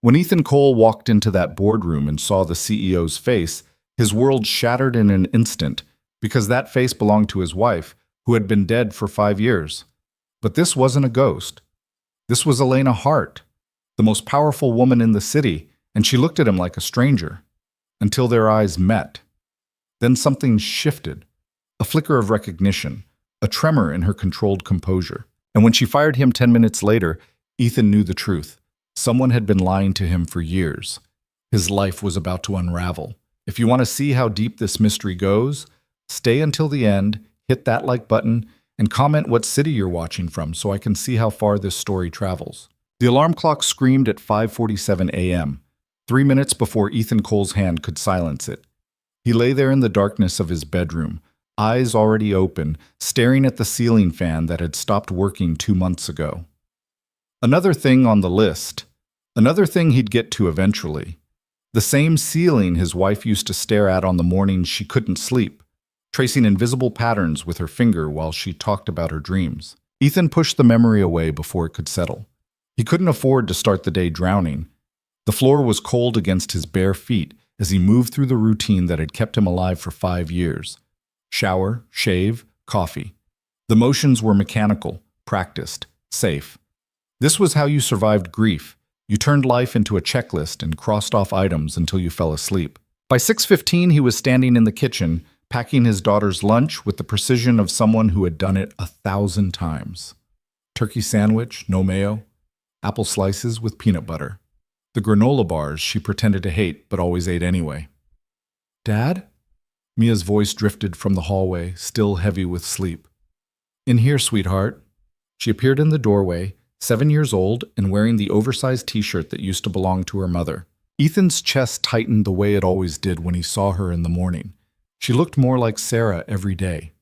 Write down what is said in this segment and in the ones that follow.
When Ethan Cole walked into that boardroom and saw the CEO's face, his world shattered in an instant because that face belonged to his wife, who had been dead for 5 years. But this wasn't a ghost. This was Elena Hart, the most powerful woman in the city, and she looked at him like a stranger, until their eyes met. Then something shifted, a flicker of recognition, a tremor in her controlled composure. And when she fired him 10 minutes later, Ethan knew the truth. Someone had been lying to him for years. His life was about to unravel. If you want to see how deep this mystery goes, stay until the end, hit that like button, and comment what city you're watching from so I can see how far this story travels. The alarm clock screamed at 5:47 a.m., 3 minutes before Ethan Cole's hand could silence it. He lay there in the darkness of his bedroom, eyes already open, staring at the ceiling fan that had stopped working 2 months ago. Another thing on the list. Another thing he'd get to eventually. The same ceiling his wife used to stare at on the mornings she couldn't sleep, tracing invisible patterns with her finger while she talked about her dreams. Ethan pushed the memory away before it could settle. He couldn't afford to start the day drowning. The floor was cold against his bare feet as he moved through the routine that had kept him alive for 5 years. Shower, shave, coffee. The motions were mechanical, practiced, safe. This was how you survived grief. You turned life into a checklist and crossed off items until you fell asleep. By 6:15, he was standing in the kitchen, packing his daughter's lunch with the precision of someone who had done it 1,000 times. Turkey sandwich, no mayo, apple slices with peanut butter. The granola bars she pretended to hate but always ate anyway. "Dad?" Mia's voice drifted from the hallway, still heavy with sleep. "In here, sweetheart." She appeared in the doorway, 7 years old and wearing the oversized t-shirt that used to belong to her mother. Ethan's chest tightened the way it always did when he saw her in the morning. She looked more like Sarah every day.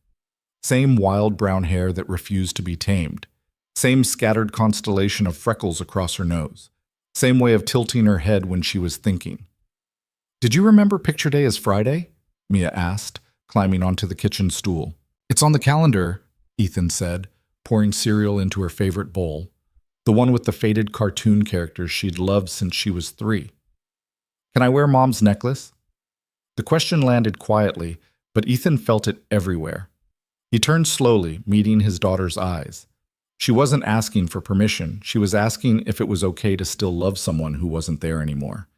Same wild brown hair that refused to be tamed. Same scattered constellation of freckles across her nose. Same way of tilting her head when she was thinking. "Did you remember picture day as Friday?" Mia asked, climbing onto the kitchen stool. "It's on the calendar," Ethan said, pouring cereal into her favorite bowl. The one with the faded cartoon characters she'd loved since she was 3. "Can I wear Mom's necklace?" The question landed quietly, but Ethan felt it everywhere. He turned slowly, meeting his daughter's eyes. She wasn't asking for permission. She was asking if it was okay to still love someone who wasn't there anymore.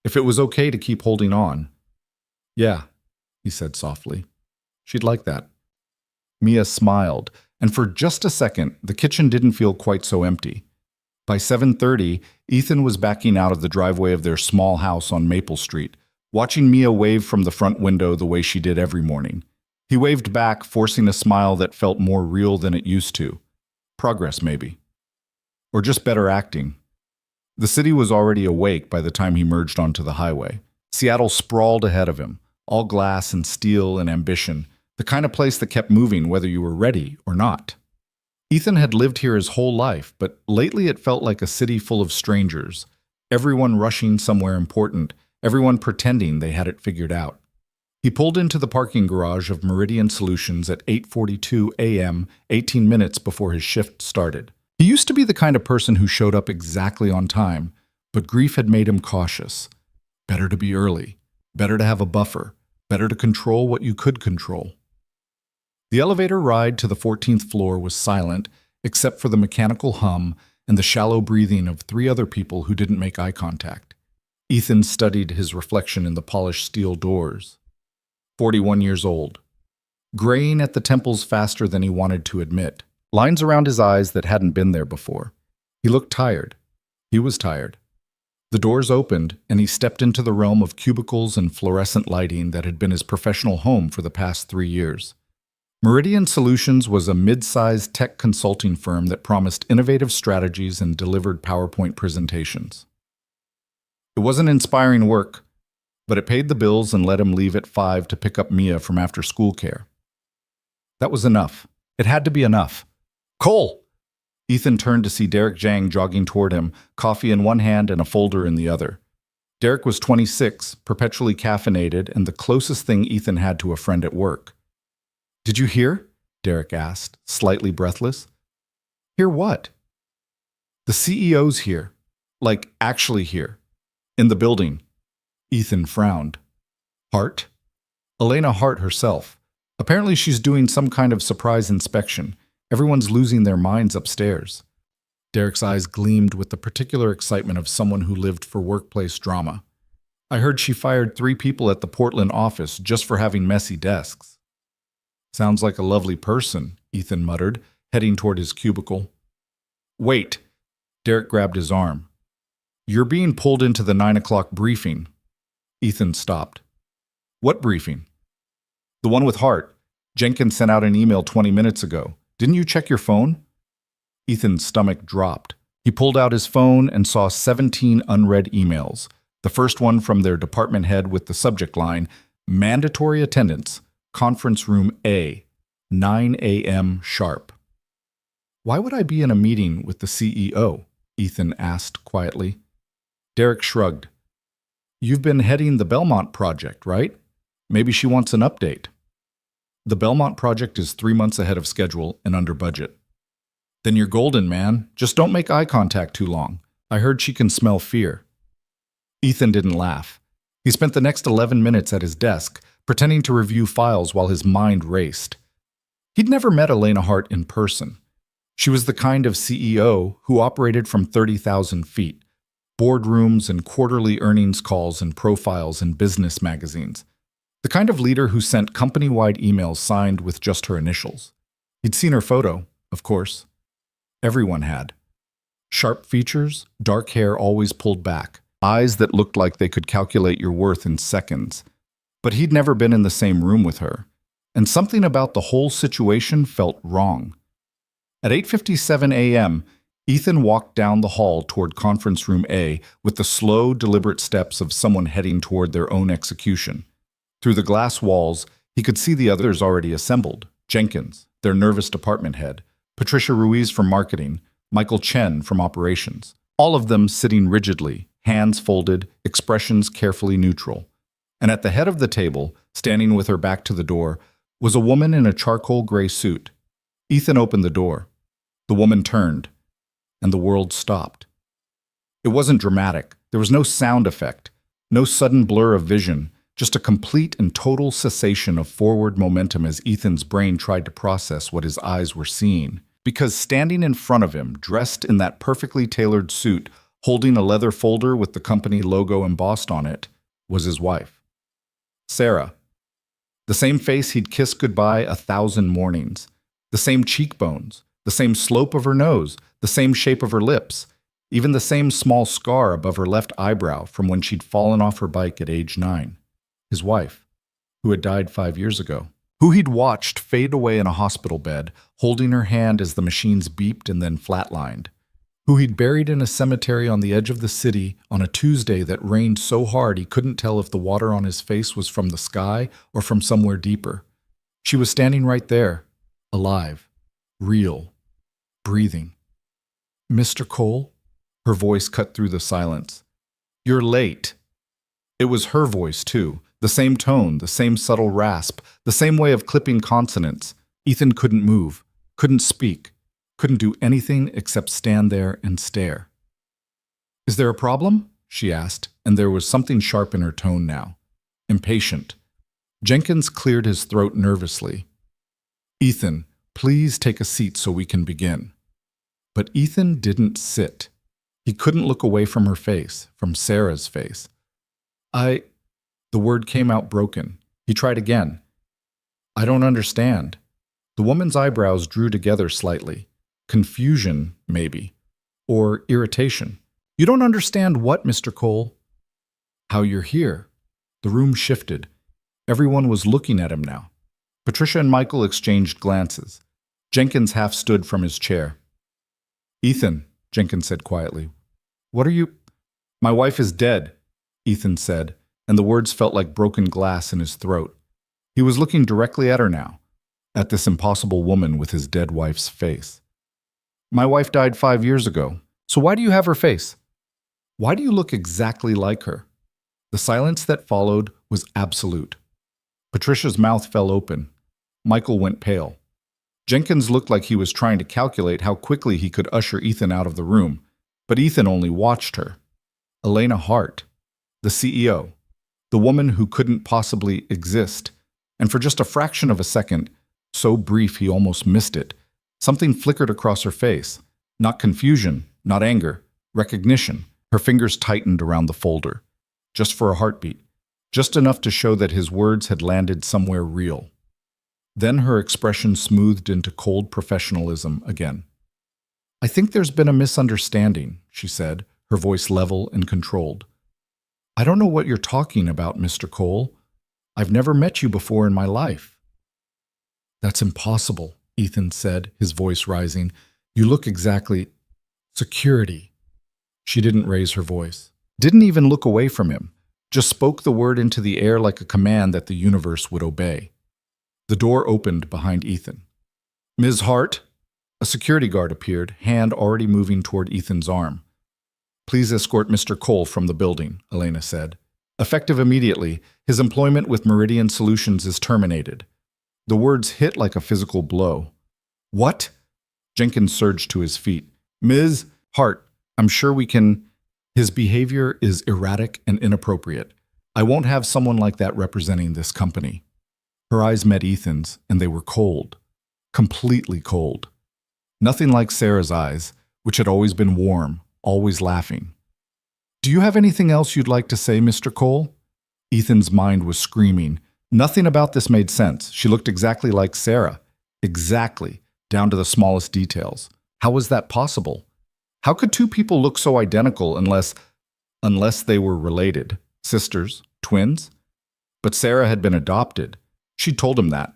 If it was okay to keep holding on. "Yeah," he said softly. "She'd like that." Mia smiled, and for just a second, the kitchen didn't feel quite so empty. By 7:30, Ethan was backing out of the driveway of their small house on Maple Street, watching Mia wave from the front window the way she did every morning. He waved back, forcing a smile that felt more real than it used to. Progress, maybe. Or just better acting. The city was already awake by the time he merged onto the highway. Seattle sprawled ahead of him, all glass and steel and ambition, the kind of place that kept moving whether you were ready or not. Ethan had lived here his whole life, but lately it felt like a city full of strangers, everyone rushing somewhere important, everyone pretending they had it figured out. He pulled into the parking garage of Meridian Solutions at 8:42 a.m., 18 minutes before his shift started. He used to be the kind of person who showed up exactly on time, but grief had made him cautious. Better to be early, better to have a buffer, better to control what you could control. The elevator ride to the 14th floor was silent, except for the mechanical hum and the shallow breathing of 3 other people who didn't make eye contact. Ethan studied his reflection in the polished steel doors. 41 years old. Graying at the temples faster than he wanted to admit. Lines around his eyes that hadn't been there before. He looked tired. He was tired. The doors opened, and he stepped into the realm of cubicles and fluorescent lighting that had been his professional home for the past 3 years. Meridian Solutions was a mid-sized tech consulting firm that promised innovative strategies and delivered PowerPoint presentations. It wasn't inspiring work, but it paid the bills and let him leave at 5 to pick up Mia from after-school care. That was enough. It had to be enough. "Cole!" Ethan turned to see Derek Zhang jogging toward him, coffee in one hand and a folder in the other. Derek was 26, perpetually caffeinated, and the closest thing Ethan had to a friend at work. "Did you hear?" Derek asked, slightly breathless. "Hear what?" "The CEO's here. Like, actually here. In the building. Ethan frowned. Hart? Elena Hart herself. Apparently she's doing some kind of surprise inspection. Everyone's losing their minds upstairs. Derek's eyes gleamed with the particular excitement of someone who lived for workplace drama. I heard she fired 3 people at the Portland office just for having messy desks. Sounds like a lovely person, Ethan muttered, heading toward his cubicle. Wait. Derek grabbed his arm. You're being pulled into the 9 o'clock briefing. Ethan stopped. What briefing? The one with Hart. Jenkins sent out an email 20 minutes ago. Didn't you check your phone? Ethan's stomach dropped. He pulled out his phone and saw 17 unread emails. The first one from their department head with the subject line, Mandatory Attendance, Conference Room A, 9 a.m. sharp. Why would I be in a meeting with the CEO? Ethan asked quietly. Derek shrugged. You've been heading the Belmont project, right? Maybe she wants an update. The Belmont project is 3 months ahead of schedule and under budget. Then you're golden, man. Just don't make eye contact too long. I heard she can smell fear. Ethan didn't laugh. He spent the next 11 minutes at his desk, pretending to review files while his mind raced. He'd never met Elena Hart in person. She was the kind of CEO who operated from 30,000 feet, boardrooms and quarterly earnings calls and profiles in business magazines. The kind of leader who sent company-wide emails signed with just her initials. He'd seen her photo, of course. Everyone had. Sharp features, dark hair always pulled back, eyes that looked like they could calculate your worth in seconds. But he'd never been in the same room with her, and something about the whole situation felt wrong. At 8:57 a.m., Ethan walked down the hall toward Conference Room A with the slow, deliberate steps of someone heading toward their own execution. Through the glass walls, he could see the others already assembled. Jenkins, their nervous department head, Patricia Ruiz from marketing, Michael Chen from operations. All of them sitting rigidly, hands folded, expressions carefully neutral. And at the head of the table, standing with her back to the door, was a woman in a charcoal gray suit. Ethan opened the door. The woman turned, and the world stopped. It wasn't dramatic. There was no sound effect, no sudden blur of vision, just a complete and total cessation of forward momentum as Ethan's brain tried to process what his eyes were seeing. Because standing in front of him, dressed in that perfectly tailored suit, holding a leather folder with the company logo embossed on it, was his wife. Sarah. The same face he'd kissed goodbye 1,000 mornings. The same cheekbones, the same slope of her nose, the same shape of her lips, even the same small scar above her left eyebrow from when she'd fallen off her bike at age 9. His wife, who had died 5 years ago, who he'd watched fade away in a hospital bed, holding her hand as the machines beeped and then flatlined, who he'd buried in a cemetery on the edge of the city on a Tuesday that rained so hard he couldn't tell if the water on his face was from the sky or from somewhere deeper. She was standing right there, alive, real, breathing. Mr. Cole? Her voice cut through the silence. You're late. It was her voice, too. The same tone, the same subtle rasp, the same way of clipping consonants. Ethan couldn't move, couldn't speak, couldn't do anything except stand there and stare. Is there a problem? She asked, and there was something sharp in her tone now. Impatient. Jenkins cleared his throat nervously. Ethan, please take a seat so we can begin. But Ethan didn't sit. He couldn't look away from her face, from Sarah's face. The word came out broken. He tried again. I don't understand. The woman's eyebrows drew together slightly. Confusion, maybe. Or irritation. You don't understand what, Mr. Cole? How you're here. The room shifted. Everyone was looking at him now. Patricia and Michael exchanged glances. Jenkins half stood from his chair. Ethan, Jenkins said quietly. What are you? My wife is dead, Ethan said, and the words felt like broken glass in his throat. He was looking directly at her now, at this impossible woman with his dead wife's face. My wife died 5 years ago, so why do you have her face? Why do you look exactly like her? The silence that followed was absolute. Patricia's mouth fell open. Michael went pale. Jenkins looked like he was trying to calculate how quickly he could usher Ethan out of the room, but Ethan only watched her. Elena Hart. The CEO, the woman who couldn't possibly exist. And for just a fraction of a second, so brief he almost missed it, something flickered across her face. Not confusion, not anger, recognition. Her fingers tightened around the folder. Just for a heartbeat. Just enough to show that his words had landed somewhere real. Then her expression smoothed into cold professionalism again. "I think there's been a misunderstanding," she said, her voice level and controlled. "I don't know what you're talking about, Mr. Cole. I've never met you before in my life." "That's impossible," Ethan said, his voice rising. "You look exactly... security." She didn't raise her voice. Didn't even look away from him. Just spoke the word into the air like a command that the universe would obey. The door opened behind Ethan. "Ms. Hart?" A security guard appeared, hand already moving toward Ethan's arm. "Please escort Mr. Cole from the building," Elena said. Effective immediately, his employment with Meridian Solutions is terminated. The words hit like a physical blow. "What?" Jenkins surged to his feet. "Ms. Hart, I'm sure we can..." "His behavior is erratic and inappropriate. I won't have someone like that representing this company." Her eyes met Ethan's, and they were cold. Completely cold. Nothing like Sarah's eyes, which had always been warm, always laughing. "Do you have anything else you'd like to say, Mr. Cole?" Ethan's mind was screaming. Nothing about this made sense. She looked exactly like Sarah. Exactly, down to the smallest details. How was that possible? How could two people look so identical unless they were related? Sisters? Twins? But Sarah had been adopted. She told him that.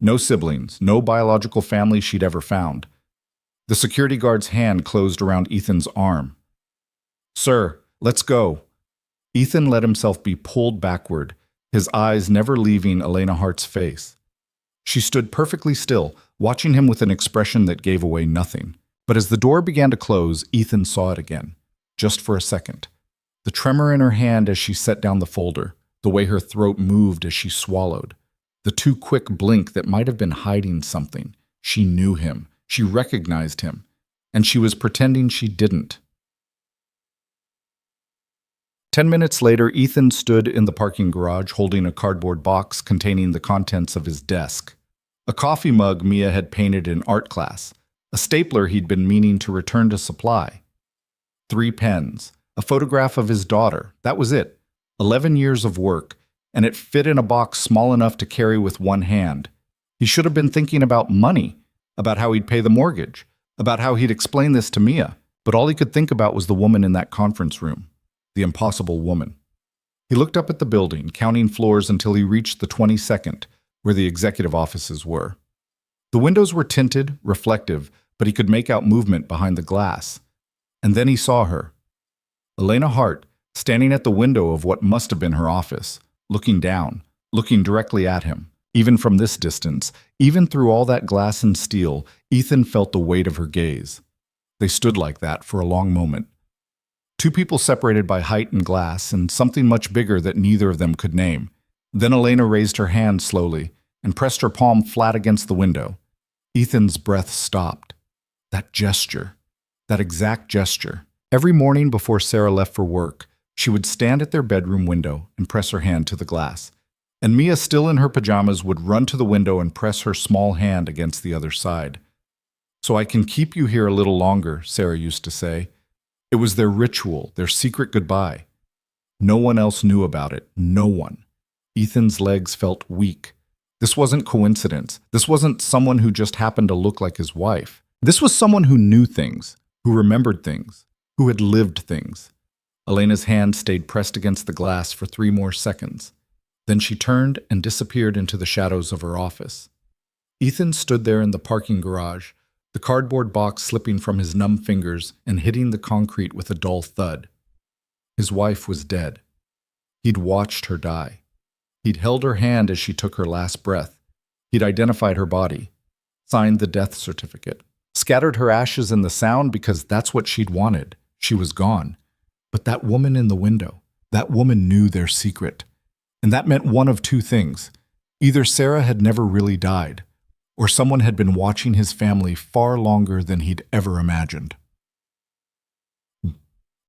No siblings, no biological family she'd ever found. The security guard's hand closed around Ethan's arm. "Sir, let's go." Ethan let himself be pulled backward, his eyes never leaving Elena Hart's face. She stood perfectly still, watching him with an expression that gave away nothing. But as the door began to close, Ethan saw it again, just for a second. The tremor in her hand as she set down the folder, the way her throat moved as she swallowed. The too quick blink that might have been hiding something. She knew him. She recognized him. And she was pretending she didn't. 10 minutes later, Ethan stood in the parking garage holding a cardboard box containing the contents of his desk. A coffee mug Mia had painted in art class. A stapler he'd been meaning to return to supply. 3 pens. A photograph of his daughter. That was it. 11 years of work. And it fit in a box small enough to carry with one hand. He should have been thinking about money, about how he'd pay the mortgage, about how he'd explain this to Mia, but all he could think about was the woman in that conference room, the impossible woman. He looked up at the building, counting floors until he reached the 22nd, where the executive offices were. The windows were tinted, reflective, but he could make out movement behind the glass. And then he saw her. Elena Hart, standing at the window of what must have been her office, looking down, looking directly at him. Even from this distance, even through all that glass and steel, Ethan felt the weight of her gaze. They stood like that for a long moment. Two people separated by height and glass, and something much bigger that neither of them could name. Then Elena raised her hand slowly and pressed her palm flat against the window. Ethan's breath stopped. That gesture, that exact gesture. Every morning before Sarah left for work, she would stand at their bedroom window and press her hand to the glass. And Mia, still in her pajamas, would run to the window and press her small hand against the other side. "So I can keep you here a little longer," Sarah used to say. It was their ritual, their secret goodbye. No one else knew about it. No one. Ethan's legs felt weak. This wasn't coincidence. This wasn't someone who just happened to look like his wife. This was someone who knew things, who remembered things, who had lived things. Elena's hand stayed pressed against the glass for 3 more seconds. Then she turned and disappeared into the shadows of her office. Ethan stood there in the parking garage, the cardboard box slipping from his numb fingers and hitting the concrete with a dull thud. His wife was dead. He'd watched her die. He'd held her hand as she took her last breath. He'd identified her body, signed the death certificate, scattered her ashes in the sound because that's what she'd wanted. She was gone. But that woman in the window, that woman knew their secret. And that meant one of 2 things. Either Sarah had never really died, or someone had been watching his family far longer than he'd ever imagined.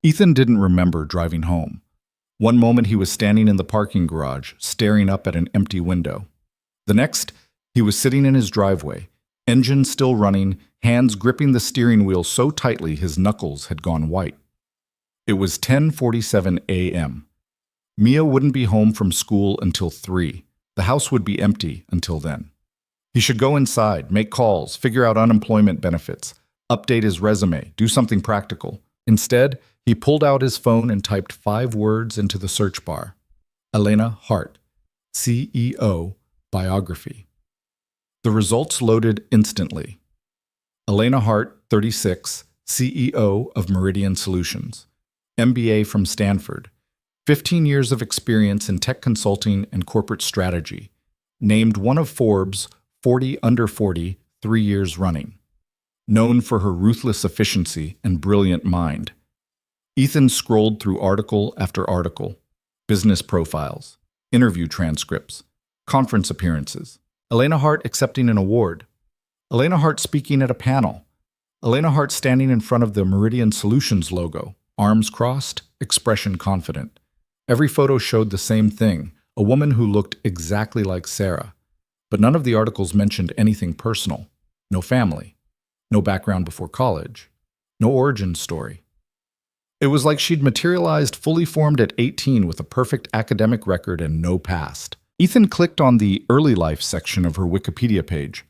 Ethan didn't remember driving home. One moment he was standing in the parking garage, staring up at an empty window. The next, he was sitting in his driveway, engine still running, hands gripping the steering wheel so tightly his knuckles had gone white. It was 10:47 a.m. Mia wouldn't be home from school until 3. The house would be empty until then. He should go inside, make calls, figure out unemployment benefits, update his resume, do something practical. Instead, he pulled out his phone and typed 5 words into the search bar. Elena Hart, CEO, biography. The results loaded instantly. Elena Hart, 36, CEO of Meridian Solutions, MBA from Stanford, 15 years of experience in tech consulting and corporate strategy, named one of Forbes' 40 under 40 3 years running. Known for her ruthless efficiency and brilliant mind. Ethan scrolled through article after article, business profiles, interview transcripts, conference appearances, Elena Hart accepting an award, Elena Hart speaking at a panel, Elena Hart standing in front of the Meridian Solutions logo, arms crossed, expression confident. Every photo showed the same thing, a woman who looked exactly like Sarah. But none of the articles mentioned anything personal. No family. No background before college. No origin story. It was like she'd materialized fully formed at 18 with a perfect academic record and no past. Ethan clicked on the early life section of her Wikipedia page.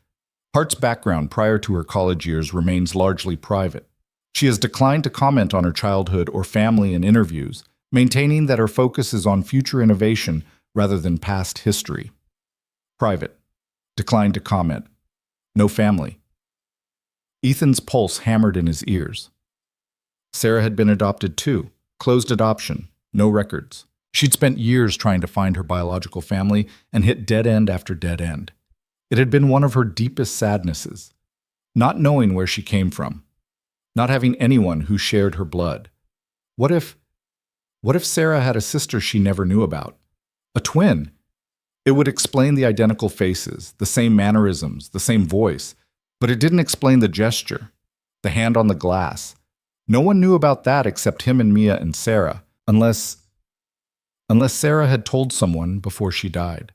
Hart's background prior to her college years remains largely private. She has declined to comment on her childhood or family in interviews, maintaining that her focus is on future innovation rather than past history. Private. Declined to comment. No family. Ethan's pulse hammered in his ears. Sarah had been adopted too. Closed adoption. No records. She'd spent years trying to find her biological family and hit dead end after dead end. It had been one of her deepest sadnesses. Not knowing where she came from. Not having anyone who shared her blood. What if Sarah had a sister she never knew about? A twin? It would explain the identical faces, the same mannerisms, the same voice, but it didn't explain the gesture, the hand on the glass. No one knew about that except him and Mia and Sarah, unless Sarah had told someone before she died.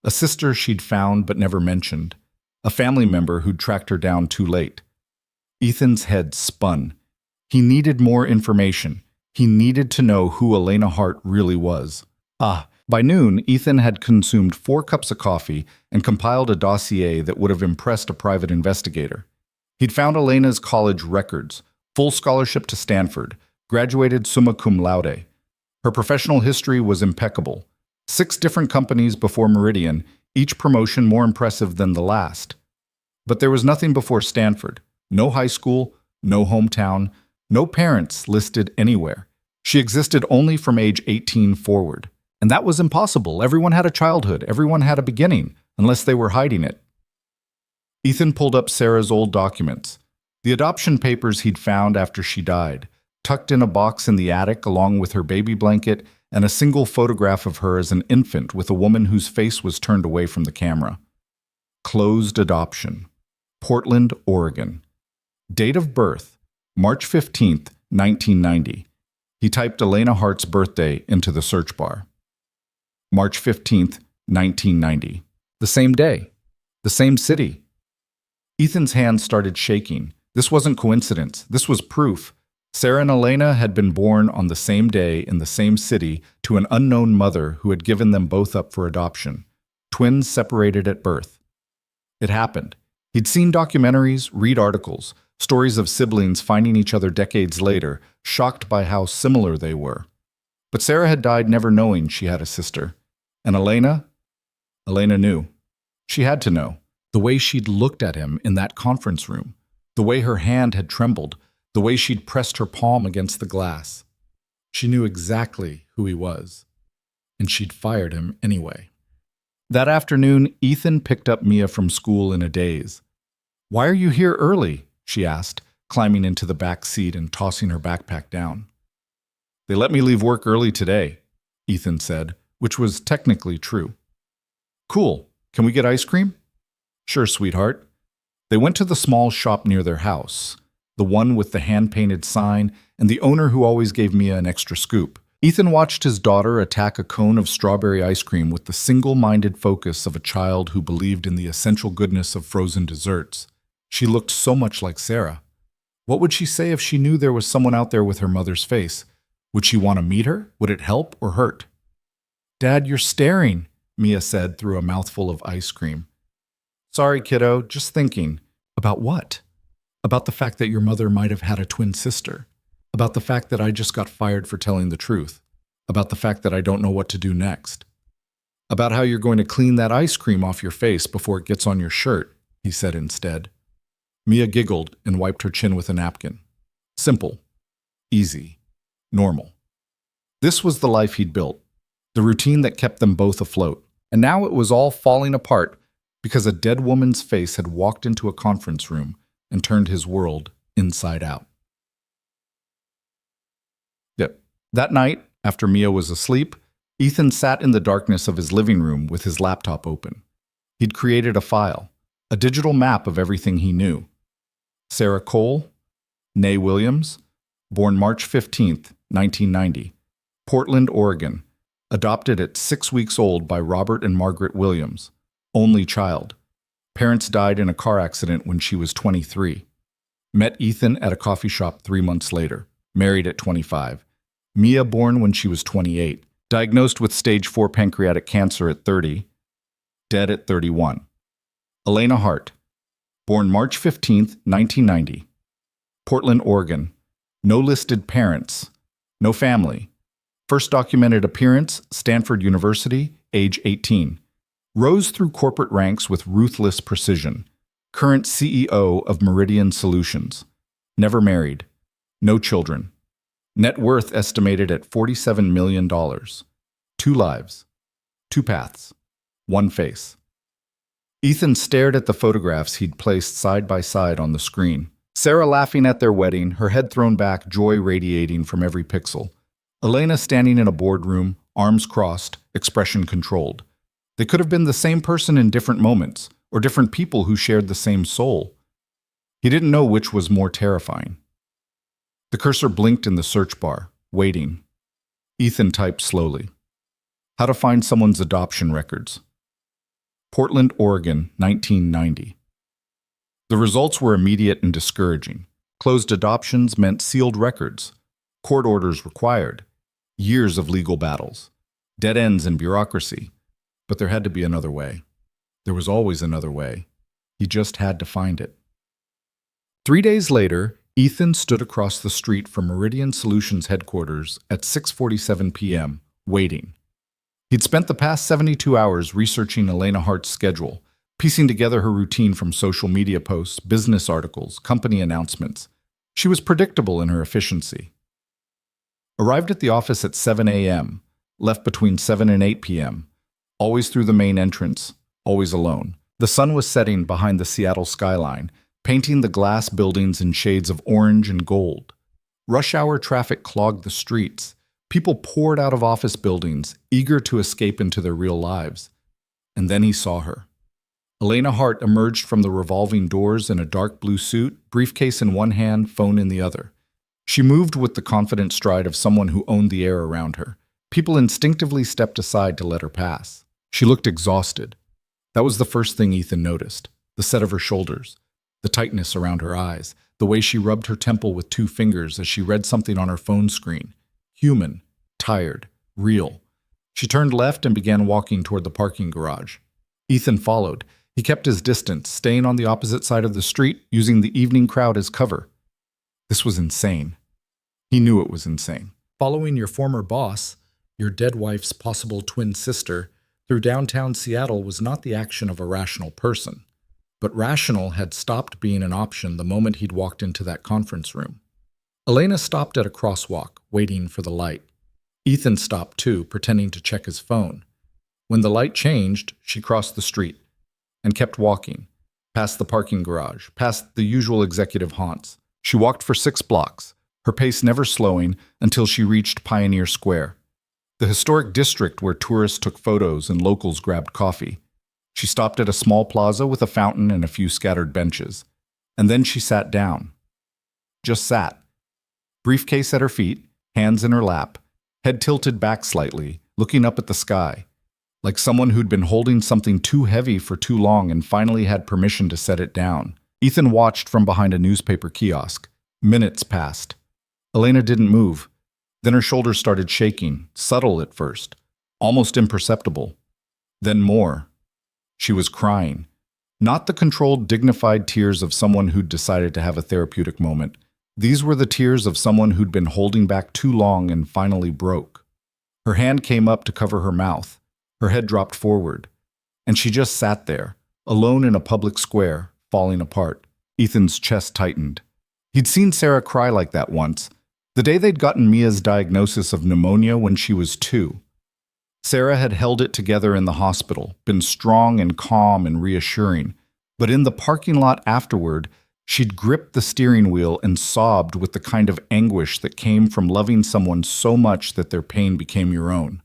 A sister she'd found but never mentioned. A family member who'd tracked her down too late. Ethan's head spun. He needed more information. He needed to know who Elena Hart really was. By noon, Ethan had consumed 4 cups of coffee and compiled a dossier that would have impressed a private investigator. He'd found Elena's college records, full scholarship to Stanford, graduated summa cum laude. Her professional history was impeccable. 6 different companies before Meridian, each promotion more impressive than the last. But there was nothing before Stanford. No high school, no hometown, no parents listed anywhere. She existed only from age 18 forward. And that was impossible. Everyone had a childhood. Everyone had a beginning, unless they were hiding it. Ethan pulled up Sarah's old documents. The adoption papers he'd found after she died, tucked in a box in the attic along with her baby blanket and a single photograph of her as an infant with a woman whose face was turned away from the camera. Closed adoption. Portland, Oregon. Date of birth, March 15th, 1990. He typed Elena Hart's birthday into the search bar. March 15th, 1990. The same day. The same city. Ethan's hands started shaking. This wasn't coincidence. This was proof. Sarah and Elena had been born on the same day in the same city to an unknown mother who had given them both up for adoption. Twins separated at birth. It happened. He'd seen documentaries, read articles, stories of siblings finding each other decades later, shocked by how similar they were. But Sarah had died never knowing she had a sister. And Elena knew. She had to know. The way she'd looked at him in that conference room, the way her hand had trembled, the way she'd pressed her palm against the glass. She knew exactly who he was, and she'd fired him anyway. That afternoon, Ethan picked up Mia from school in a daze. "Why are you here early?" she asked, climbing into the back seat and tossing her backpack down. "They let me leave work early today," Ethan said, which was technically true. "Cool. Can we get ice cream?" "Sure, sweetheart." They went to the small shop near their house, the one with the hand-painted sign and the owner who always gave Mia an extra scoop. Ethan watched his daughter attack a cone of strawberry ice cream with the single-minded focus of a child who believed in the essential goodness of frozen desserts. She looked so much like Sarah. What would she say if she knew there was someone out there with her mother's face? Would she want to meet her? Would it help or hurt? "Dad, you're staring," Mia said through a mouthful of ice cream. "Sorry, kiddo, just thinking." "About what?" "About the fact that your mother might have had a twin sister. About the fact that I just got fired for telling the truth. About the fact that I don't know what to do next. About how you're going to clean that ice cream off your face before it gets on your shirt," he said instead. Mia giggled and wiped her chin with a napkin. Simple. Easy. Normal. This was the life he'd built, the routine that kept them both afloat. And now it was all falling apart because a dead woman's face had walked into a conference room and turned his world inside out. Yep. That night, after Mia was asleep, Ethan sat in the darkness of his living room with his laptop open. He'd created a file, a digital map of everything he knew. Sarah Cole, née Williams, born March 15th, 1990, Portland, Oregon, adopted at 6 weeks old by Robert and Margaret Williams, only child. Parents died in a car accident when she was 23. Met Ethan at a coffee shop 3 months later, married at 25. Mia born when she was 28, diagnosed with stage 4 pancreatic cancer at 30, dead at 31. Elena Hart, born March 15th, 1990, Portland, Oregon, no listed parents, no family. First documented appearance, Stanford University, age 18. Rose through corporate ranks with ruthless precision. Current CEO of Meridian Solutions. Never married. No children. Net worth estimated at $47 million. 2 lives. 2 paths. 1 face. Ethan stared at the photographs he'd placed side by side on the screen. Sarah laughing at their wedding, her head thrown back, joy radiating from every pixel. Elena standing in a boardroom, arms crossed, expression controlled. They could have been the same person in different moments, or different people who shared the same soul. He didn't know which was more terrifying. The cursor blinked in the search bar, waiting. Ethan typed slowly. How to find someone's adoption records. Portland, Oregon, 1990. The results were immediate and discouraging. Closed adoptions meant sealed records. Court orders required. Years of legal battles. Dead ends in bureaucracy. But there had to be another way. There was always another way. He just had to find it. 3 days later, Ethan stood across the street from Meridian Solutions headquarters at 6:47 p.m., waiting. He'd spent the past 72 hours researching Elena Hart's schedule, piecing together her routine from social media posts, business articles, company announcements. She was predictable in her efficiency. Arrived at the office at 7 a.m., left between 7 and 8 p.m., always through the main entrance, always alone. The sun was setting behind the Seattle skyline, painting the glass buildings in shades of orange and gold. Rush hour traffic clogged the streets. People poured out of office buildings, eager to escape into their real lives. And then he saw her. Elena Hart emerged from the revolving doors in a dark blue suit, briefcase in one hand, phone in the other. She moved with the confident stride of someone who owned the air around her. People instinctively stepped aside to let her pass. She looked exhausted. That was the first thing Ethan noticed. The set of her shoulders, the tightness around her eyes, the way she rubbed her temple with 2 fingers as she read something on her phone screen. Human, tired, real. She turned left and began walking toward the parking garage. Ethan followed. He kept his distance, staying on the opposite side of the street, using the evening crowd as cover. This was insane. He knew it was insane. Following your former boss, your dead wife's possible twin sister, through downtown Seattle was not the action of a rational person. But rational had stopped being an option the moment he'd walked into that conference room. Elena stopped at a crosswalk, waiting for the light. Ethan stopped too, pretending to check his phone. When the light changed, she crossed the street and kept walking, past the parking garage, past the usual executive haunts. She walked for 6 blocks, her pace never slowing until she reached Pioneer Square, the historic district where tourists took photos and locals grabbed coffee. She stopped at a small plaza with a fountain and a few scattered benches. And then she sat down. Just sat. Briefcase at her feet, hands in her lap, head tilted back slightly, looking up at the sky, like someone who'd been holding something too heavy for too long and finally had permission to set it down. Ethan watched from behind a newspaper kiosk. Minutes passed. Elena didn't move. Then her shoulders started shaking, subtle at first, almost imperceptible. Then more. She was crying. Not the controlled, dignified tears of someone who'd decided to have a therapeutic moment. These were the tears of someone who'd been holding back too long and finally broke. Her hand came up to cover her mouth. Her head dropped forward. And she just sat there, alone in a public square, falling apart. Ethan's chest tightened. He'd seen Sarah cry like that once, the day they'd gotten Mia's diagnosis of pneumonia when she was 2. Sarah had held it together in the hospital, been strong and calm and reassuring, but in the parking lot afterward, she'd gripped the steering wheel and sobbed with the kind of anguish that came from loving someone so much that their pain became your own.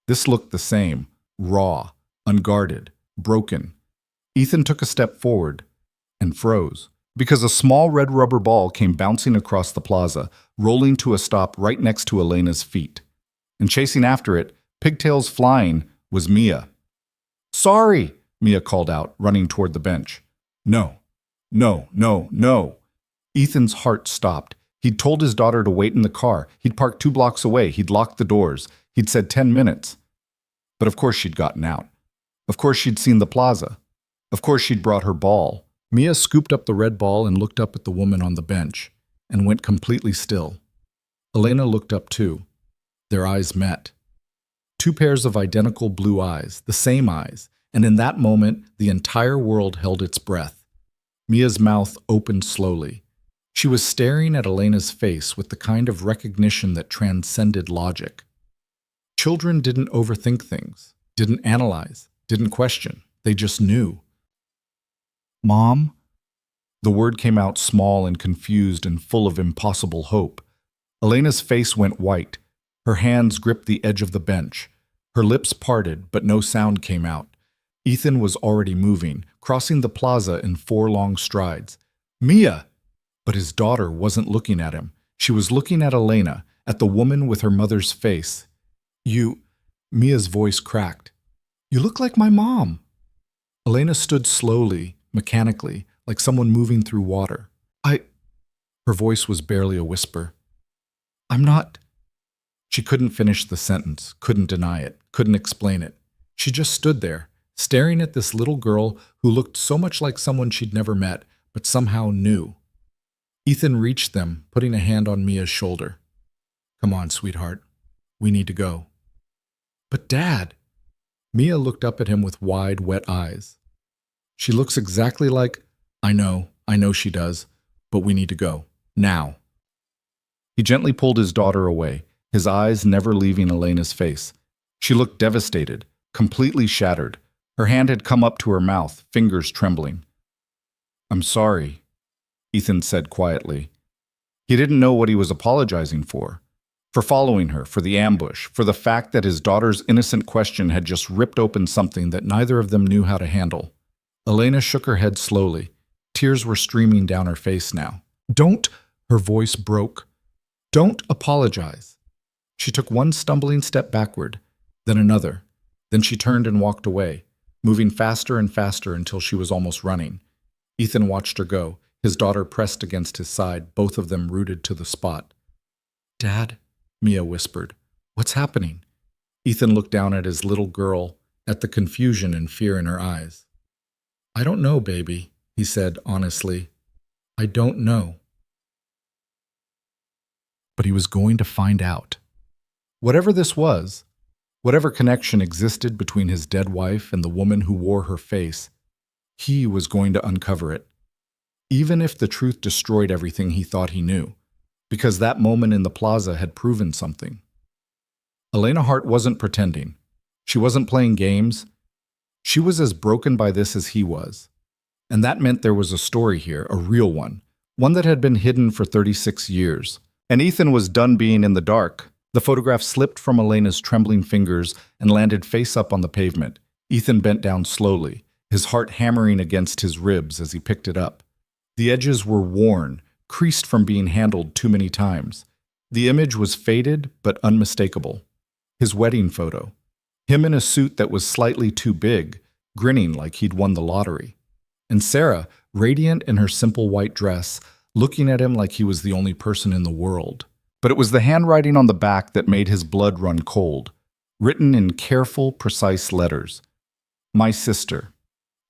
This looked the same, raw, unguarded, broken. Ethan took a step forward and froze, because a small red rubber ball came bouncing across the plaza, rolling to a stop right next to Elena's feet. And chasing after it, pigtails flying, was Mia. "Sorry," Mia called out, running toward the bench. No, no, no, no. Ethan's heart stopped. He'd told his daughter to wait in the car. He'd parked 2 blocks away. He'd locked the doors. He'd said 10 minutes. But of course she'd gotten out. Of course she'd seen the plaza. Of course she'd brought her ball. Mia scooped up the red ball and looked up at the woman on the bench, and went completely still. Elena looked up too. Their eyes met. 2 pairs of identical blue eyes, the same eyes, and in that moment, the entire world held its breath. Mia's mouth opened slowly. She was staring at Elena's face with the kind of recognition that transcended logic. Children didn't overthink things, didn't analyze, didn't question. They just knew. "Mom?" The word came out small and confused and full of impossible hope. Elena's face went white. Her hands gripped the edge of the bench. Her lips parted, but no sound came out. Ethan was already moving, crossing the plaza in 4 long strides. "Mia!" But his daughter wasn't looking at him. She was looking at Elena, at the woman with her mother's face. Mia's voice cracked. "You look like my mom." Elena stood slowly, mechanically, like someone moving through water. Her voice was barely a whisper. "I'm not." She couldn't finish the sentence, couldn't deny it, couldn't explain it. She just stood there, staring at this little girl who looked so much like someone she'd never met, but somehow knew. Ethan reached them, putting a hand on Mia's shoulder. "Come on, sweetheart. We need to go." "But Dad!" Mia looked up at him with wide, wet eyes. "She looks exactly like—" I know she does, but we need to go. Now." He gently pulled his daughter away, his eyes never leaving Elena's face. She looked devastated, completely shattered. Her hand had come up to her mouth, fingers trembling. "I'm sorry," Ethan said quietly. He didn't know what he was apologizing for following her, for the ambush, for the fact that his daughter's innocent question had just ripped open something that neither of them knew how to handle. Elena shook her head slowly. Tears were streaming down her face now. "Don't," her voice broke. "Don't apologize." She took one stumbling step backward, then another. Then she turned and walked away, moving faster and faster until she was almost running. Ethan watched her go, his daughter pressed against his side, both of them rooted to the spot. "Dad," Mia whispered. "What's happening?" Ethan looked down at his little girl, at the confusion and fear in her eyes. "I don't know, baby," he said honestly. "I don't know." But he was going to find out. Whatever this was, whatever connection existed between his dead wife and the woman who wore her face, he was going to uncover it. Even if the truth destroyed everything he thought he knew, because that moment in the plaza had proven something. Elena Hart wasn't pretending. She wasn't playing games. She was as broken by this as he was. And that meant there was a story here, a real one that had been hidden for 36 years. And Ethan was done being in the dark. The photograph slipped from Elena's trembling fingers and landed face up on the pavement. Ethan bent down slowly, his heart hammering against his ribs as he picked it up. The edges were worn, creased from being handled too many times. The image was faded but unmistakable. His wedding photo. Him in a suit that was slightly too big, grinning like he'd won the lottery. And Sarah, radiant in her simple white dress, looking at him like he was the only person in the world. But it was the handwriting on the back that made his blood run cold, written in careful, precise letters. My sister,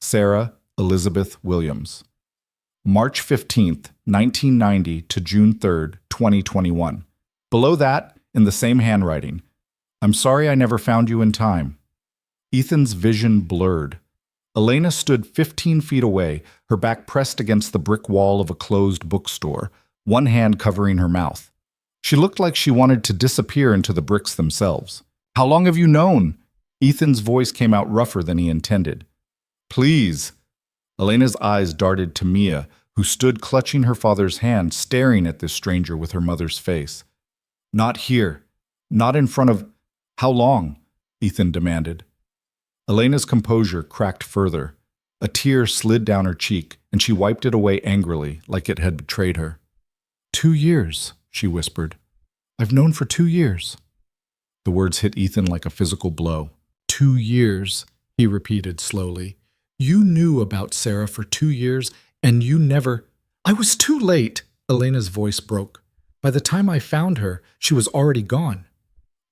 Sarah Elizabeth Williams. March 15th, 1990 to June 3rd, 2021. Below that, in the same handwriting, I'm sorry I never found you in time. Ethan's vision blurred. Elena stood 15 feet away, her back pressed against the brick wall of a closed bookstore, one hand covering her mouth. She looked like she wanted to disappear into the bricks themselves. How long have you known? Ethan's voice came out rougher than he intended. Please. Elena's eyes darted to Mia, who stood clutching her father's hand, staring at this stranger with her mother's face. Not here. Not in front of... How long? Ethan demanded. Elena's composure cracked further. A tear slid down her cheek, and she wiped it away angrily, like it had betrayed her. 2 years, she whispered. I've known for 2 years. The words hit Ethan like a physical blow. 2 years, he repeated slowly. You knew about Sarah for 2 years, and you never... I was too late, Elena's voice broke. By the time I found her, she was already gone.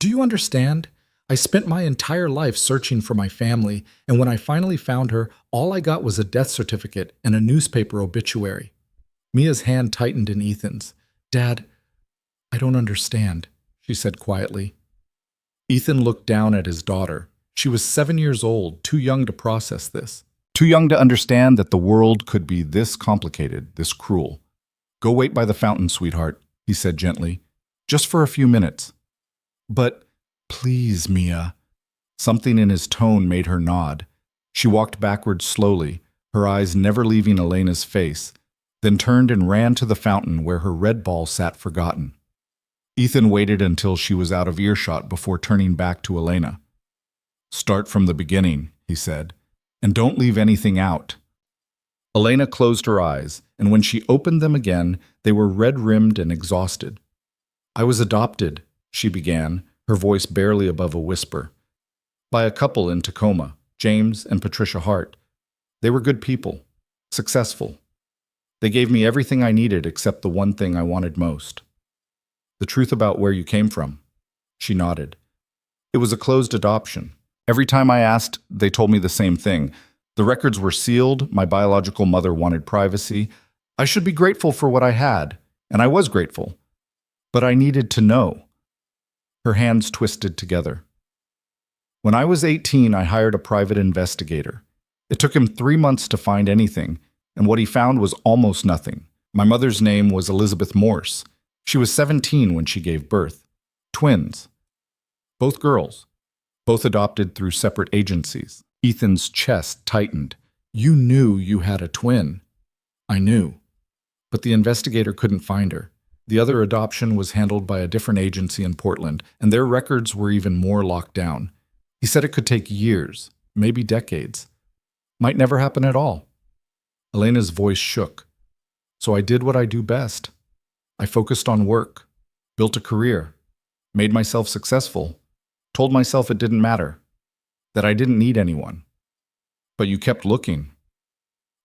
Do you understand? I spent my entire life searching for my family, and when I finally found her, all I got was a death certificate and a newspaper obituary. Mia's hand tightened in Ethan's. Dad, I don't understand, she said quietly. Ethan looked down at his daughter. She was 7 years old, too young to process this. Too young to understand that the world could be this complicated, this cruel. Go wait by the fountain, sweetheart, he said gently. Just for a few minutes. But, please, Mia. Something in his tone made her nod. She walked backwards slowly, her eyes never leaving Elena's face, then turned and ran to the fountain where her red ball sat forgotten. Ethan waited until she was out of earshot before turning back to Elena. Start from the beginning, he said, and don't leave anything out. Elena closed her eyes, and when she opened them again, they were red-rimmed and exhausted. I was adopted, she began, her voice barely above a whisper, by a couple in Tacoma, James and Patricia Hart. They were good people, successful. They gave me everything I needed except the one thing I wanted most. The truth about where you came from. She nodded. It was a closed adoption. Every time I asked, they told me the same thing. The records were sealed, my biological mother wanted privacy. I should be grateful for what I had, and I was grateful. But I needed to know. Her hands twisted together. When I was 18, I hired a private investigator. It took him 3 months to find anything, and what he found was almost nothing. My mother's name was Elizabeth Morse. She was 17 when she gave birth. Twins. Both girls. Both adopted through separate agencies. Ethan's chest tightened. You knew you had a twin. I knew. But the investigator couldn't find her. The other adoption was handled by a different agency in Portland, and their records were even more locked down. He said it could take years, maybe decades. Might never happen at all. Elena's voice shook. So I did what I do best. I focused on work, built a career, made myself successful, told myself it didn't matter, that I didn't need anyone. But you kept looking.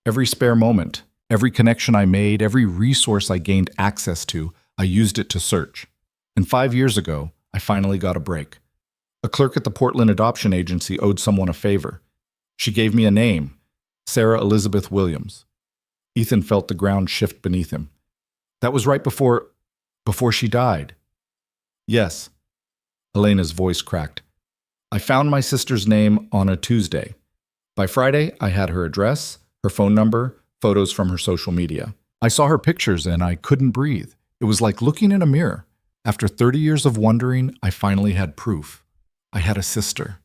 Every spare moment, every connection I made, every resource I gained access to, I used it to search. And 5 years ago, I finally got a break. A clerk at the Portland Adoption Agency owed someone a favor. She gave me a name, Sarah Elizabeth Williams. Ethan felt the ground shift beneath him. That was right before she died. Yes. Elena's voice cracked. I found my sister's name on a Tuesday. By Friday, I had her address, her phone number, photos from her social media. I saw her pictures and I couldn't breathe. It was like looking in a mirror. After 30 years of wondering, I finally had proof. I had a sister.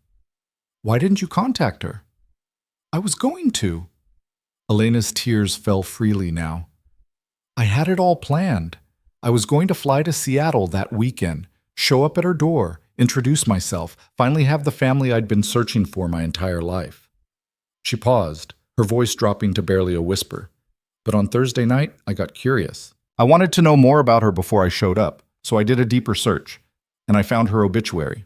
Why didn't you contact her? I was going to. Elena's tears fell freely now. I had it all planned. I was going to fly to Seattle that weekend, show up at her door, introduce myself, finally have the family I'd been searching for my entire life. She paused, her voice dropping to barely a whisper. But on Thursday night, I got curious. I wanted to know more about her before I showed up. so I did a deeper search, and I found her obituary.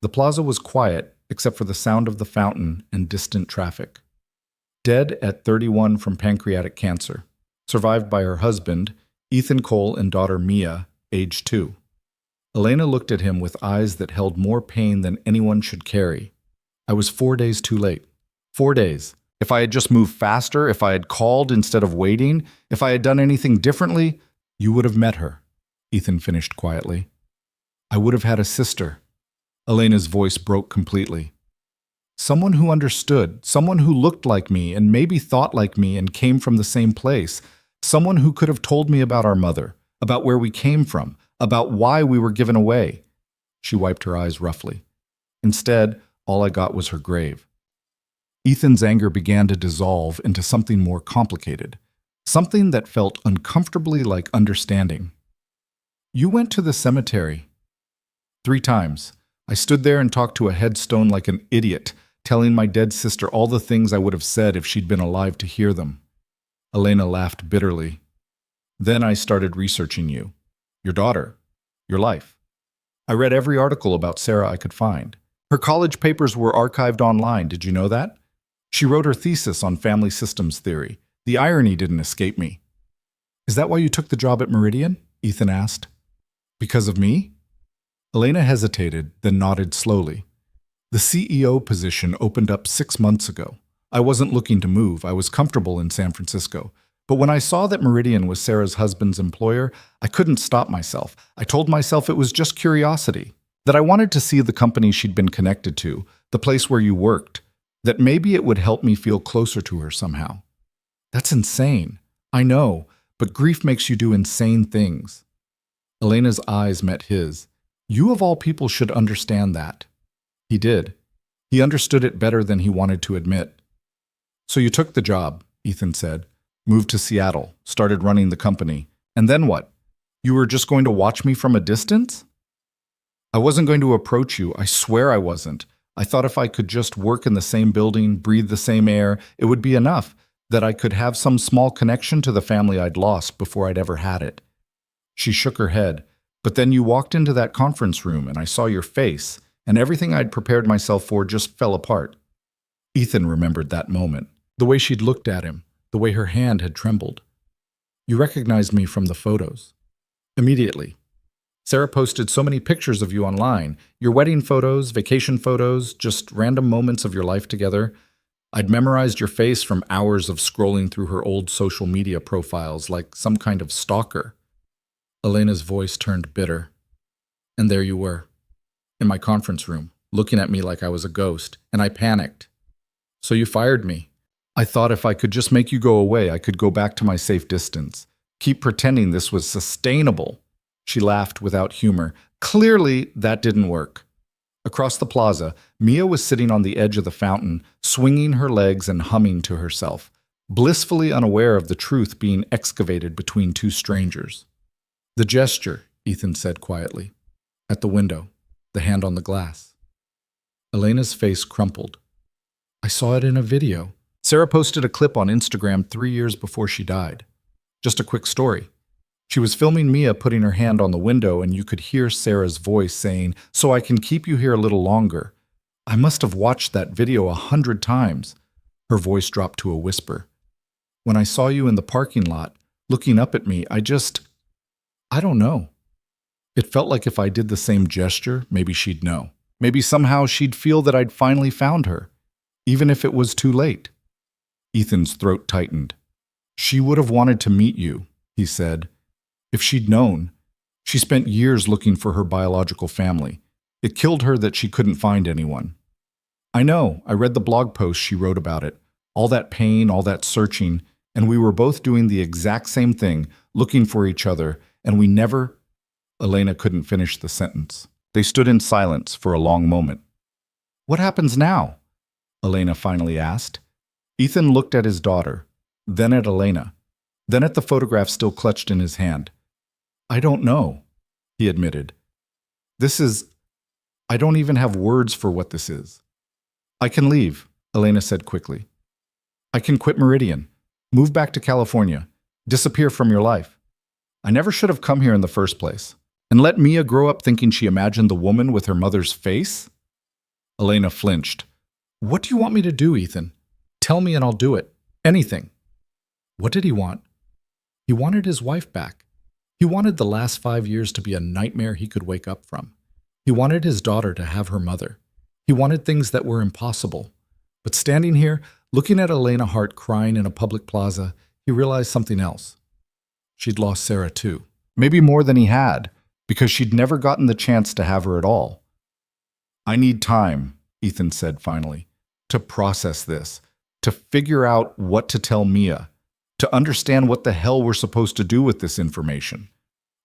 The plaza was quiet, except for the sound of the fountain and distant traffic. Dead at 31 from pancreatic cancer. Survived by her husband, Ethan Cole, and daughter Mia, age 2. Elena looked at him with eyes that held more pain than anyone should carry. I was 4 days too late. 4 days. If I had just moved faster, if I had called instead of waiting, if I had done anything differently, you would have met her, Ethan finished quietly. I would have had a sister. Elena's voice broke completely. Someone who understood, someone who looked like me and maybe thought like me and came from the same place, someone who could have told me about our mother, about where we came from, about why we were given away. She wiped her eyes roughly. Instead, all I got was her grave. Ethan's anger began to dissolve into something more complicated, something that felt uncomfortably like understanding. You went to the cemetery. 3 times. I stood there and talked to a headstone like an idiot, telling my dead sister all the things I would have said if she'd been alive to hear them. Elena laughed bitterly. Then I started researching you, your daughter, your life. I read every article about Sarah I could find. Her college papers were archived online, did you know that? She wrote her thesis on family systems theory. The irony didn't escape me. Is that why you took the job at Meridian? Ethan asked. Because of me? Elena hesitated, then nodded slowly. The CEO position opened up 6 months ago. I wasn't looking to move. I was comfortable in San Francisco. But when I saw that Meridian was Sarah's husband's employer, I couldn't stop myself. I told myself it was just curiosity, that I wanted to see the company she'd been connected to, the place where you worked, that maybe it would help me feel closer to her somehow. That's insane. I know, but grief makes you do insane things. Elena's eyes met his. You of all people should understand that. He did. He understood it better than he wanted to admit. So you took the job, Ethan said, moved to Seattle, started running the company, and then what? You were just going to watch me from a distance? I wasn't going to approach you, I swear I wasn't. I thought if I could just work in the same building, breathe the same air, it would be enough, that I could have some small connection to the family I'd lost before I'd ever had it. She shook her head, but then you walked into that conference room and I saw your face, and everything I'd prepared myself for just fell apart. Ethan remembered that moment, the way she'd looked at him, the way her hand had trembled. You recognized me from the photos. Immediately. Sarah posted so many pictures of you online, your wedding photos, vacation photos, just random moments of your life together. I'd memorized your face from hours of scrolling through her old social media profiles like some kind of stalker. Elena's voice turned bitter. And there you were, in my conference room, looking at me like I was a ghost, and I panicked. So you fired me. I thought if I could just make you go away, I could go back to my safe distance. Keep pretending this was sustainable. She laughed without humor. Clearly, that didn't work. Across the plaza, Mia was sitting on the edge of the fountain, swinging her legs and humming to herself, blissfully unaware of the truth being excavated between 2 strangers. The gesture, Ethan said quietly. At the window, the hand on the glass. Elena's face crumpled. I saw it in a video. Sarah posted a clip on Instagram 3 years before she died. Just a quick story. She was filming Mia putting her hand on the window, and you could hear Sarah's voice saying, "So I can keep you here a little longer." I must have watched that video 100 times. Her voice dropped to a whisper. When I saw you in the parking lot, looking up at me, I don't know. It felt like if I did the same gesture, maybe she'd know. Maybe somehow she'd feel that I'd finally found her, even if it was too late. Ethan's throat tightened. She would have wanted to meet you, he said. If she'd known. She spent years looking for her biological family. It killed her that she couldn't find anyone. I know, I read the blog post she wrote about it. All that pain, all that searching, and we were both doing the exact same thing, looking for each other, and we never... Elena couldn't finish the sentence. They stood in silence for a long moment. What happens now? Elena finally asked. Ethan looked at his daughter, then at Elena, then at the photograph still clutched in his hand. I don't know, he admitted. I don't even have words for what this is. I can leave, Elena said quickly. I can quit Meridian, move back to California, disappear from your life. I never should have come here in the first place. And let Mia grow up thinking she imagined the woman with her mother's face? Elena flinched. What do you want me to do, Ethan? Tell me and I'll do it. Anything. What did he want? He wanted his wife back. He wanted the last 5 years to be a nightmare he could wake up from. He wanted his daughter to have her mother. He wanted things that were impossible. But standing here, looking at Elena Hart crying in a public plaza, he realized something else. She'd lost Sarah too. Maybe more than he had, because she'd never gotten the chance to have her at all. I need time, Ethan said finally, to process this, to figure out what to tell Mia, to understand what the hell we're supposed to do with this information.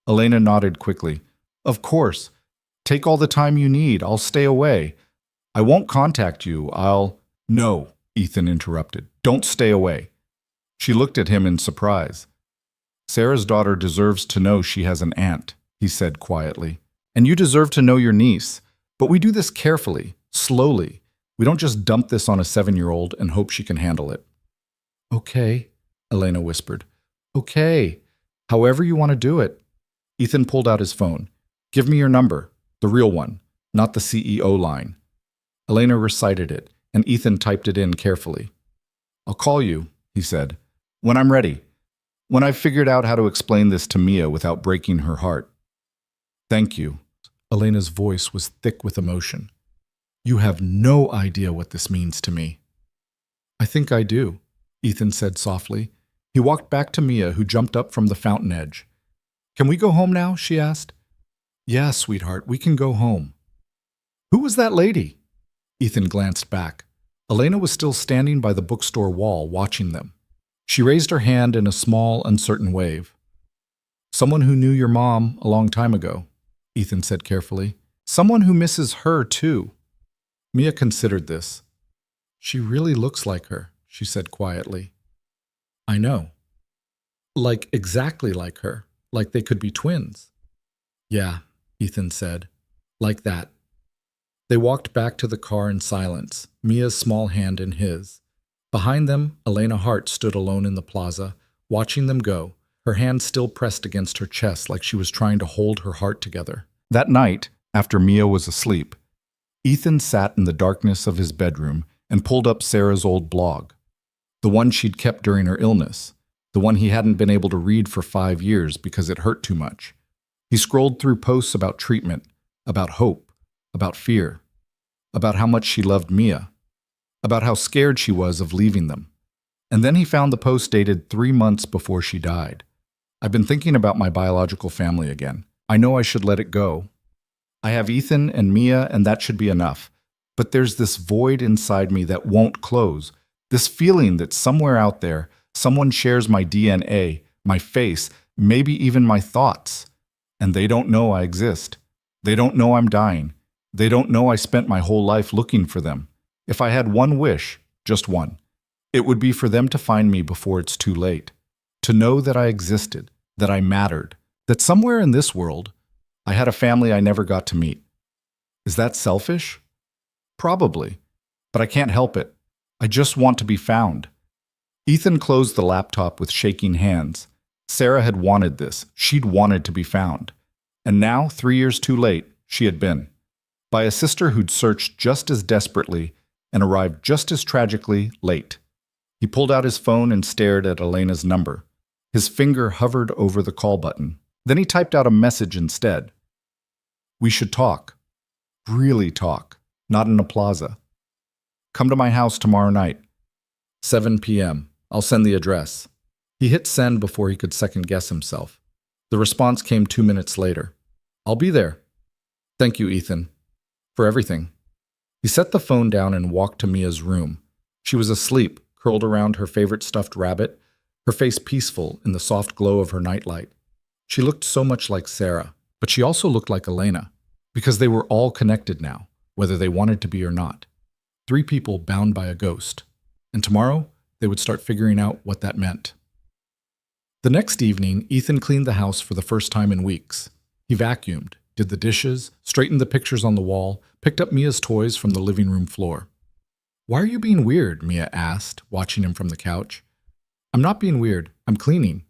Elena nodded quickly. Of course. Take all the time you need. I'll stay away. I won't contact you. No, Ethan interrupted. Don't stay away. She looked at him in surprise. Sarah's daughter deserves to know she has an aunt, he said quietly. And you deserve to know your niece. But we do this carefully, slowly. We don't just dump this on a 7-year-old and hope she can handle it. Okay, Elena whispered. Okay, however you want to do it. Ethan pulled out his phone. Give me your number, the real one, not the CEO line. Elena recited it, and Ethan typed it in carefully. I'll call you, he said, when I'm ready, when I've figured out how to explain this to Mia without breaking her heart. Thank you. Elena's voice was thick with emotion. You have no idea what this means to me. I think I do, Ethan said softly. He walked back to Mia, who jumped up from the fountain edge. Can we go home now? She asked. Yeah, sweetheart, we can go home. Who was that lady? Ethan glanced back. Elena was still standing by the bookstore wall, watching them. She raised her hand in a small, uncertain wave. Someone who knew your mom a long time ago, Ethan said carefully. Someone who misses her, too. Mia considered this. She really looks like her, she said quietly. I know. Like exactly like her, like they could be twins. Yeah, Ethan said. Like that. They walked back to the car in silence, Mia's small hand in his. Behind them, Elena Hart stood alone in the plaza, watching them go, her hand still pressed against her chest like she was trying to hold her heart together. That night, after Mia was asleep, Ethan sat in the darkness of his bedroom and pulled up Sarah's old blog, the one she'd kept during her illness, the one he hadn't been able to read for 5 years because it hurt too much. He scrolled through posts about treatment, about hope, about fear, about how much she loved Mia, about how scared she was of leaving them. And then he found the post dated 3 months before she died. I've been thinking about my biological family again. I know I should let it go. I have Ethan and Mia, and that should be enough. But there's this void inside me that won't close, this feeling that somewhere out there, someone shares my DNA, my face, maybe even my thoughts. And they don't know I exist. They don't know I'm dying. They don't know I spent my whole life looking for them. If I had one wish, just one, it would be for them to find me before it's too late. To know that I existed, that I mattered, that somewhere in this world, I had a family I never got to meet. Is that selfish? Probably, but I can't help it. I just want to be found. Ethan closed the laptop with shaking hands. Sarah had wanted this. She'd wanted to be found. And now, 3 years too late, she had been. By a sister who'd searched just as desperately and arrived just as tragically late. He pulled out his phone and stared at Elena's number. His finger hovered over the call button. Then he typed out a message instead. We should talk. Really talk. Not in a plaza. Come to my house tomorrow night. 7 p.m. I'll send the address. He hit send before he could second-guess himself. The response came 2 minutes later. I'll be there. Thank you, Ethan. For everything. He set the phone down and walked to Mia's room. She was asleep, curled around her favorite stuffed rabbit, her face peaceful in the soft glow of her nightlight. She looked so much like Sarah, but she also looked like Elena, because they were all connected now, whether they wanted to be or not. 3 people bound by a ghost. And tomorrow, they would start figuring out what that meant. The next evening, Ethan cleaned the house for the first time in weeks. He vacuumed, did the dishes, straightened the pictures on the wall, picked up Mia's toys from the living room floor. Why are you being weird? Mia asked, watching him from the couch. I'm not being weird. I'm cleaning.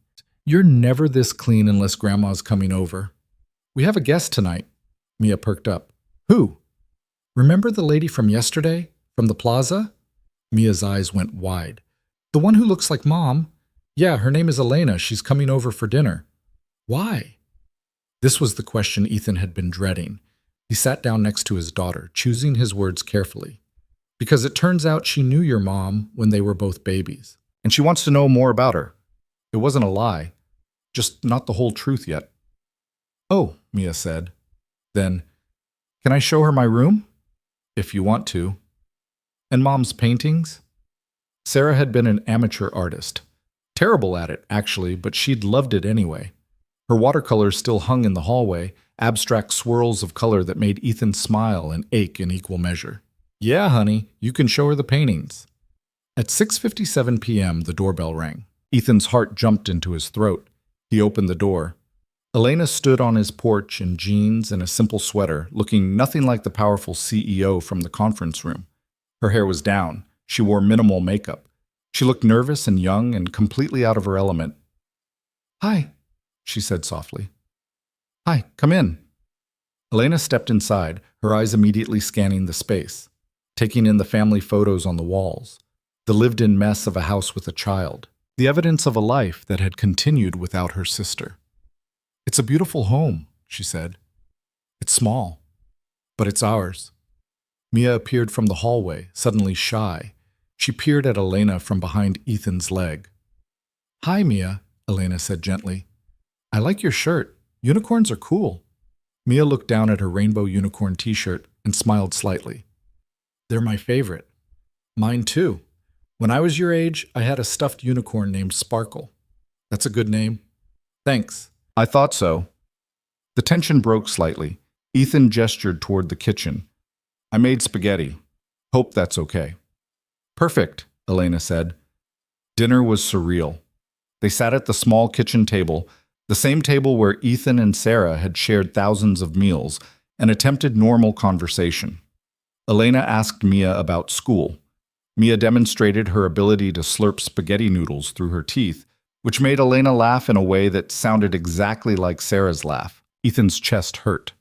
You're never this clean unless Grandma's coming over. We have a guest tonight. Mia perked up. Who? Remember the lady from yesterday? From the plaza? Mia's eyes went wide. The one who looks like Mom? Yeah, her name is Elena. She's coming over for dinner. Why? This was the question Ethan had been dreading. He sat down next to his daughter, choosing his words carefully. Because it turns out she knew your mom when they were both babies. And she wants to know more about her. It wasn't a lie. Just not the whole truth yet. Oh, Mia said. Then, can I show her my room? If you want to. And Mom's paintings? Sarah had been an amateur artist. Terrible at it, actually, but she'd loved it anyway. Her watercolors still hung in the hallway, abstract swirls of color that made Ethan smile and ache in equal measure. Yeah, honey, you can show her the paintings. At 6:57 p.m., the doorbell rang. Ethan's heart jumped into his throat. He opened the door. Elena stood on his porch in jeans and a simple sweater, looking nothing like the powerful CEO from the conference room. Her hair was down. She wore minimal makeup. She looked nervous and young and completely out of her element. Hi, she said softly. Hi, come in. Elena stepped inside, her eyes immediately scanning the space, taking in the family photos on the walls, the lived-in mess of a house with a child, the evidence of a life that had continued without her sister. It's a beautiful home, she said. It's small, but it's ours. Mia appeared from the hallway, suddenly shy. She peered at Elena from behind Ethan's leg. Hi, Mia, Elena said gently. I like your shirt. Unicorns are cool. Mia looked down at her rainbow unicorn t-shirt and smiled slightly. They're my favorite. Mine too. When I was your age, I had a stuffed unicorn named Sparkle. That's a good name. Thanks. I thought so. The tension broke slightly. Ethan gestured toward the kitchen. I made spaghetti. Hope that's okay. Perfect, Elena said. Dinner was surreal. They sat at the small kitchen table, the same table where Ethan and Sarah had shared thousands of meals, and attempted normal conversation. Elena asked Mia about school. Mia demonstrated her ability to slurp spaghetti noodles through her teeth, which made Elena laugh in a way that sounded exactly like Sarah's laugh. Ethan's chest hurt.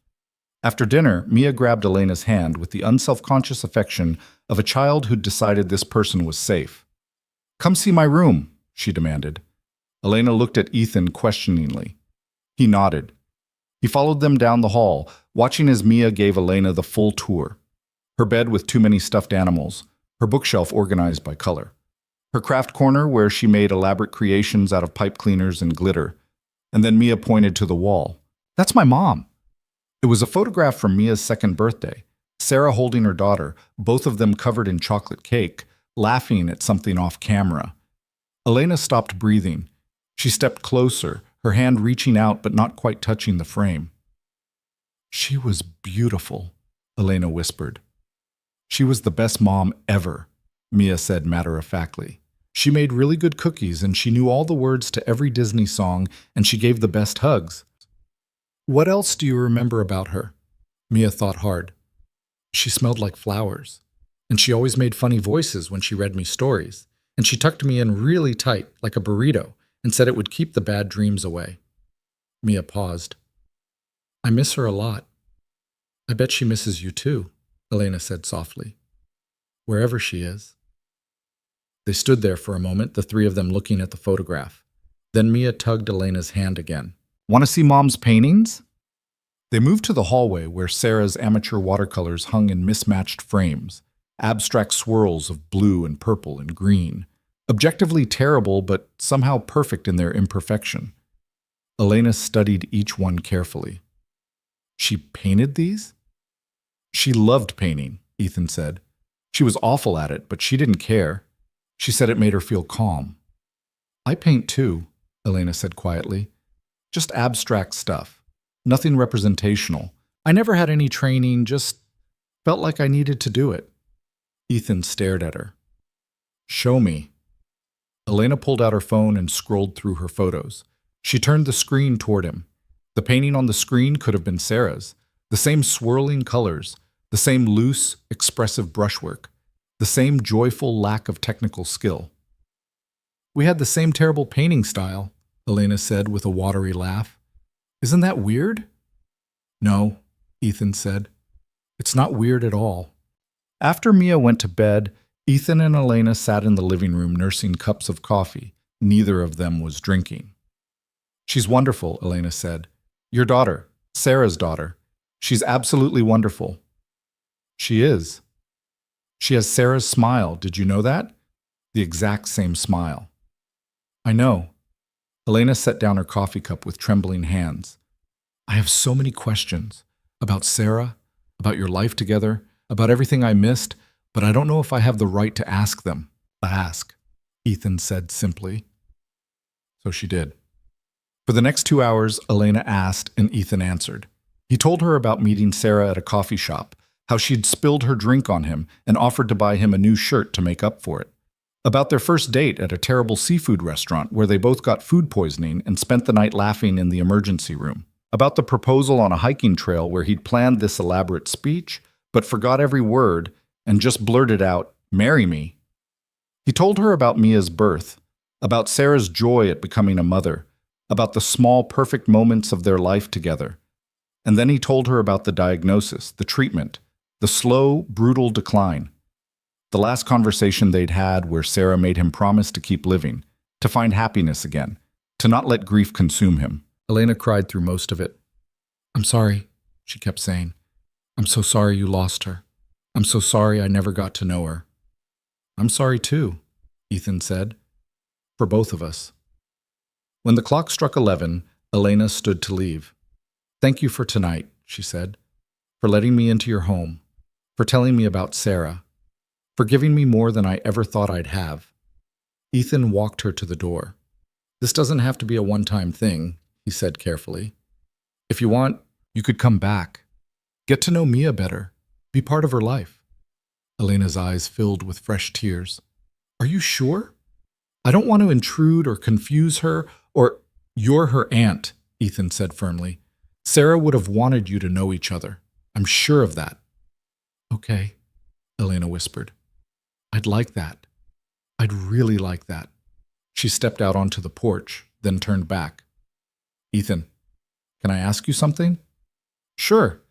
After dinner, Mia grabbed Elena's hand with the unselfconscious affection of a child who'd decided this person was safe. Come see my room, she demanded. Elena looked at Ethan questioningly. He nodded. He followed them down the hall, watching as Mia gave Elena the full tour. Her bed with too many stuffed animals, her bookshelf organized by color, her craft corner where she made elaborate creations out of pipe cleaners and glitter. And then Mia pointed to the wall. That's my mom. It was a photograph from Mia's second birthday, Sarah holding her daughter, both of them covered in chocolate cake, laughing at something off camera. Elena stopped breathing. She stepped closer, her hand reaching out but not quite touching the frame. She was beautiful, Elena whispered. She was the best mom ever, Mia said matter-of-factly. She made really good cookies and she knew all the words to every Disney song and she gave the best hugs. What else do you remember about her? Mia thought hard. She smelled like flowers, and she always made funny voices when she read me stories, and she tucked me in really tight, like a burrito, and said it would keep the bad dreams away. Mia paused. I miss her a lot. I bet she misses you too, Elena said softly. Wherever she is. They stood there for a moment, the three of them looking at the photograph. Then Mia tugged Elena's hand again. Want to see Mom's paintings? They moved to the hallway where Sarah's amateur watercolors hung in mismatched frames, abstract swirls of blue and purple and green, objectively terrible but somehow perfect in their imperfection. Elena studied each one carefully. She painted these? She loved painting, Ethan said. She was awful at it, but she didn't care. She said it made her feel calm. I paint too, Elena said quietly. Just abstract stuff. Nothing representational. I never had any training, just felt like I needed to do it. Ethan stared at her. Show me. Elena pulled out her phone and scrolled through her photos. She turned the screen toward him. The painting on the screen could have been Sarah's. The same swirling colors, the same loose, expressive brushwork, the same joyful lack of technical skill. We had the same terrible painting style, Elena said with a watery laugh. Isn't that weird? No, Ethan said. It's not weird at all. After Mia went to bed, Ethan and Elena sat in the living room nursing cups of coffee. Neither of them was drinking. She's wonderful, Elena said. Your daughter, Sarah's daughter. She's absolutely wonderful. She is. She has Sarah's smile. Did you know that? The exact same smile. I know. Elena set down her coffee cup with trembling hands. I have so many questions about Sarah, about your life together, about everything I missed, but I don't know if I have the right to ask them. Ask, Ethan said simply. So she did. For the next 2 hours, Elena asked and Ethan answered. He told her about meeting Sarah at a coffee shop, how she'd spilled her drink on him and offered to buy him a new shirt to make up for it. About their first date at a terrible seafood restaurant where they both got food poisoning and spent the night laughing in the emergency room. About the proposal on a hiking trail where he'd planned this elaborate speech, but forgot every word and just blurted out, "Marry me." He told her about Mia's birth, about Sarah's joy at becoming a mother, about the small, perfect moments of their life together. And then he told her about the diagnosis, the treatment, the slow, brutal decline. The last conversation they'd had where Sarah made him promise to keep living, to find happiness again, to not let grief consume him. Elena cried through most of it. I'm sorry, she kept saying. I'm so sorry you lost her. I'm so sorry I never got to know her. I'm sorry too, Ethan said. For both of us. When the clock struck 11, Elena stood to leave. Thank you for tonight, she said, for letting me into your home, for telling me about Sarah, for giving me more than I ever thought I'd have. Ethan walked her to the door. This doesn't have to be a one-time thing, he said carefully. If you want, you could come back. Get to know Mia better. Be part of her life. Elena's eyes filled with fresh tears. Are you sure? I don't want to intrude or confuse her or... You're her aunt, Ethan said firmly. Sarah would have wanted you to know each other. I'm sure of that. Okay, Elena whispered. I'd like that. I'd really like that. She stepped out onto the porch, then turned back. Ethan, can I ask you something? Sure.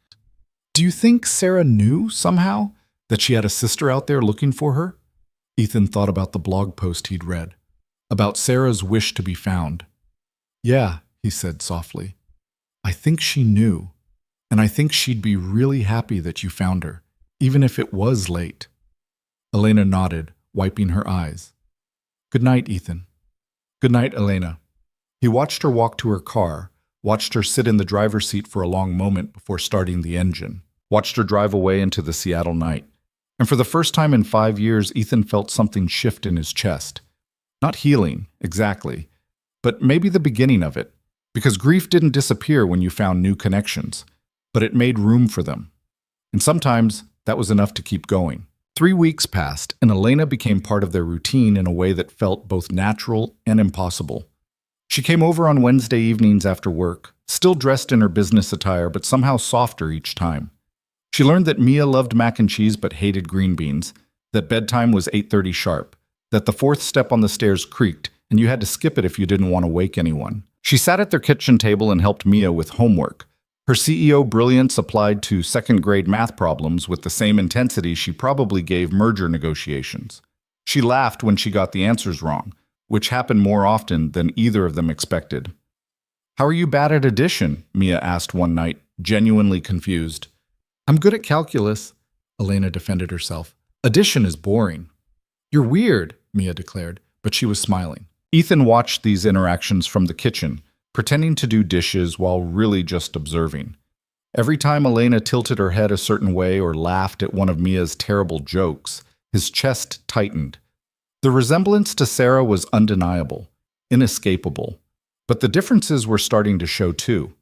Do you think Sarah knew, somehow, that she had a sister out there looking for her? Ethan thought about the blog post he'd read, about Sarah's wish to be found. Yeah, he said softly. I think she knew, and I think she'd be really happy that you found her, even if it was late. Elena nodded, wiping her eyes. Good night, Ethan. Good night, Elena. He watched her walk to her car, watched her sit in the driver's seat for a long moment before starting the engine, watched her drive away into the Seattle night. And for the first time in 5 years, Ethan felt something shift in his chest. Not healing, exactly, but maybe the beginning of it, because grief didn't disappear when you found new connections, but it made room for them. And sometimes that was enough to keep going. 3 weeks passed, and Elena became part of their routine in a way that felt both natural and impossible. She came over on Wednesday evenings after work, still dressed in her business attire, but somehow softer each time. She learned that Mia loved mac and cheese but hated green beans, that bedtime was 8:30 sharp, that the fourth step on the stairs creaked, and you had to skip it if you didn't want to wake anyone. She sat at their kitchen table and helped Mia with homework. Her CEO brilliance applied to second-grade math problems with the same intensity she probably gave merger negotiations. She laughed when she got the answers wrong, which happened more often than either of them expected. How are you bad at addition? Mia asked one night, genuinely confused. I'm good at calculus, Elena defended herself. Addition is boring. You're weird, Mia declared, but she was smiling. Ethan watched these interactions from the kitchen, pretending to do dishes while really just observing. Every time Elena tilted her head a certain way or laughed at one of Mia's terrible jokes, his chest tightened. The resemblance to Sarah was undeniable, inescapable, but the differences were starting to show too.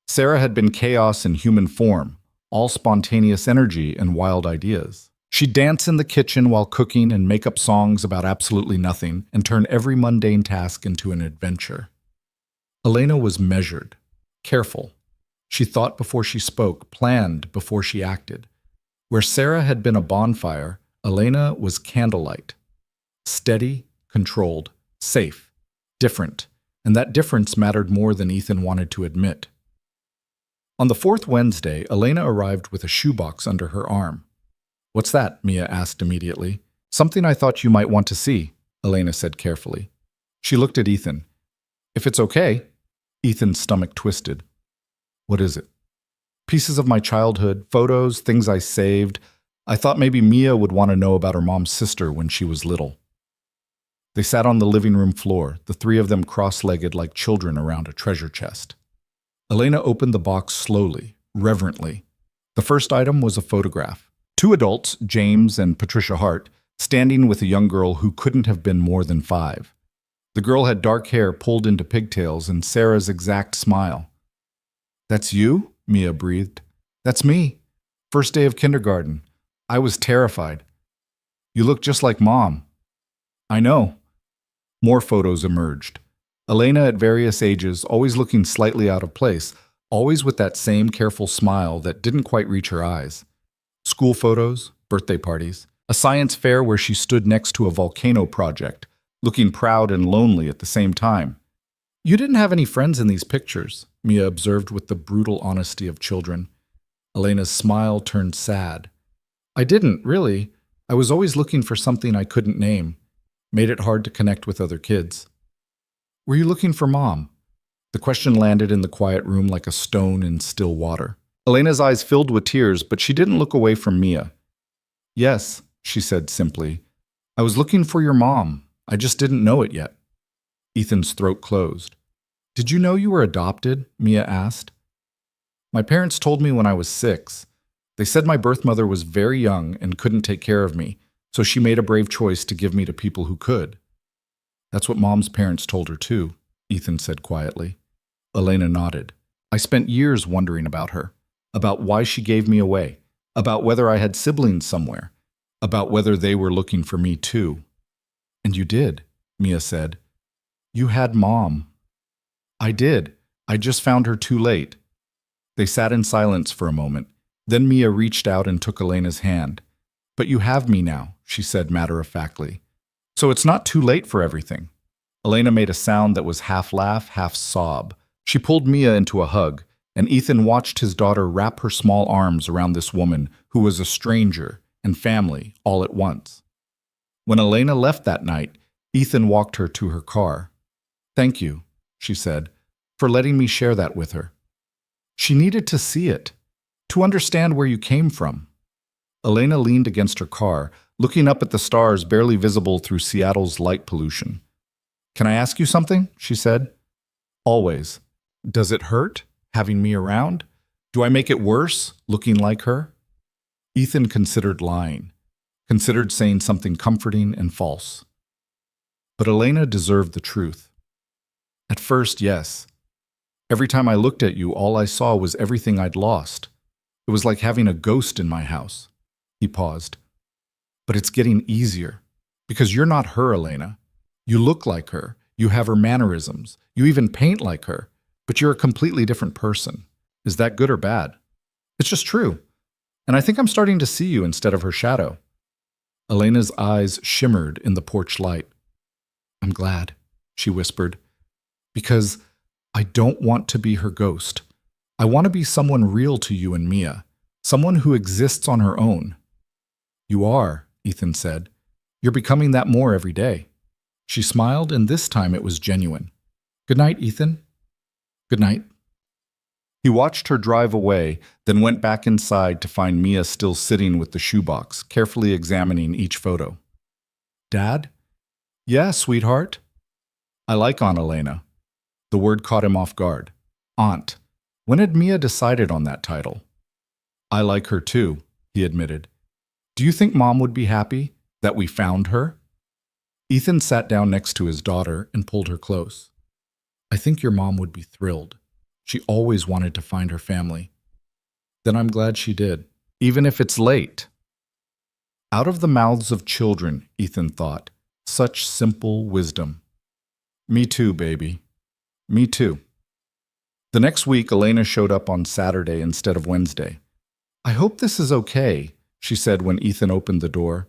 Sarah had been chaos in human form, all spontaneous energy and wild ideas. She'd dance in the kitchen while cooking and make up songs about absolutely nothing and turn every mundane task into an adventure. Elena was measured, careful. She thought before she spoke, planned before she acted. Where Sarah had been a bonfire, Elena was candlelight. Steady, controlled, safe, different, and that difference mattered more than Ethan wanted to admit. On the fourth Wednesday, Elena arrived with a shoebox under her arm. "What's that?" Mia asked immediately. "Something I thought you might want to see," Elena said carefully. She looked at Ethan. "If it's okay." Ethan's stomach twisted. "What is it?" "Pieces of my childhood, photos, things I saved. I thought maybe Mia would want to know about her mom's sister when she was little." They sat on the living room floor, the three of them cross-legged like children around a treasure chest. Elena opened the box slowly, reverently. The first item was a photograph. Two adults, James and Patricia Hart, standing with a young girl who couldn't have been more than 5. The girl had dark hair pulled into pigtails and Sarah's exact smile. "That's you?" Mia breathed. "That's me. First day of kindergarten. I was terrified. You look just like Mom." "I know." More photos emerged. Elena at various ages, always looking slightly out of place, always with that same careful smile that didn't quite reach her eyes. School photos, birthday parties, a science fair where she stood next to a volcano project, looking proud and lonely at the same time. "You didn't have any friends in these pictures," Mia observed with the brutal honesty of children. Elena's smile turned sad. "I didn't, really. I was always looking for something I couldn't name. Made it hard to connect with other kids." "Were you looking for Mom?" The question landed in the quiet room like a stone in still water. Elena's eyes filled with tears, but she didn't look away from Mia. "Yes," she said simply. "I was looking for your mom. I just didn't know it yet." Ethan's throat closed. "Did you know you were adopted?" Mia asked. "My parents told me when I was 6. They said my birth mother was very young and couldn't take care of me, so she made a brave choice to give me to people who could." "That's what Mom's parents told her too," Ethan said quietly. Elena nodded. "I spent years wondering about her, about why she gave me away, about whether I had siblings somewhere, about whether they were looking for me too." "And you did," Mia said. "You had Mom." "I did. I just found her too late." They sat in silence for a moment. Then Mia reached out and took Elena's hand. "But you have me now," she said matter-of-factly. "So it's not too late for everything." Elena made a sound that was half laugh, half sob. She pulled Mia into a hug, and Ethan watched his daughter wrap her small arms around this woman who was a stranger and family all at once. When Elena left that night, Ethan walked her to her car. "Thank you," she said, "for letting me share that with her. She needed to see it, to understand where you came from." Elena leaned against her car, looking up at the stars barely visible through Seattle's light pollution. "Can I ask you something?" she said. "Always. Does it hurt, having me around? Do I make it worse, looking like her?" Ethan considered lying, considered saying something comforting and false. But Elena deserved the truth. "At first, yes. Every time I looked at you, all I saw was everything I'd lost. It was like having a ghost in my house." He paused. "But it's getting easier. Because you're not her, Elena. You look like her. You have her mannerisms. You even paint like her. But you're a completely different person. Is that good or bad? It's just true. And I think I'm starting to see you instead of her shadow." Elena's eyes shimmered in the porch light. "I'm glad," she whispered. "Because I don't want to be her ghost. I want to be someone real to you and Mia. Someone who exists on her own." "You are," Ethan said. "You're becoming that more every day." She smiled, and this time it was genuine. "Good night, Ethan." "Good night." He watched her drive away, then went back inside to find Mia still sitting with the shoebox, carefully examining each photo. "Dad?" "Yeah, sweetheart." "I like Aunt Elena." The word caught him off guard. Aunt. When had Mia decided on that title? "I like her too," he admitted. "Do you think Mom would be happy that we found her?" Ethan sat down next to his daughter and pulled her close. "I think your mom would be thrilled. She always wanted to find her family." "Then I'm glad she did, even if it's late." Out of the mouths of children, Ethan thought, such simple wisdom. "Me too, baby. Me too." The next week, Elena showed up on Saturday instead of Wednesday. "I hope this is okay," she said when Ethan opened the door.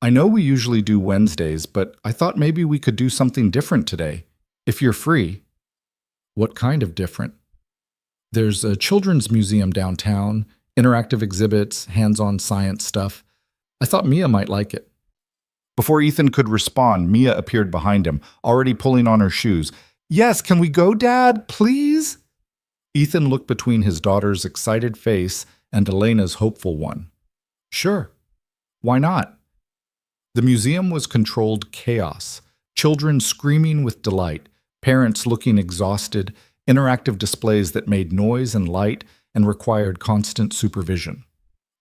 "I know we usually do Wednesdays, but I thought maybe we could do something different today, if you're free." "What kind of different?" There's a children's museum downtown, interactive exhibits, hands-on science stuff. I thought Mia might like it. Before Ethan could respond, Mia appeared behind him, already pulling on her shoes. Yes, can we go, Dad, please? Ethan looked between his daughter's excited face and Elena's hopeful one. Sure. Why not? The museum was controlled chaos. Children screaming with delight, parents looking exhausted, interactive displays that made noise and light and required constant supervision.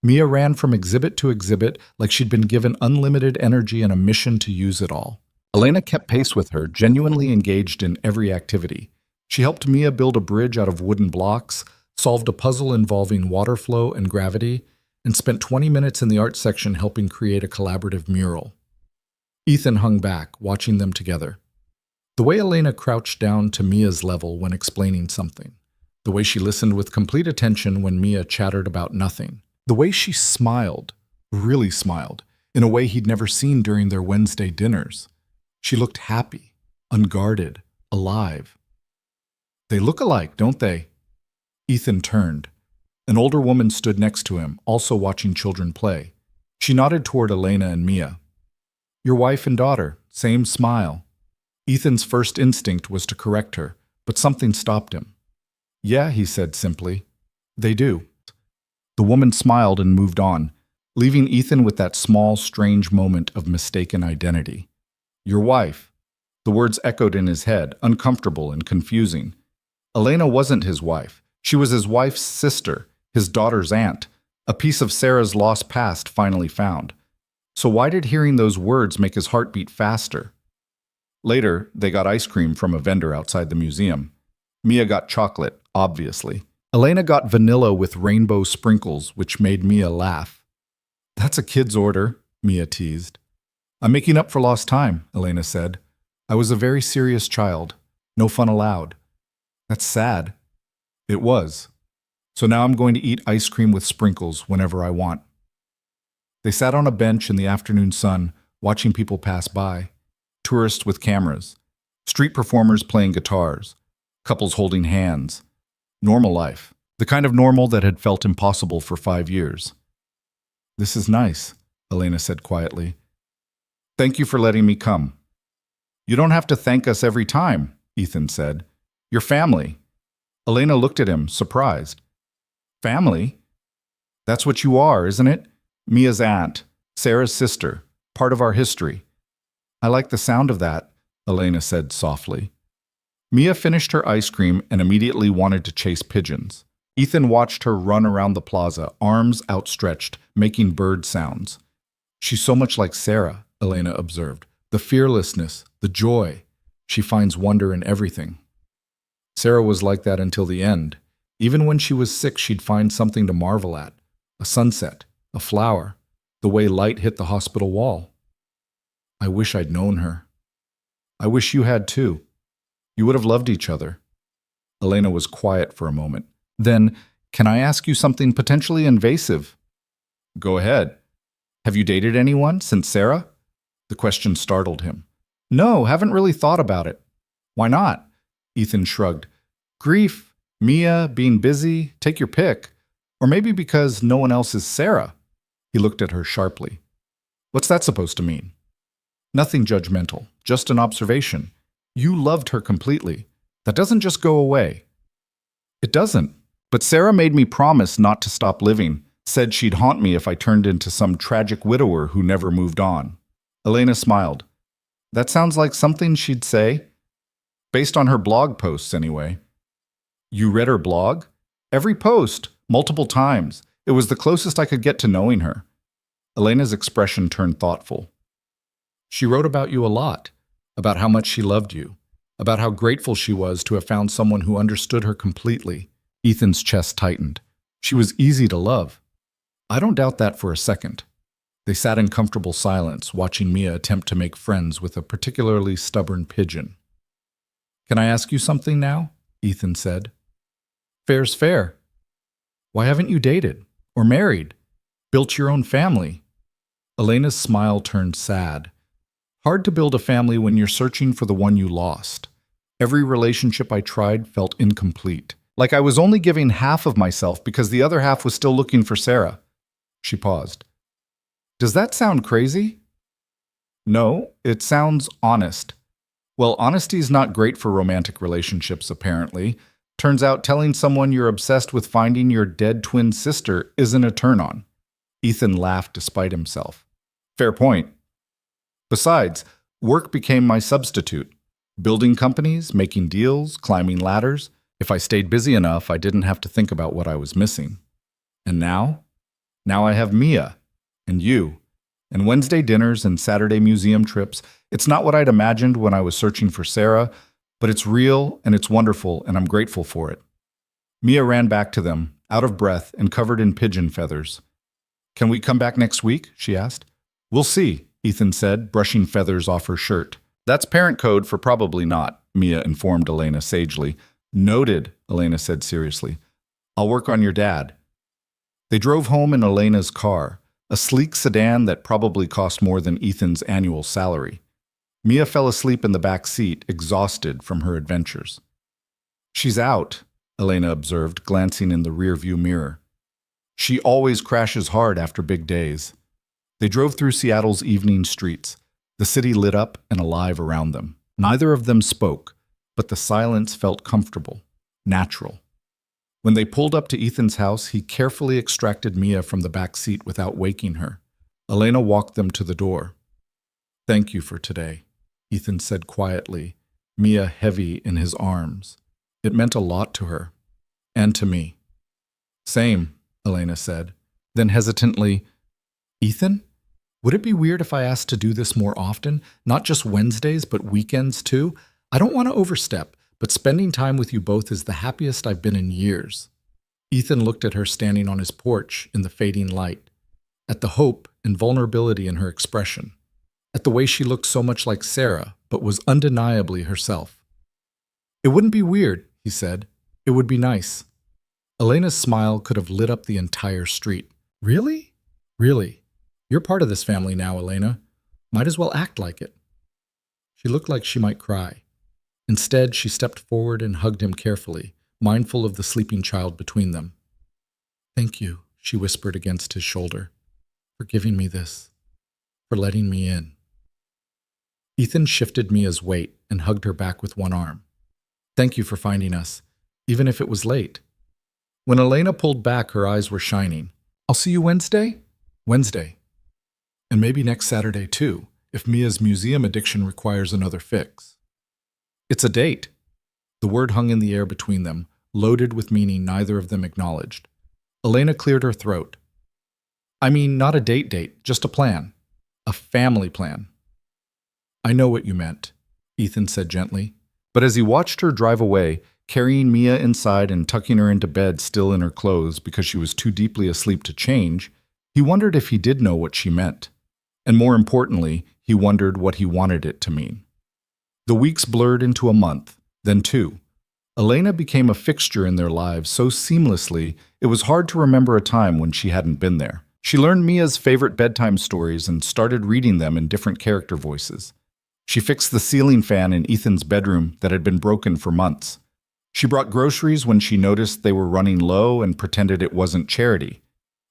Mia ran from exhibit to exhibit like she'd been given unlimited energy and a mission to use it all. Elena kept pace with her, genuinely engaged in every activity. She helped Mia build a bridge out of wooden blocks, solved a puzzle involving water flow and gravity, and spent 20 minutes in the art section helping create a collaborative mural. Ethan hung back, watching them together. The way Elena crouched down to Mia's level when explaining something. The way she listened with complete attention when Mia chattered about nothing. The way she smiled, really smiled, in a way he'd never seen during their Wednesday dinners. She looked happy, unguarded, alive. They look alike, don't they? Ethan turned. An older woman stood next to him, also watching children play. She nodded toward Elena and Mia. Your wife and daughter, same smile. Ethan's first instinct was to correct her, but something stopped him. Yeah, he said simply. They do. The woman smiled and moved on, leaving Ethan with that small, strange moment of mistaken identity. Your wife. The words echoed in his head, uncomfortable and confusing. Elena wasn't his wife. She was his wife's sister, his daughter's aunt, a piece of Sarah's lost past finally found. So why did hearing those words make his heart beat faster? Later, they got ice cream from a vendor outside the museum. Mia got chocolate, obviously. Elena got vanilla with rainbow sprinkles, which made Mia laugh. That's a kid's order, Mia teased. I'm making up for lost time, Elena said. I was a very serious child. No fun allowed. That's sad. It was. So now I'm going to eat ice cream with sprinkles whenever I want. They sat on a bench in the afternoon sun, watching people pass by. Tourists with cameras. Street performers playing guitars. Couples holding hands. Normal life. The kind of normal that had felt impossible for 5 years. This is nice, Elena said quietly. Thank you for letting me come. You don't have to thank us every time, Ethan said. You're family. Elena looked at him, surprised. Family? That's what you are, isn't it? Mia's aunt, Sarah's sister, part of our history. I like the sound of that, Elena said softly. Mia finished her ice cream and immediately wanted to chase pigeons. Ethan watched her run around the plaza, arms outstretched, making bird sounds. She's so much like Sarah, Elena observed. The fearlessness, the joy. She finds wonder in everything. Sarah was like that until the end. Even when she was sick, she'd find something to marvel at. A sunset, a flower, the way light hit the hospital wall. I wish I'd known her. I wish you had too. You would have loved each other. Elena was quiet for a moment. Then, can I ask you something potentially invasive? Go ahead. Have you dated anyone since Sarah? The question startled him. No, haven't really thought about it. Why not? Ethan shrugged. Grief, Mia, being busy, take your pick. Or maybe because no one else is Sarah. He looked at her sharply. What's that supposed to mean? Nothing judgmental, just an observation. You loved her completely. That doesn't just go away. It doesn't. But Sarah made me promise not to stop living, said she'd haunt me if I turned into some tragic widower who never moved on. Elena smiled. That sounds like something she'd say. Based on her blog posts, anyway. You read her blog? Every post, multiple times. It was the closest I could get to knowing her. Elena's expression turned thoughtful. She wrote about you a lot, about how much she loved you, about how grateful she was to have found someone who understood her completely. Ethan's chest tightened. She was easy to love. I don't doubt that for a second. They sat in comfortable silence, watching Mia attempt to make friends with a particularly stubborn pigeon. Can I ask you something now? Ethan said. Fair's fair. Why haven't you dated? Or married? Built your own family? Elena's smile turned sad. Hard to build a family when you're searching for the one you lost. Every relationship I tried felt incomplete. Like I was only giving half of myself because the other half was still looking for Sarah. She paused. Does that sound crazy? No, it sounds honest. Well, honesty's not great for romantic relationships, apparently. Turns out telling someone you're obsessed with finding your dead twin sister isn't a turn-on. Ethan laughed despite himself. Fair point. Besides, work became my substitute. Building companies, making deals, climbing ladders. If I stayed busy enough, I didn't have to think about what I was missing. And now? Now I have Mia. And you. And Wednesday dinners and Saturday museum trips. It's not what I'd imagined when I was searching for Sarah, but it's real and it's wonderful and I'm grateful for it. Mia ran back to them, out of breath and covered in pigeon feathers. Can we come back next week? She asked. We'll see, Ethan said, brushing feathers off her shirt. That's parent code for probably not, Mia informed Elena sagely. Noted, Elena said seriously. I'll work on your dad. They drove home in Elena's car, a sleek sedan that probably cost more than Ethan's annual salary. Mia fell asleep in the back seat, exhausted from her adventures. She's out, Elena observed, glancing in the rearview mirror. She always crashes hard after big days. They drove through Seattle's evening streets, the city lit up and alive around them. Neither of them spoke, but the silence felt comfortable, natural. When they pulled up to Ethan's house, he carefully extracted Mia from the back seat without waking her. Elena walked them to the door. Thank you for today, Ethan said quietly, Mia heavy in his arms. It meant a lot to her. And to me. Same, Elena said. Then hesitantly, Ethan? Would it be weird if I asked to do this more often? Not just Wednesdays, but weekends too? I don't want to overstep, but spending time with you both is the happiest I've been in years. Ethan looked at her standing on his porch in the fading light, at the hope and vulnerability in her expression, at the way she looked so much like Sarah, but was undeniably herself. It wouldn't be weird, he said. It would be nice. Elena's smile could have lit up the entire street. Really? Really. You're part of this family now, Elena. Might as well act like it. She looked like she might cry. Instead, she stepped forward and hugged him carefully, mindful of the sleeping child between them. Thank you, she whispered against his shoulder, for giving me this, for letting me in. Ethan shifted Mia's weight and hugged her back with one arm. Thank you for finding us, even if it was late. When Elena pulled back, her eyes were shining. I'll see you Wednesday? Wednesday. And maybe next Saturday too, if Mia's museum addiction requires another fix. It's a date. The word hung in the air between them, loaded with meaning neither of them acknowledged. Elena cleared her throat. I mean, not a date, just a plan. A family plan. I know what you meant, Ethan said gently. But as he watched her drive away, carrying Mia inside and tucking her into bed still in her clothes because she was too deeply asleep to change, he wondered if he did know what she meant. And more importantly, he wondered what he wanted it to mean. The weeks blurred into a month, then two. Elena became a fixture in their lives so seamlessly, it was hard to remember a time when she hadn't been there. She learned Mia's favorite bedtime stories and started reading them in different character voices. She fixed the ceiling fan in Ethan's bedroom that had been broken for months. She brought groceries when she noticed they were running low and pretended it wasn't charity.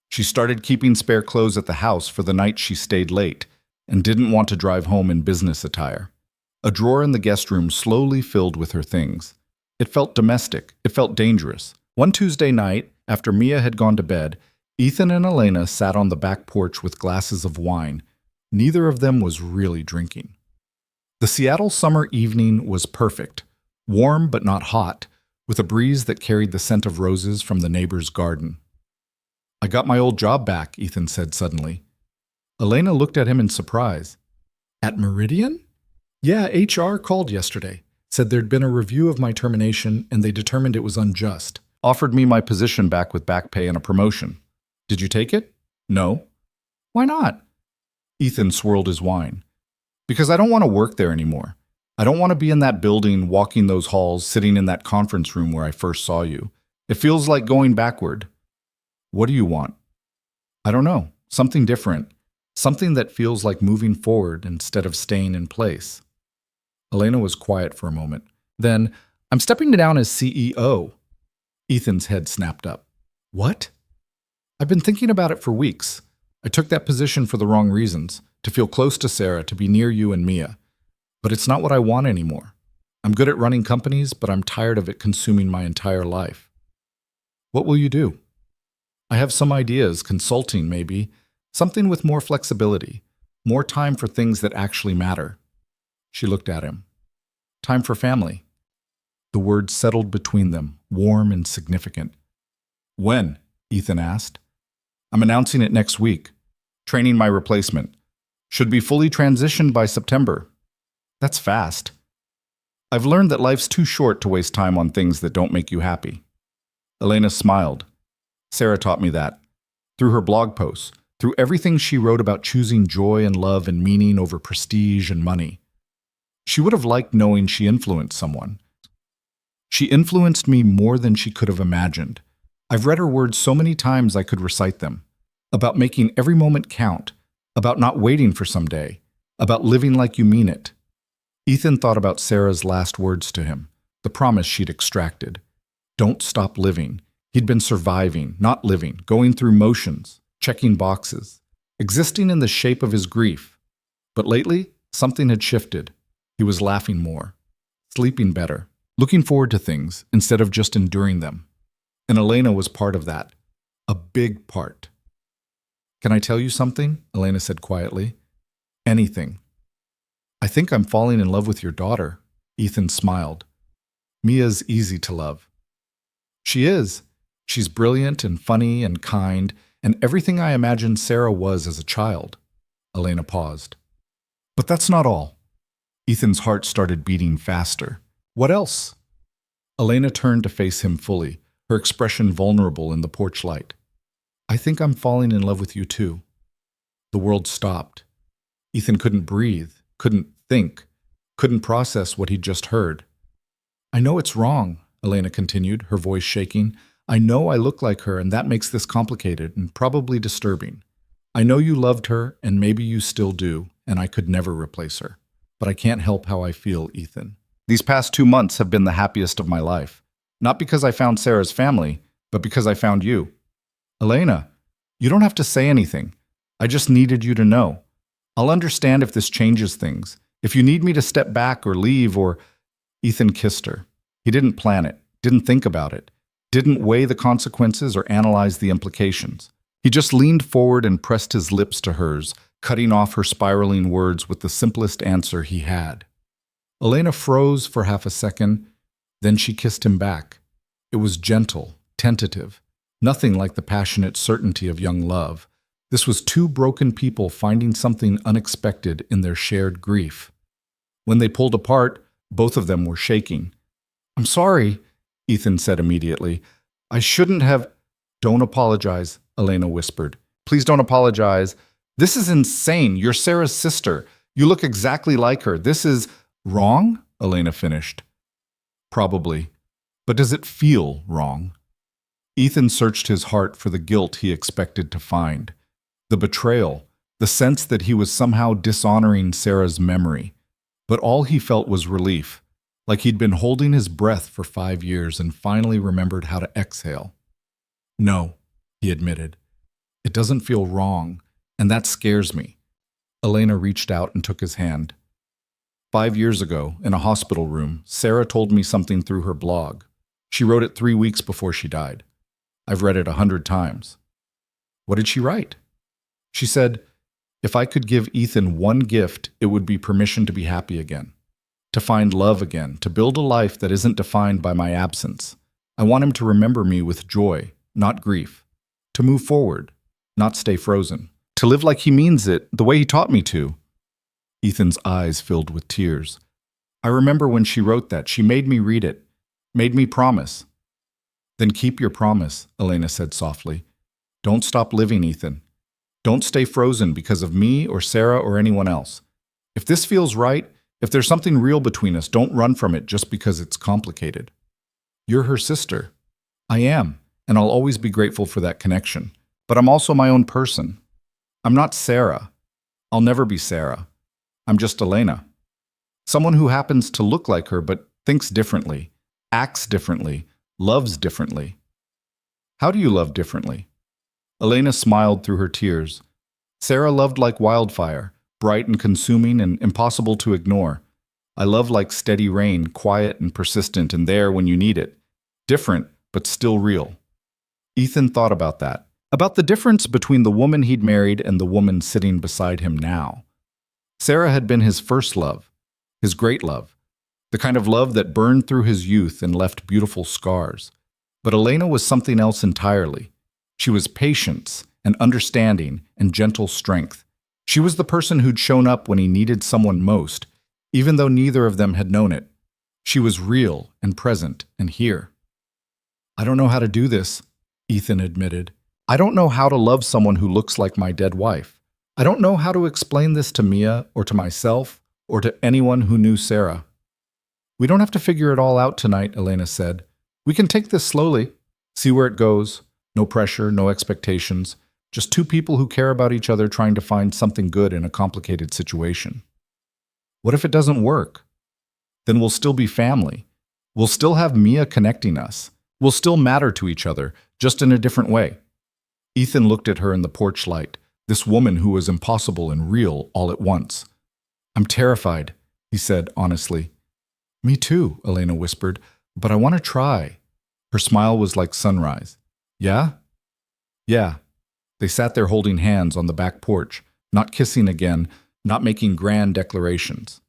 She started keeping spare clothes at the house for the night she stayed late and didn't want to drive home in business attire. A drawer in the guest room slowly filled with her things. It felt domestic. It felt dangerous. One Tuesday night, after Mia had gone to bed, Ethan and Elena sat on the back porch with glasses of wine. Neither of them was really drinking. The Seattle summer evening was perfect, warm but not hot, with a breeze that carried the scent of roses from the neighbor's garden. I got my old job back, Ethan said suddenly. Elena looked at him in surprise. At Meridian? Yeah, HR called yesterday. Said there'd been a review of my termination and they determined it was unjust. Offered me my position back with back pay and a promotion. Did you take it? No. Why not? Ethan swirled his wine. Because I don't want to work there anymore. I don't want to be in that building, walking those halls, sitting in that conference room where I first saw you. It feels like going backward. What do you want? I don't know. Something different. Something that feels like moving forward instead of staying in place. Elena was quiet for a moment. Then, I'm stepping down as CEO. Ethan's head snapped up. What? I've been thinking about it for weeks. I took that position for the wrong reasons, to feel close to Sarah, to be near you and Mia. But it's not what I want anymore. I'm good at running companies, but I'm tired of it consuming my entire life. What will you do? I have some ideas, consulting maybe, something with more flexibility, more time for things that actually matter. She looked at him. Time for family. The words settled between them, warm and significant. When? Ethan asked. I'm announcing it next week. Training my replacement. Should be fully transitioned by September. That's fast. I've learned that life's too short to waste time on things that don't make you happy. Elena smiled. Sarah taught me that. Through her blog posts, through everything she wrote about choosing joy and love and meaning over prestige and money. She would have liked knowing she influenced someone. She influenced me more than she could have imagined. I've read her words so many times I could recite them. About making every moment count. About not waiting for someday. About living like you mean it. Ethan thought about Sarah's last words to him, the promise she'd extracted. Don't stop living. He'd been surviving, not living, going through motions, checking boxes, existing in the shape of his grief. But lately, something had shifted. He was laughing more, sleeping better, looking forward to things instead of just enduring them. And Elena was part of that. A big part. Can I tell you something? Elena said quietly. Anything. I think I'm falling in love with your daughter. Ethan smiled. Mia's easy to love. She is. She's brilliant and funny and kind, and everything I imagined Sarah was as a child. Elena paused. But that's not all. Ethan's heart started beating faster. What else? Elena turned to face him fully, her expression vulnerable in the porch light. I think I'm falling in love with you too. The world stopped. Ethan couldn't breathe, couldn't think, couldn't process what he'd just heard. I know it's wrong, Elena continued, her voice shaking. I know I look like her, and that makes this complicated and probably disturbing. I know you loved her, and maybe you still do, and I could never replace her. But I can't help how I feel, Ethan. These past 2 months have been the happiest of my life. Not because I found Sarah's family, but because I found you. Elena, you don't have to say anything. I just needed you to know. I'll understand if this changes things. If you need me to step back or leave or... Ethan kissed her. He didn't plan it, didn't think about it, didn't weigh the consequences or analyze the implications. He just leaned forward and pressed his lips to hers, cutting off her spiraling words with the simplest answer he had. Elena froze for half a second, then she kissed him back. It was gentle, tentative, nothing like the passionate certainty of young love. This was two broken people finding something unexpected in their shared grief. When they pulled apart, both of them were shaking. I'm sorry, Ethan said immediately. I shouldn't have... Don't apologize, Elena whispered. Please don't apologize. This is insane. You're Sarah's sister. You look exactly like her. This is... Wrong? Elena finished. Probably. But does it feel wrong? Ethan searched his heart for the guilt he expected to find. The betrayal, the sense that he was somehow dishonoring Sarah's memory. But all he felt was relief, like he'd been holding his breath for 5 years and finally remembered how to exhale. No, he admitted. It doesn't feel wrong, and that scares me. Elena reached out and took his hand. 5 years ago, in a hospital room, Sarah told me something through her blog. She wrote it 3 weeks before she died. I've read it 100 times. What did she write? She said, if I could give Ethan one gift, it would be permission to be happy again, to find love again, to build a life that isn't defined by my absence. I want him to remember me with joy, not grief, to move forward, not stay frozen, to live like he means it, the way he taught me to. Ethan's eyes filled with tears. I remember when she wrote that. She made me read it, made me promise. Then keep your promise, Elena said softly. Don't stop living, Ethan. Don't stay frozen because of me or Sarah or anyone else. If this feels right, if there's something real between us, don't run from it just because it's complicated. You're her sister. I am, and I'll always be grateful for that connection. But I'm also my own person. I'm not Sarah. I'll never be Sarah. I'm just Elena. Someone who happens to look like her but thinks differently, acts differently, loves differently. How do you love differently? Elena smiled through her tears. Sarah loved like wildfire, bright and consuming and impossible to ignore. I love like steady rain, quiet and persistent and there when you need it. Different, but still real. Ethan thought about that. About the difference between the woman he'd married and the woman sitting beside him now. Sarah had been his first love, his great love, the kind of love that burned through his youth and left beautiful scars. But Elena was something else entirely. She was patience and understanding and gentle strength. She was the person who'd shown up when he needed someone most, even though neither of them had known it. She was real and present and here. I don't know how to do this, Ethan admitted. I don't know how to love someone who looks like my dead wife. I don't know how to explain this to Mia or to myself or to anyone who knew Sarah. We don't have to figure it all out tonight, Elena said. We can take this slowly, see where it goes. No pressure, no expectations. Just two people who care about each other trying to find something good in a complicated situation. What if it doesn't work? Then we'll still be family. We'll still have Mia connecting us. We'll still matter to each other, just in a different way. Ethan looked at her in the porch light, this woman who was impossible and real all at once. I'm terrified, he said honestly. Me too, Elena whispered, but I want to try. Her smile was like sunrise. Yeah? Yeah. They sat there holding hands on the back porch, not kissing again, not making grand declarations.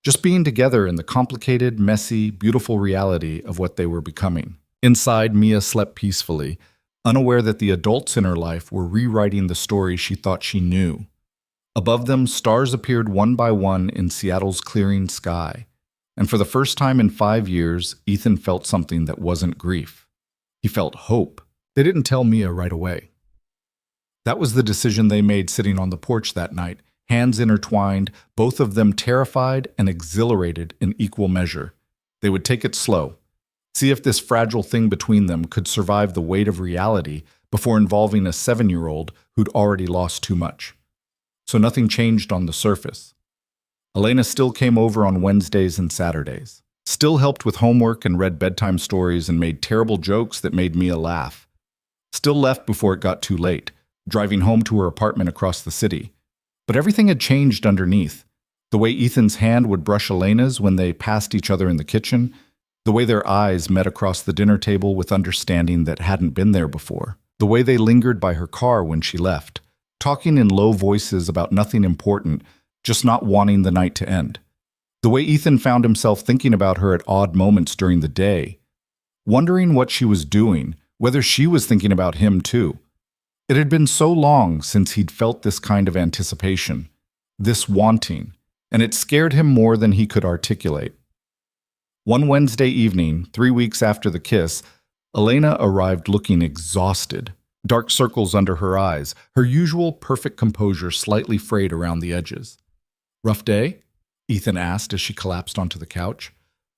Just being together in the complicated, messy, beautiful reality of what they were becoming. Inside, Mia slept peacefully, unaware that the adults in her life were rewriting the story she thought she knew. Above them, stars appeared one by one in Seattle's clearing sky. And for the first time in 5 years, Ethan felt something that wasn't grief. He felt hope. They didn't tell Mia right away. That was the decision they made sitting on the porch that night, hands intertwined, both of them terrified and exhilarated in equal measure. They would take it slow, see if this fragile thing between them could survive the weight of reality before involving a 7-year-old who'd already lost too much. So nothing changed on the surface. Elena still came over on Wednesdays and Saturdays, still helped with homework and read bedtime stories and made terrible jokes that made Mia laugh. Still left before it got too late, driving home to her apartment across the city. But everything had changed underneath. The way Ethan's hand would brush Elena's when they passed each other in the kitchen, the way their eyes met across the dinner table with understanding that hadn't been there before, the way they lingered by her car when she left, talking in low voices about nothing important, just not wanting the night to end. The way Ethan found himself thinking about her at odd moments during the day, wondering what she was doing, whether she was thinking about him too. It had been so long since he'd felt this kind of anticipation, this wanting, and it scared him more than he could articulate. One Wednesday evening, 3 weeks after the kiss, Elena arrived looking exhausted, dark circles under her eyes, her usual perfect composure slightly frayed around the edges. Rough day? Ethan asked as she collapsed onto the couch.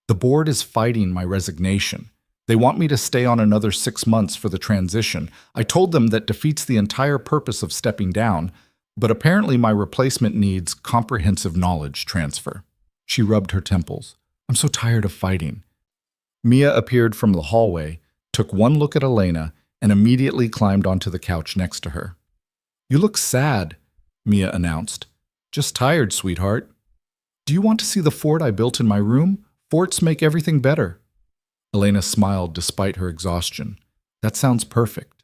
The board is fighting my resignation. They want me to stay on another 6 months for the transition. I told them that defeats the entire purpose of stepping down, but apparently my replacement needs comprehensive knowledge transfer. She rubbed her temples. I'm so tired of fighting. Mia appeared from the hallway, took one look at Elena, and immediately climbed onto the couch next to her. You look sad, Mia announced. Just tired, sweetheart. Do you want to see the fort I built in my room? Forts make everything better. Elena smiled despite her exhaustion. That sounds perfect.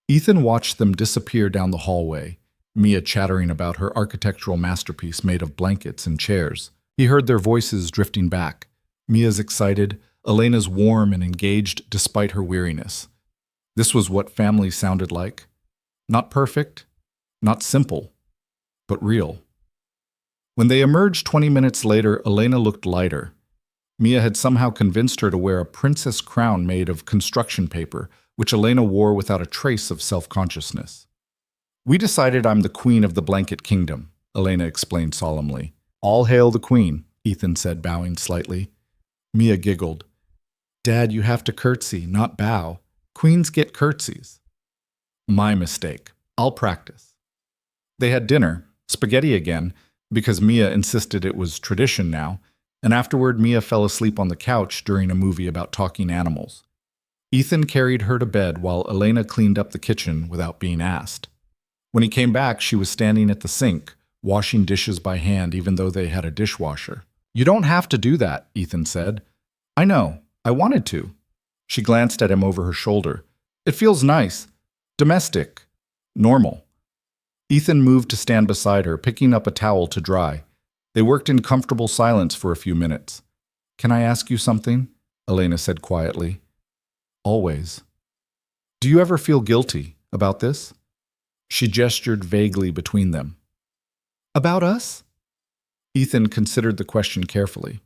Ethan watched them disappear down the hallway, Mia chattering about her architectural masterpiece made of blankets and chairs. He heard their voices drifting back. Mia's excited, Elena's warm and engaged despite her weariness. This was what family sounded like. Not perfect, not simple, but real. When they emerged 20 minutes later, Elena looked lighter. Mia had somehow convinced her to wear a princess crown made of construction paper, which Elena wore without a trace of self-consciousness. We decided I'm the queen of the blanket kingdom, Elena explained solemnly. All hail the queen, Ethan said, bowing slightly. Mia giggled. Dad, you have to curtsy, not bow. Queens get curtsies. My mistake. I'll practice. They had dinner, spaghetti again, because Mia insisted it was tradition now, and afterward Mia fell asleep on the couch during a movie about talking animals. Ethan carried her to bed while Elena cleaned up the kitchen without being asked. When he came back, she was standing at the sink, washing dishes by hand even though they had a dishwasher. "You don't have to do that," Ethan said. "I know. I wanted to." She glanced at him over her shoulder. "It feels nice. Domestic. Normal." Ethan moved to stand beside her, picking up a towel to dry. They worked in comfortable silence for a few minutes. "Can I ask you something?" Elena said quietly. "Always." "Do you ever feel guilty about this?" She gestured vaguely between them. "About us?" Ethan considered the question carefully.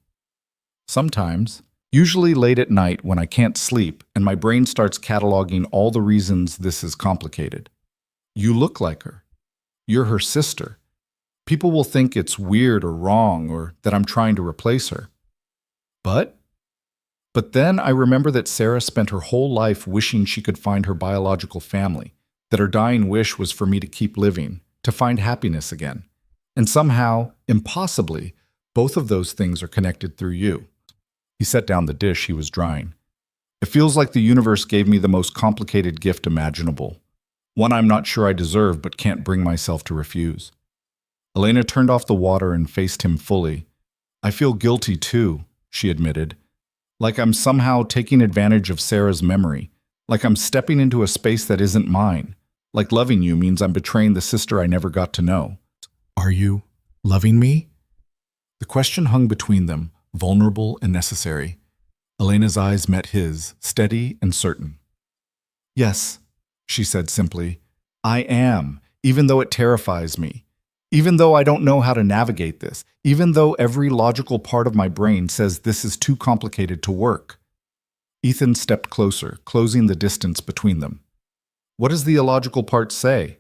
"Sometimes. Usually late at night when I can't sleep and my brain starts cataloging all the reasons this is complicated. You look like her. You're her sister. People will think it's weird or wrong or that I'm trying to replace her. But then I remember that Sarah spent her whole life wishing she could find her biological family, that her dying wish was for me to keep living, to find happiness again. And somehow, impossibly, both of those things are connected through you." He set down the dish he was drying. "It feels like the universe gave me the most complicated gift imaginable. One I'm not sure I deserve but can't bring myself to refuse." Elena turned off the water and faced him fully. "I feel guilty too," she admitted. "Like I'm somehow taking advantage of Sarah's memory. Like I'm stepping into a space that isn't mine. Like loving you means I'm betraying the sister I never got to know." "Are you loving me?" The question hung between them, vulnerable and necessary. Elena's eyes met his, steady and certain. "Yes," she said simply. "I am, even though it terrifies me. Even though I don't know how to navigate this. Even though every logical part of my brain says this is too complicated to work." Ethan stepped closer, closing the distance between them. "What does the illogical part say?"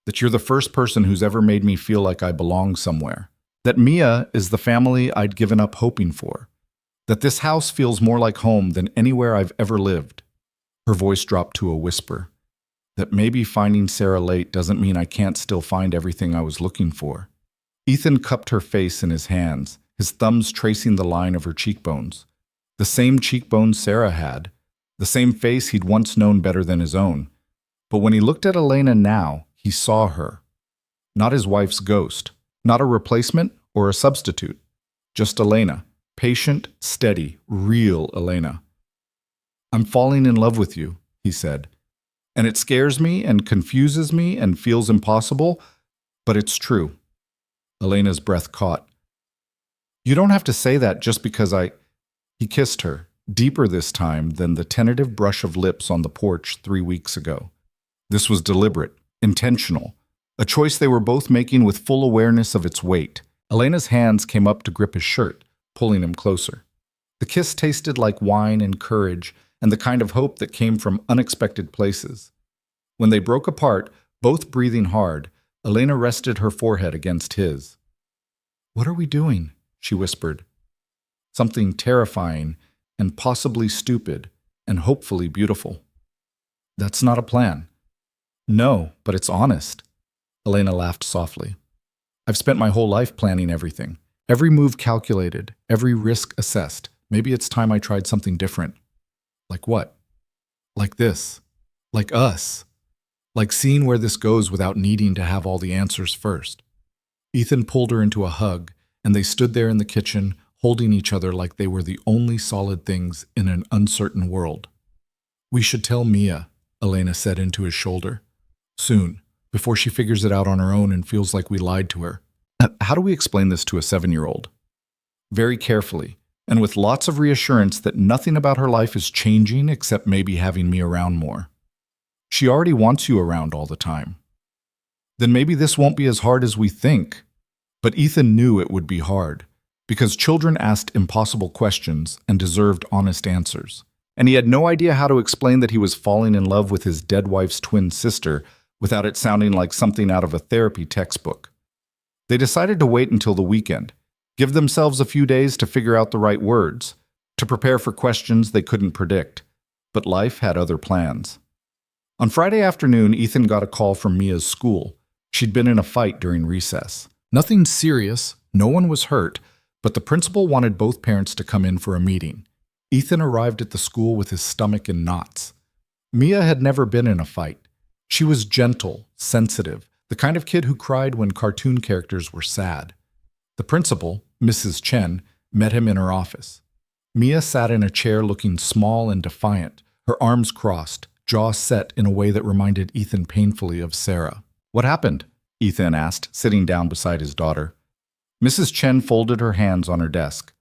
"That you're the first person who's ever made me feel like I belong somewhere. That Mia is the family I'd given up hoping for. That this house feels more like home than anywhere I've ever lived." Her voice dropped to a whisper. "That maybe finding Sarah late doesn't mean I can't still find everything I was looking for." Ethan cupped her face in his hands, his thumbs tracing the line of her cheekbones. The same cheekbones Sarah had, the same face he'd once known better than his own. But when he looked at Elena now, he saw her. Not his wife's ghost, not a replacement or a substitute. Just Elena, patient, steady, real Elena. "I'm falling in love with you," he said. "And it scares me and confuses me and feels impossible, but it's true." Elena's breath caught. "You don't have to say that just because I—" He kissed her, deeper this time than the tentative brush of lips on the porch 3 weeks ago. This was deliberate, intentional, a choice they were both making with full awareness of its weight. Elena's hands came up to grip his shirt, pulling him closer. The kiss tasted like wine and courage, and the kind of hope that came from unexpected places. When they broke apart, both breathing hard, Elena rested her forehead against his. "What are we doing?" she whispered. "Something terrifying and possibly stupid and hopefully beautiful." "That's not a plan." "No, but it's honest." Elena laughed softly. "I've spent my whole life planning everything. Every move calculated, every risk assessed. Maybe it's time I tried something different." "Like what?" "Like this. Like us. Like seeing where this goes without needing to have all the answers first." Ethan pulled her into a hug, and they stood there in the kitchen, holding each other like they were the only solid things in an uncertain world. "We should tell Mia," Elena said into his shoulder. "Soon, before she figures it out on her own and feels like we lied to her." How do we explain this to a 7-year-old? Very carefully, and with lots of reassurance that nothing about her life is changing except maybe having me around more. She already wants you around all the time. Then maybe this won't be as hard as we think. But Ethan knew it would be hard, because children asked impossible questions and deserved honest answers. And he had no idea how to explain that he was falling in love with his dead wife's twin sister without it sounding like something out of a therapy textbook. They decided to wait until the weekend, give themselves a few days to figure out the right words, to prepare for questions they couldn't predict. But life had other plans. On Friday afternoon, Ethan got a call from Mia's school. She'd been in a fight during recess. Nothing serious, no one was hurt, but the principal wanted both parents to come in for a meeting. Ethan arrived at the school with his stomach in knots. Mia had never been in a fight. She was gentle, sensitive, the kind of kid who cried when cartoon characters were sad. The principal, Mrs. Chen, met him in her office. Mia sat in a chair looking small and defiant, her arms crossed, jaw set in a way that reminded Ethan painfully of Sarah. "What happened?" Ethan asked, sitting down beside his daughter. Mrs. Chen folded her hands on her desk.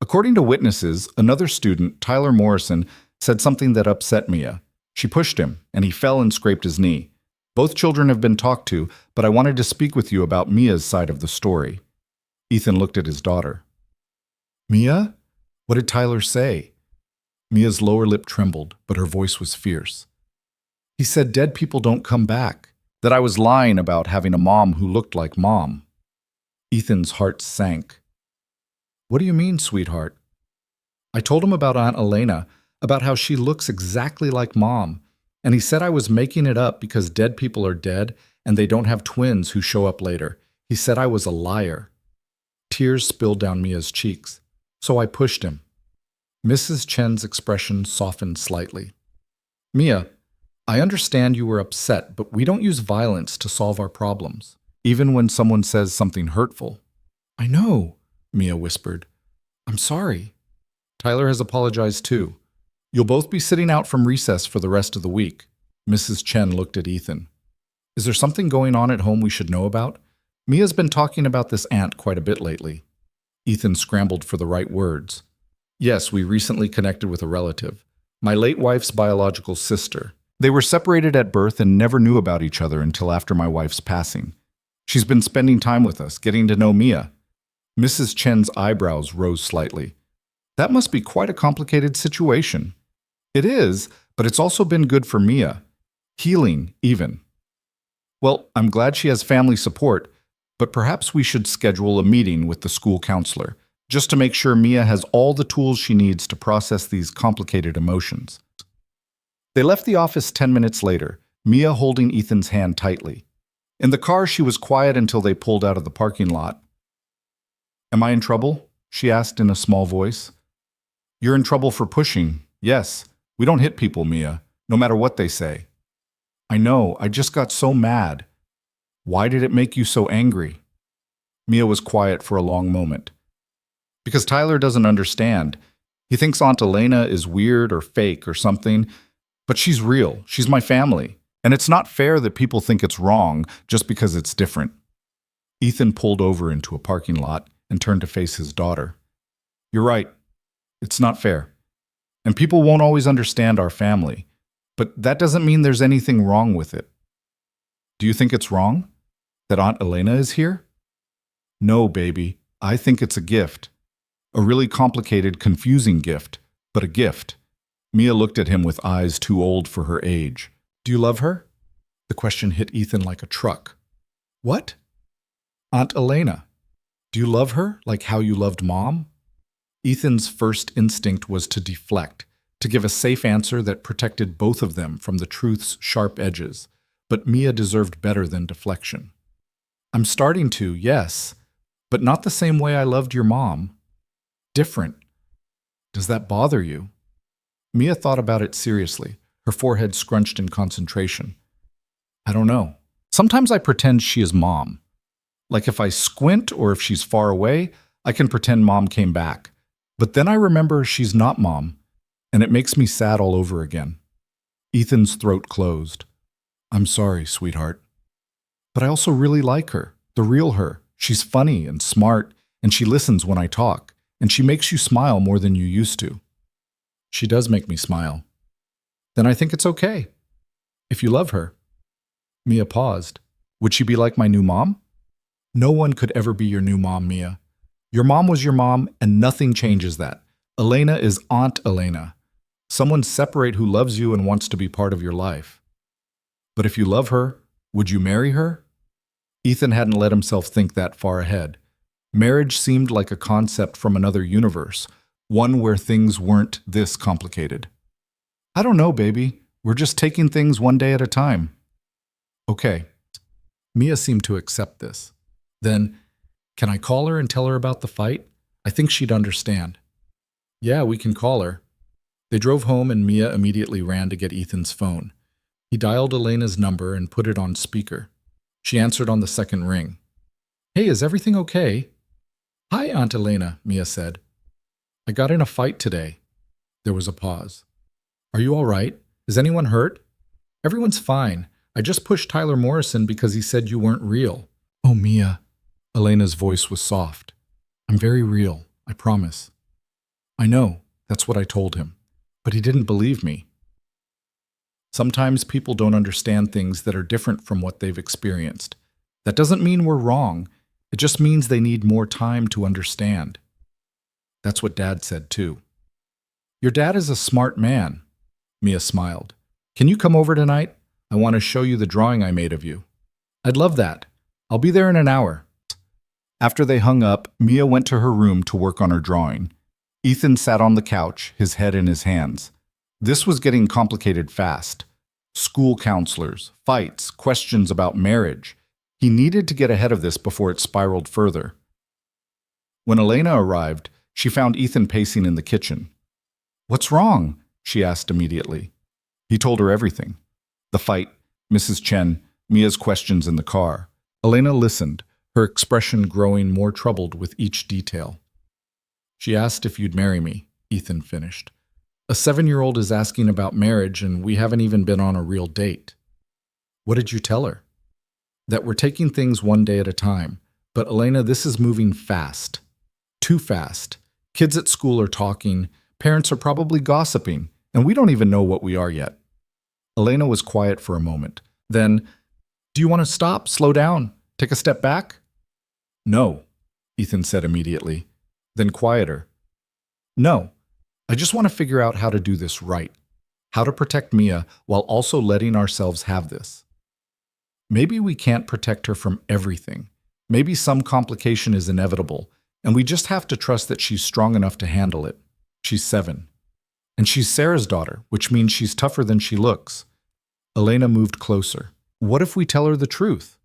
According to witnesses, another student, Tyler Morrison, said something that upset Mia. She pushed him, and he fell and scraped his knee. Both children have been talked to, but I wanted to speak with you about Mia's side of the story. Ethan looked at his daughter. "Mia? What did Tyler say?" Mia's lower lip trembled, but her voice was fierce. "He said dead people don't come back, that I was lying about having a mom who looked like Mom." Ethan's heart sank. "What do you mean, sweetheart?" I told him about Aunt Elena, about how she looks exactly like Mom, and he said I was making it up because dead people are dead and they don't have twins who show up later. He said I was a liar. Tears spilled down Mia's cheeks, so I pushed him. Mrs. Chen's expression softened slightly. "Mia, I understand you were upset, but we don't use violence to solve our problems, even when someone says something hurtful." "I know," Mia whispered. "I'm sorry." Tyler has apologized too. "You'll both be sitting out from recess for the rest of the week." Mrs. Chen looked at Ethan. "Is there something going on at home we should know about? Mia's been talking about this aunt quite a bit lately." Ethan scrambled for the right words. "Yes, we recently connected with a relative. My late wife's biological sister. They were separated at birth and never knew about each other until after my wife's passing. She's been spending time with us, getting to know Mia." Mrs. Chen's eyebrows rose slightly. "That must be quite a complicated situation." "It is, but it's also been good for Mia. Healing, even." "Well, I'm glad she has family support, but perhaps we should schedule a meeting with the school counselor, just to make sure Mia has all the tools she needs to process these complicated emotions." They left the office 10 minutes later, Mia holding Ethan's hand tightly. In the car, she was quiet until they pulled out of the parking lot. "Am I in trouble?" she asked in a small voice. "You're in trouble for pushing, yes. We don't hit people, Mia, no matter what they say." "I know, I just got so mad." "Why did it make you so angry?" Mia was quiet for a long moment. "Because Tyler doesn't understand. He thinks Aunt Elena is weird or fake or something, but she's real. She's my family. And it's not fair that people think it's wrong just because it's different." Ethan pulled over into a parking lot and turned to face his daughter. "You're right. It's not fair. And people won't always understand our family. But that doesn't mean there's anything wrong with it." "Do you think it's wrong? That Aunt Elena is here?" "No, baby. I think it's a gift. A really complicated, confusing gift, but a gift." Mia looked at him with eyes too old for her age. "Do you love her?" The question hit Ethan like a truck. "What?" "Aunt Elena. Do you love her like how you loved Mom?" Ethan's first instinct was to deflect, to give a safe answer that protected both of them from the truth's sharp edges. But Mia deserved better than deflection. "I'm starting to, yes, but not the same way I loved your mom. Different. Does that bother you?" Mia thought about it seriously, her forehead scrunched in concentration. "I don't know. Sometimes I pretend she is Mom. Like if I squint or if she's far away, I can pretend Mom came back. But then I remember she's not Mom, and it makes me sad all over again." Ethan's throat closed. "I'm sorry, sweetheart. But I also really like her, the real her. She's funny and smart, and she listens when I talk, and she makes you smile more than you used to." "She does make me smile." "Then I think it's okay. If you love her." Mia paused. "Would she be like my new mom?" "No one could ever be your new mom, Mia. Your mom was your mom, and nothing changes that. Elena is Aunt Elena. Someone separate who loves you and wants to be part of your life." "But if you love her, would you marry her?" Ethan hadn't let himself think that far ahead. Marriage seemed like a concept from another universe, one where things weren't this complicated. "I don't know, baby. We're just taking things one day at a time." "Okay." Mia seemed to accept this. "Then, can I call her and tell her about the fight? I think she'd understand." "Yeah, we can call her. They drove home and Mia immediately ran to get Ethan's phone. He dialed Elena's number and put it on speaker. She answered on the second ring. "Hey, is everything okay?" "Hi, Aunt Elena," Mia said. "I got in a fight today." There was a pause. "Are you all right? Is anyone hurt?" "Everyone's fine. I just pushed Tyler Morrison because he said you weren't real." "Oh, Mia." Elena's voice was soft. "I'm very real, I promise." "I know, that's what I told him. But he didn't believe me." Sometimes people don't understand things that are different from what they've experienced. That doesn't mean we're wrong. It just means they need more time to understand. That's what Dad said too. "Your dad is a smart man." Mia smiled. "Can you come over tonight? I want to show you the drawing I made of you." "I'd love that. I'll be there in an hour." After they hung up, Mia went to her room to work on her drawing. Ethan sat on the couch, his head in his hands. This was getting complicated fast. School counselors, fights, questions about marriage. He needed to get ahead of this before it spiraled further. When Elena arrived, she found Ethan pacing in the kitchen. "What's wrong?" she asked immediately. He told her everything. The fight, Mrs. Chen, Mia's questions in the car. Elena listened, her expression growing more troubled with each detail. "She asked if you'd marry me," Ethan finished. "A 7-year-old is asking about marriage and we haven't even been on a real date." "What did you tell her?" "That we're taking things one day at a time. But Elena, this is moving fast. Too fast. Kids at school are talking, parents are probably gossiping, and we don't even know what we are yet." Elena was quiet for a moment. Then, "Do you want to stop, slow down, take a step back?" "No," Ethan said immediately. Then quieter. "No, I just want to figure out how to do this right. How to protect Mia while also letting ourselves have this. Maybe we can't protect her from everything. Maybe some complication is inevitable, and we just have to trust that she's strong enough to handle it. She's 7. And she's Sarah's daughter, which means she's tougher than she looks." Elena moved closer. "What if we tell her the truth?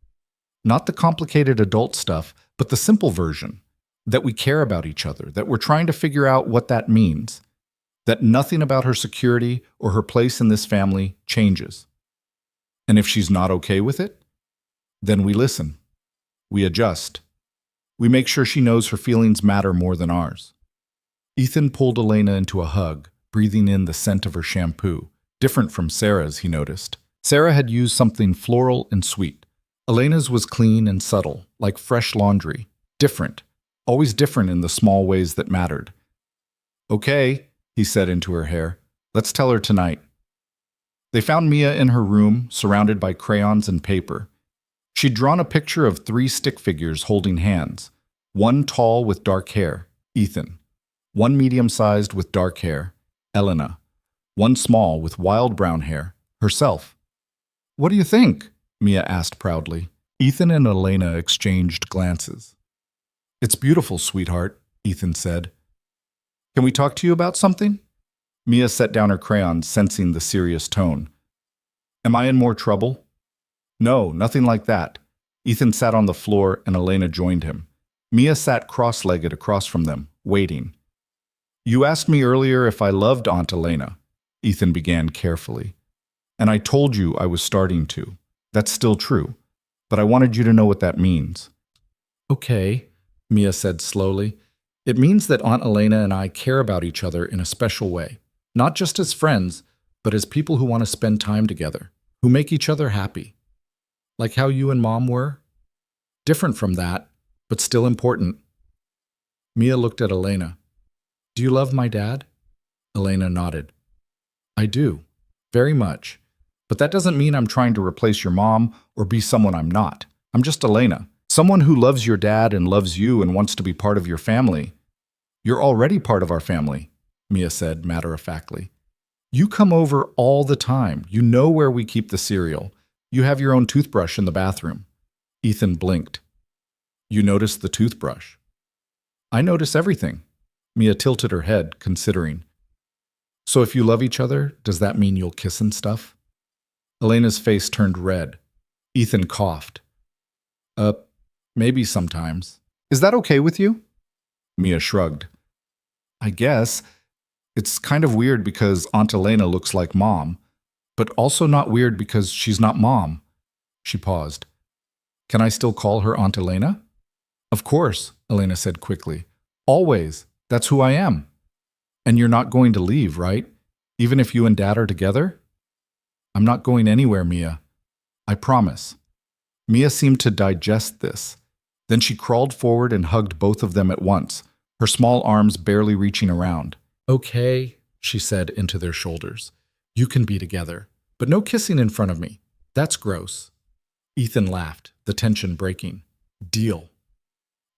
Not the complicated adult stuff, but the simple version. That we care about each other, that we're trying to figure out what that means. That nothing about her security or her place in this family changes. And if she's not okay with it, then we listen. We adjust. We make sure she knows her feelings matter more than ours." Ethan pulled Elena into a hug, breathing in the scent of her shampoo, different from Sarah's, he noticed. Sarah had used something floral and sweet. Elena's was clean and subtle, like fresh laundry. Different. Always different in the small ways that mattered. "Okay," he said into her hair. "Let's tell her tonight." They found Mia in her room, surrounded by crayons and paper. She'd drawn a picture of 3 stick figures holding hands. One tall with dark hair, Ethan. One medium-sized with dark hair, Elena. One small with wild brown hair, herself. "What do you think?" Mia asked proudly. Ethan and Elena exchanged glances. "It's beautiful, sweetheart," Ethan said. "Can we talk to you about something?" Mia set down her crayons, sensing the serious tone. "Am I in more trouble?" "No, nothing like that." Ethan sat on the floor and Elena joined him. Mia sat cross-legged across from them, waiting. "You asked me earlier if I loved Aunt Elena," Ethan began carefully. "And I told you I was starting to. That's still true. But I wanted you to know what that means." "Okay," Mia said slowly. "It means that Aunt Elena and I care about each other in a special way. Not just as friends, but as people who want to spend time together, who make each other happy. Like how you and Mom were? Different from that, but still important." Mia looked at Elena. "Do you love my dad?" Elena nodded. "I do. Very much. But that doesn't mean I'm trying to replace your mom or be someone I'm not. I'm just Elena. Someone who loves your dad and loves you and wants to be part of your family." "You're already part of our family," Mia said matter-of-factly. "You come over all the time. You know where we keep the cereal. You have your own toothbrush in the bathroom." Ethan blinked. "You noticed the toothbrush?" "I notice everything." Mia tilted her head, considering. "So if you love each other, does that mean you'll kiss and stuff?" Elena's face turned red. Ethan coughed. Maybe sometimes. Is that okay with you?" Mia shrugged. "I guess. It's kind of weird because Aunt Elena looks like Mom, but also not weird because she's not Mom. She paused. Can I still call her Aunt Elena? Of course, Elena said quickly. Always. That's who I am. And you're not going to leave, right? Even if you and Dad are together? I'm not going anywhere, Mia. I promise. Mia seemed to digest this. Then she crawled forward and hugged both of them at once, her small arms barely reaching around. Okay, she said into their shoulders. You can be together, but no kissing in front of me. That's gross. Ethan laughed, the tension breaking. Deal.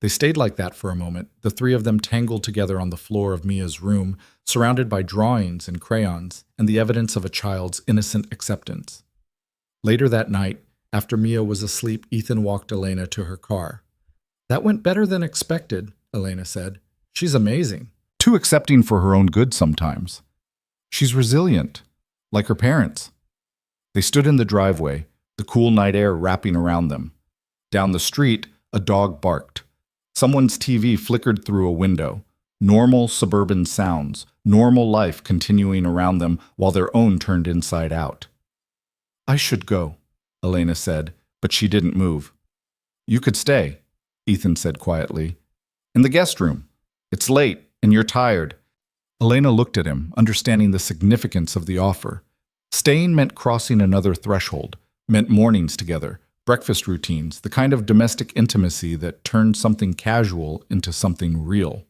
They stayed like that for a moment, the three of them tangled together on the floor of Mia's room, surrounded by drawings and crayons and the evidence of a child's innocent acceptance. Later that night, after Mia was asleep, Ethan walked Elena to her car. That went better than expected, Elena said. She's amazing. Too accepting for her own good sometimes. She's resilient, like her parents. They stood in the driveway, the cool night air wrapping around them. Down the street, a dog barked. Someone's TV flickered through a window. Normal suburban sounds, normal life continuing around them while their own turned inside out. I should go, Elena said, but she didn't move. You could stay, Ethan said quietly. In the guest room. It's late, and you're tired. Elena looked at him, understanding the significance of the offer. Staying meant crossing another threshold, meant mornings together, breakfast routines, the kind of domestic intimacy that turned something casual into something real.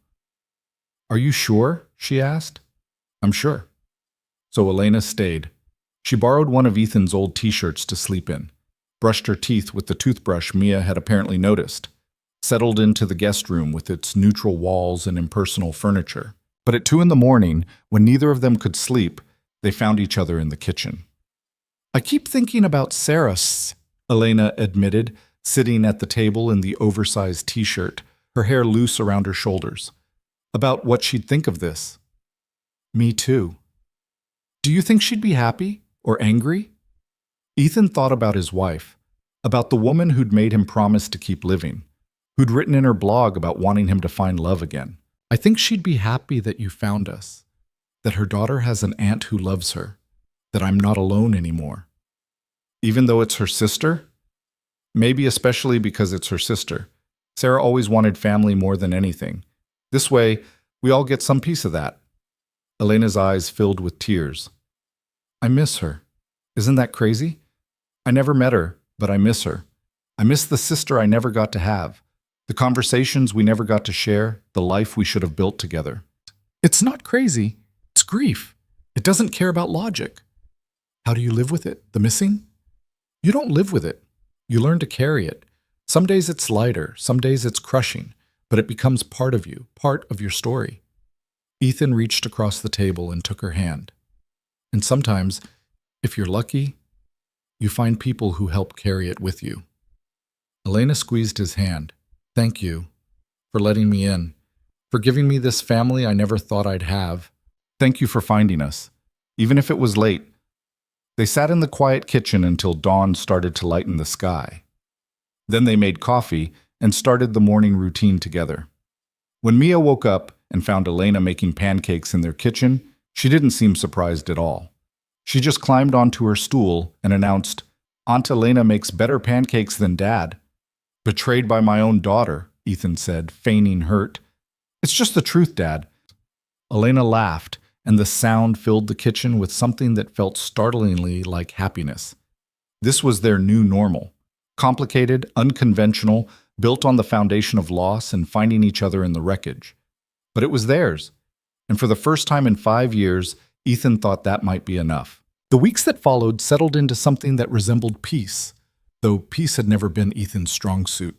Are you sure? She asked. I'm sure. So Elena stayed. She borrowed one of Ethan's old t-shirts to sleep in, brushed her teeth with the toothbrush Mia had apparently noticed, settled into the guest room with its neutral walls and impersonal furniture. But at 2 a.m, when neither of them could sleep, they found each other in the kitchen. I keep thinking about Sarah, Elena admitted, sitting at the table in the oversized t-shirt, her hair loose around her shoulders. About what she'd think of this. Me too. Do you think she'd be happy or angry? Ethan thought about his wife, about the woman who'd made him promise to keep living, who'd written in her blog about wanting him to find love again. I think she'd be happy that you found us, that her daughter has an aunt who loves her, that I'm not alone anymore. Even though it's her sister? Maybe especially because it's her sister. Sarah always wanted family more than anything. This way, we all get some piece of that. Elena's eyes filled with tears. I miss her. Isn't that crazy? I never met her, but I miss her. I miss the sister I never got to have, the conversations we never got to share, the life we should have built together. It's not crazy. It's grief. It doesn't care about logic. How do you live with it? The missing? You don't live with it. You learn to carry it. Some days it's lighter, some days it's crushing, but it becomes part of you, part of your story. Ethan reached across the table and took her hand. And sometimes, if you're lucky, you find people who help carry it with you. Elena squeezed his hand. Thank you for letting me in, for giving me this family I never thought I'd have. Thank you for finding us, even if it was late. They sat in the quiet kitchen until dawn started to lighten the sky. Then they made coffee and started the morning routine together. When Mia woke up and found Elena making pancakes in their kitchen, she didn't seem surprised at all. She just climbed onto her stool and announced, Aunt Elena makes better pancakes than Dad. Betrayed by my own daughter, Ethan said, feigning hurt. It's just the truth, Dad. Elena laughed, and the sound filled the kitchen with something that felt startlingly like happiness. This was their new normal. Complicated, unconventional, built on the foundation of loss and finding each other in the wreckage. But it was theirs. And for the first time in 5 years, Ethan thought that might be enough. The weeks that followed settled into something that resembled peace, though peace had never been Ethan's strong suit.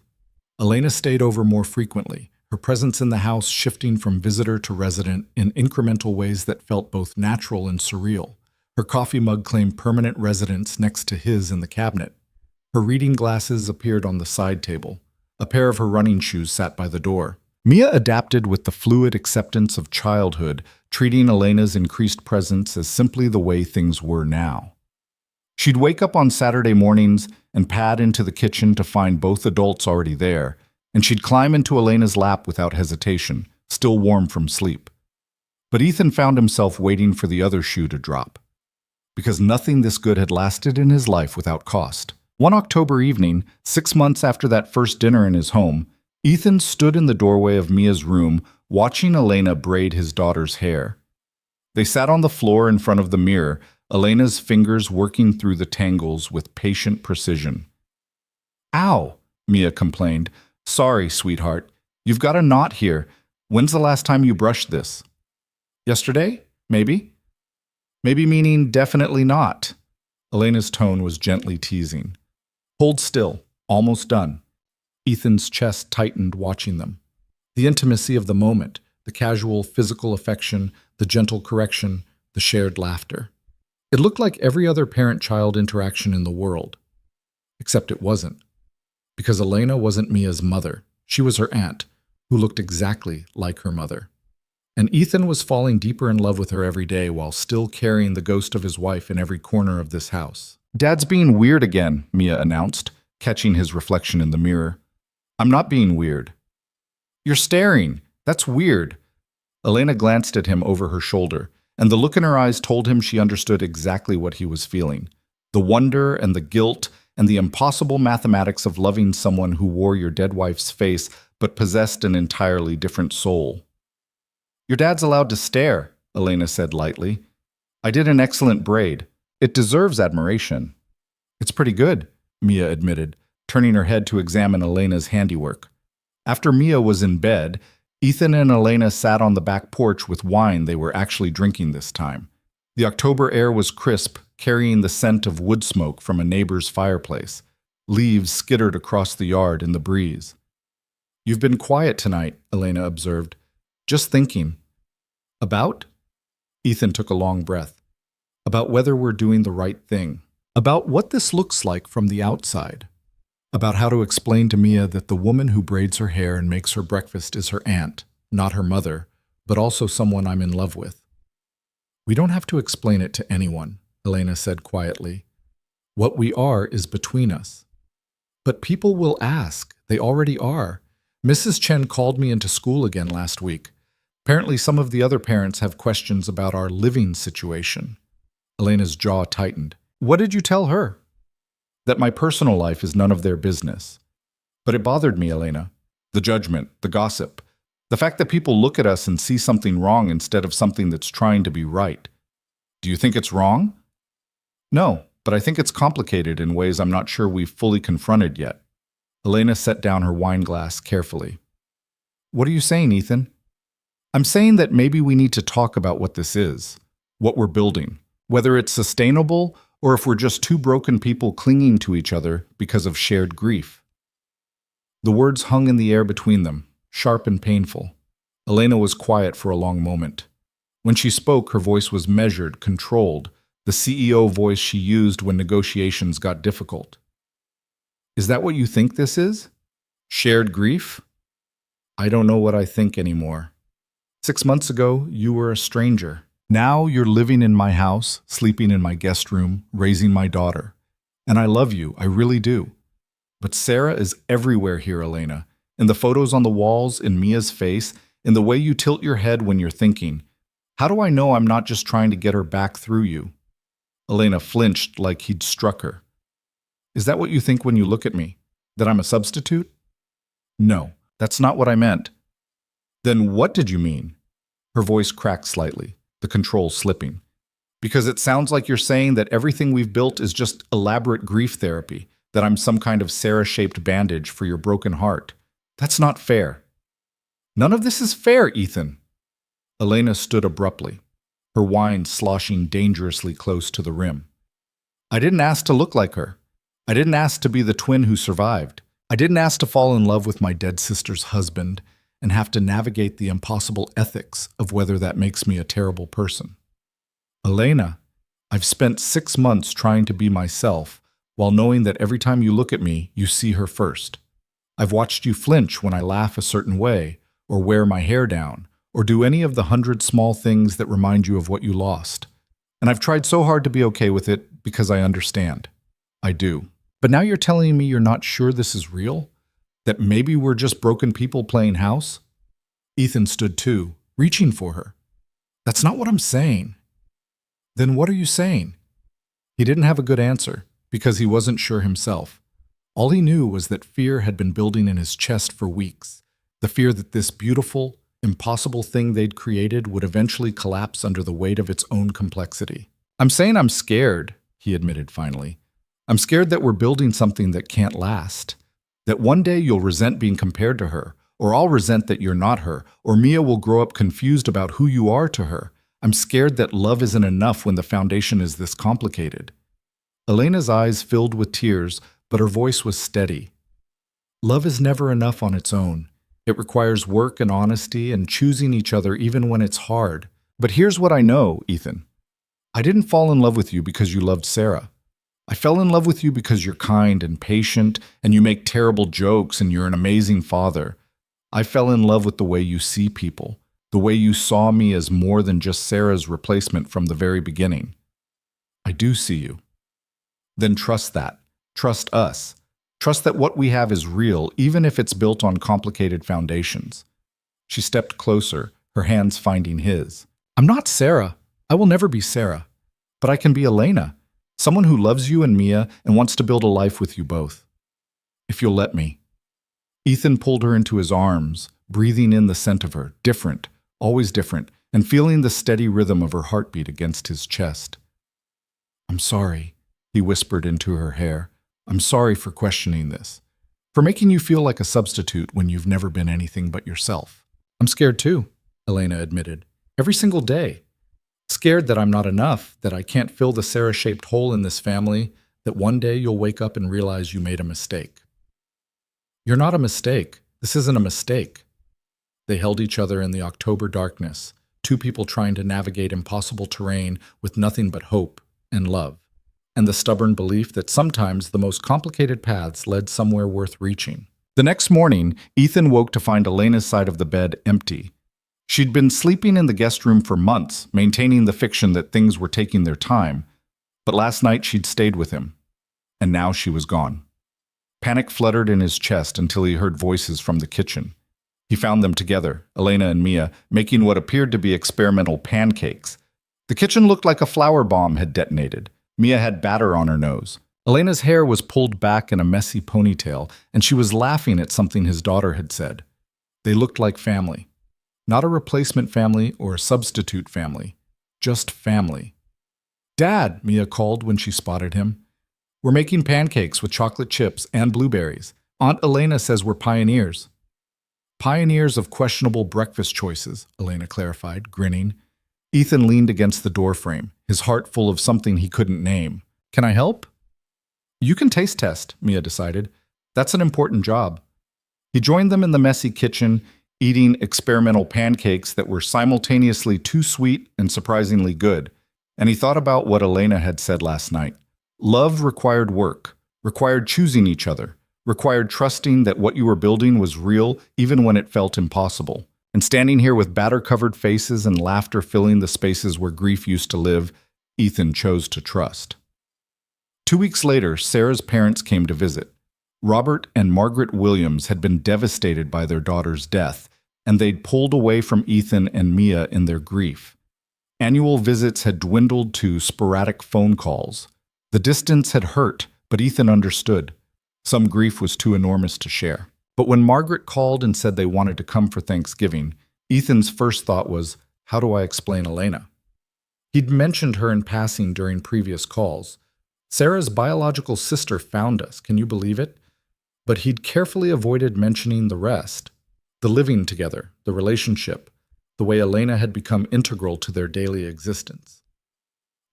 Elena stayed over more frequently, her presence in the house shifting from visitor to resident in incremental ways that felt both natural and surreal. Her coffee mug claimed permanent residence next to his in the cabinet. Her reading glasses appeared on the side table. A pair of her running shoes sat by the door. Mia adapted with the fluid acceptance of childhood, treating Elena's increased presence as simply the way things were now. She'd wake up on Saturday mornings and pad into the kitchen to find both adults already there, and she'd climb into Elena's lap without hesitation, still warm from sleep. But Ethan found himself waiting for the other shoe to drop, because nothing this good had lasted in his life without cost. One October evening, 6 months after that first dinner in his home, Ethan stood in the doorway of Mia's room, watching Elena braid his daughter's hair. They sat on the floor in front of the mirror, Elena's fingers working through the tangles with patient precision. "Ow," Mia complained. "Sorry, sweetheart. You've got a knot here. When's the last time you brushed this?" "Yesterday? Maybe." "Maybe meaning definitely not." Elena's tone was gently teasing. "Hold still. Almost done." Ethan's chest tightened watching them. The intimacy of the moment, the casual physical affection, the gentle correction, the shared laughter. It looked like every other parent-child interaction in the world. Except it wasn't. Because Elena wasn't Mia's mother. She was her aunt, who looked exactly like her mother. And Ethan was falling deeper in love with her every day while still carrying the ghost of his wife in every corner of this house. "Dad's being weird again," Mia announced, catching his reflection in the mirror. "I'm not being weird." "You're staring. That's weird." Elena glanced at him over her shoulder, and the look in her eyes told him she understood exactly what he was feeling. The wonder and the guilt and the impossible mathematics of loving someone who wore your dead wife's face but possessed an entirely different soul. "Your dad's allowed to stare," Elena said lightly. "I did an excellent braid. It deserves admiration." "It's pretty good," Mia admitted, turning her head to examine Elena's handiwork. After Mia was in bed, Ethan and Elena sat on the back porch with wine they were actually drinking this time. The October air was crisp, carrying the scent of wood smoke from a neighbor's fireplace. Leaves skittered across the yard in the breeze. "You've been quiet tonight," Elena observed. "Just thinking." "About?" Ethan took a long breath. "About whether we're doing the right thing. About what this looks like from the outside. About how to explain to Mia that the woman who braids her hair and makes her breakfast is her aunt, not her mother, but also someone I'm in love with." "We don't have to explain it to anyone," Elena said quietly. "What we are is between us." "But people will ask. They already are. Mrs. Chen called me into school again last week. Apparently some of the other parents have questions about our living situation." Elena's jaw tightened. "What did you tell her?" "That my personal life is none of their business." "But it bothered me, Elena. The judgment, the gossip, the fact that people look at us and see something wrong instead of something that's trying to be right. Do you think it's wrong?" "No, but I think it's complicated in ways I'm not sure we've fully confronted yet." Elena set down her wine glass carefully. "What are you saying, Ethan?" "I'm saying that maybe we need to talk about what this is, what we're building, whether it's sustainable or if we're just two broken people clinging to each other because of shared grief." The words hung in the air between them, sharp and painful. Elena was quiet for a long moment. When she spoke, her voice was measured, controlled, the CEO voice she used when negotiations got difficult. "Is that what you think this is? Shared grief?" "I don't know what I think anymore. 6 months ago, you were a stranger. Now you're living in my house, sleeping in my guest room, raising my daughter. And I love you, I really do. But Sarah is everywhere here, Elena. In the photos on the walls, in Mia's face, in the way you tilt your head when you're thinking. How do I know I'm not just trying to get her back through you?" Elena flinched like he'd struck her. "Is that what you think when you look at me? That I'm a substitute?" "No, that's not what I meant." "Then what did you mean?" Her voice cracked slightly, the control slipping. "Because it sounds like you're saying that everything we've built is just elaborate grief therapy, that I'm some kind of Sarah-shaped bandage for your broken heart. That's not fair." "None of this is fair, Ethan." Elena stood abruptly, her wine sloshing dangerously close to the rim. "I didn't ask to look like her. I didn't ask to be the twin who survived. I didn't ask to fall in love with my dead sister's husband and have to navigate the impossible ethics of whether that makes me a terrible person. Elena, I've spent 6 months trying to be myself while knowing that every time you look at me, you see her first. I've watched you flinch when I laugh a certain way, or wear my hair down, or do any of the 100 small things that remind you of what you lost. And I've tried so hard to be okay with it because I understand. I do. But now you're telling me you're not sure this is real? That maybe we're just broken people playing house?" Ethan stood too, reaching for her. That's not what I'm saying. Then what are you saying? He didn't have a good answer because he wasn't sure himself. All he knew was that fear had been building in his chest for weeks. The fear that this beautiful, impossible thing they'd created would eventually collapse under the weight of its own complexity. I'm saying I'm scared, he admitted finally. I'm scared that we're building something that can't last. That one day you'll resent being compared to her, or I'll resent that you're not her, or Mia will grow up confused about who you are to her. I'm scared that love isn't enough when the foundation is this complicated. Elena's eyes filled with tears, but her voice was steady. Love is never enough on its own. It requires work and honesty and choosing each other even when it's hard. But here's what I know, Ethan. I didn't fall in love with you because you loved Sarah. I fell in love with you because you're kind and patient, and you make terrible jokes, and you're an amazing father. I fell in love with the way you see people, the way you saw me as more than just Sarah's replacement from the very beginning. I do see you. Then trust that. Trust us. Trust that what we have is real, even if it's built on complicated foundations. She stepped closer, her hands finding his. I'm not Sarah. I will never be Sarah. But I can be Elena, someone who loves you and Mia and wants to build a life with you both. If you'll let me. Ethan pulled her into his arms, breathing in the scent of her, different, always different, and feeling the steady rhythm of her heartbeat against his chest. I'm sorry, he whispered into her hair. I'm sorry for questioning this, for making you feel like a substitute when you've never been anything but yourself. I'm scared too, Elena admitted. Every single day. Scared that I'm not enough, that I can't fill the Sarah-shaped hole in this family, that one day you'll wake up and realize you made a mistake. You're not a mistake. This isn't a mistake. They held each other in the October darkness, two people trying to navigate impossible terrain with nothing but hope and love, and the stubborn belief that sometimes the most complicated paths led somewhere worth reaching. The next morning, Ethan woke to find Elena's side of the bed empty. She'd been sleeping in the guest room for months, maintaining the fiction that things were taking their time, but last night she'd stayed with him, and now she was gone. Panic fluttered in his chest until he heard voices from the kitchen. He found them together, Elena and Mia, making what appeared to be experimental pancakes. The kitchen looked like a flour bomb had detonated. Mia had batter on her nose. Elena's hair was pulled back in a messy ponytail, and she was laughing at something his daughter had said. They looked like family. Not a replacement family or a substitute family. Just family. Dad, Mia called when she spotted him. We're making pancakes with chocolate chips and blueberries. Aunt Elena says we're pioneers. Pioneers of questionable breakfast choices, Elena clarified, grinning. Ethan leaned against the doorframe, his heart full of something he couldn't name. Can I help? You can taste test, Mia decided. That's an important job. He joined them in the messy kitchen, eating experimental pancakes that were simultaneously too sweet and surprisingly good. And he thought about what Elena had said last night. Love required work, required choosing each other, required trusting that what you were building was real even when it felt impossible. And standing here with batter-covered faces and laughter filling the spaces where grief used to live, Ethan chose to trust. 2 weeks later, Sarah's parents came to visit. Robert and Margaret Williams had been devastated by their daughter's death, and they'd pulled away from Ethan and Mia in their grief. Annual visits had dwindled to sporadic phone calls. The distance had hurt, but Ethan understood. Some grief was too enormous to share. But when Margaret called and said they wanted to come for Thanksgiving, Ethan's first thought was, how do I explain Elena? He'd mentioned her in passing during previous calls. Sarah's biological sister found us, can you believe it? But he'd carefully avoided mentioning the rest. The living together, the relationship, the way Elena had become integral to their daily existence.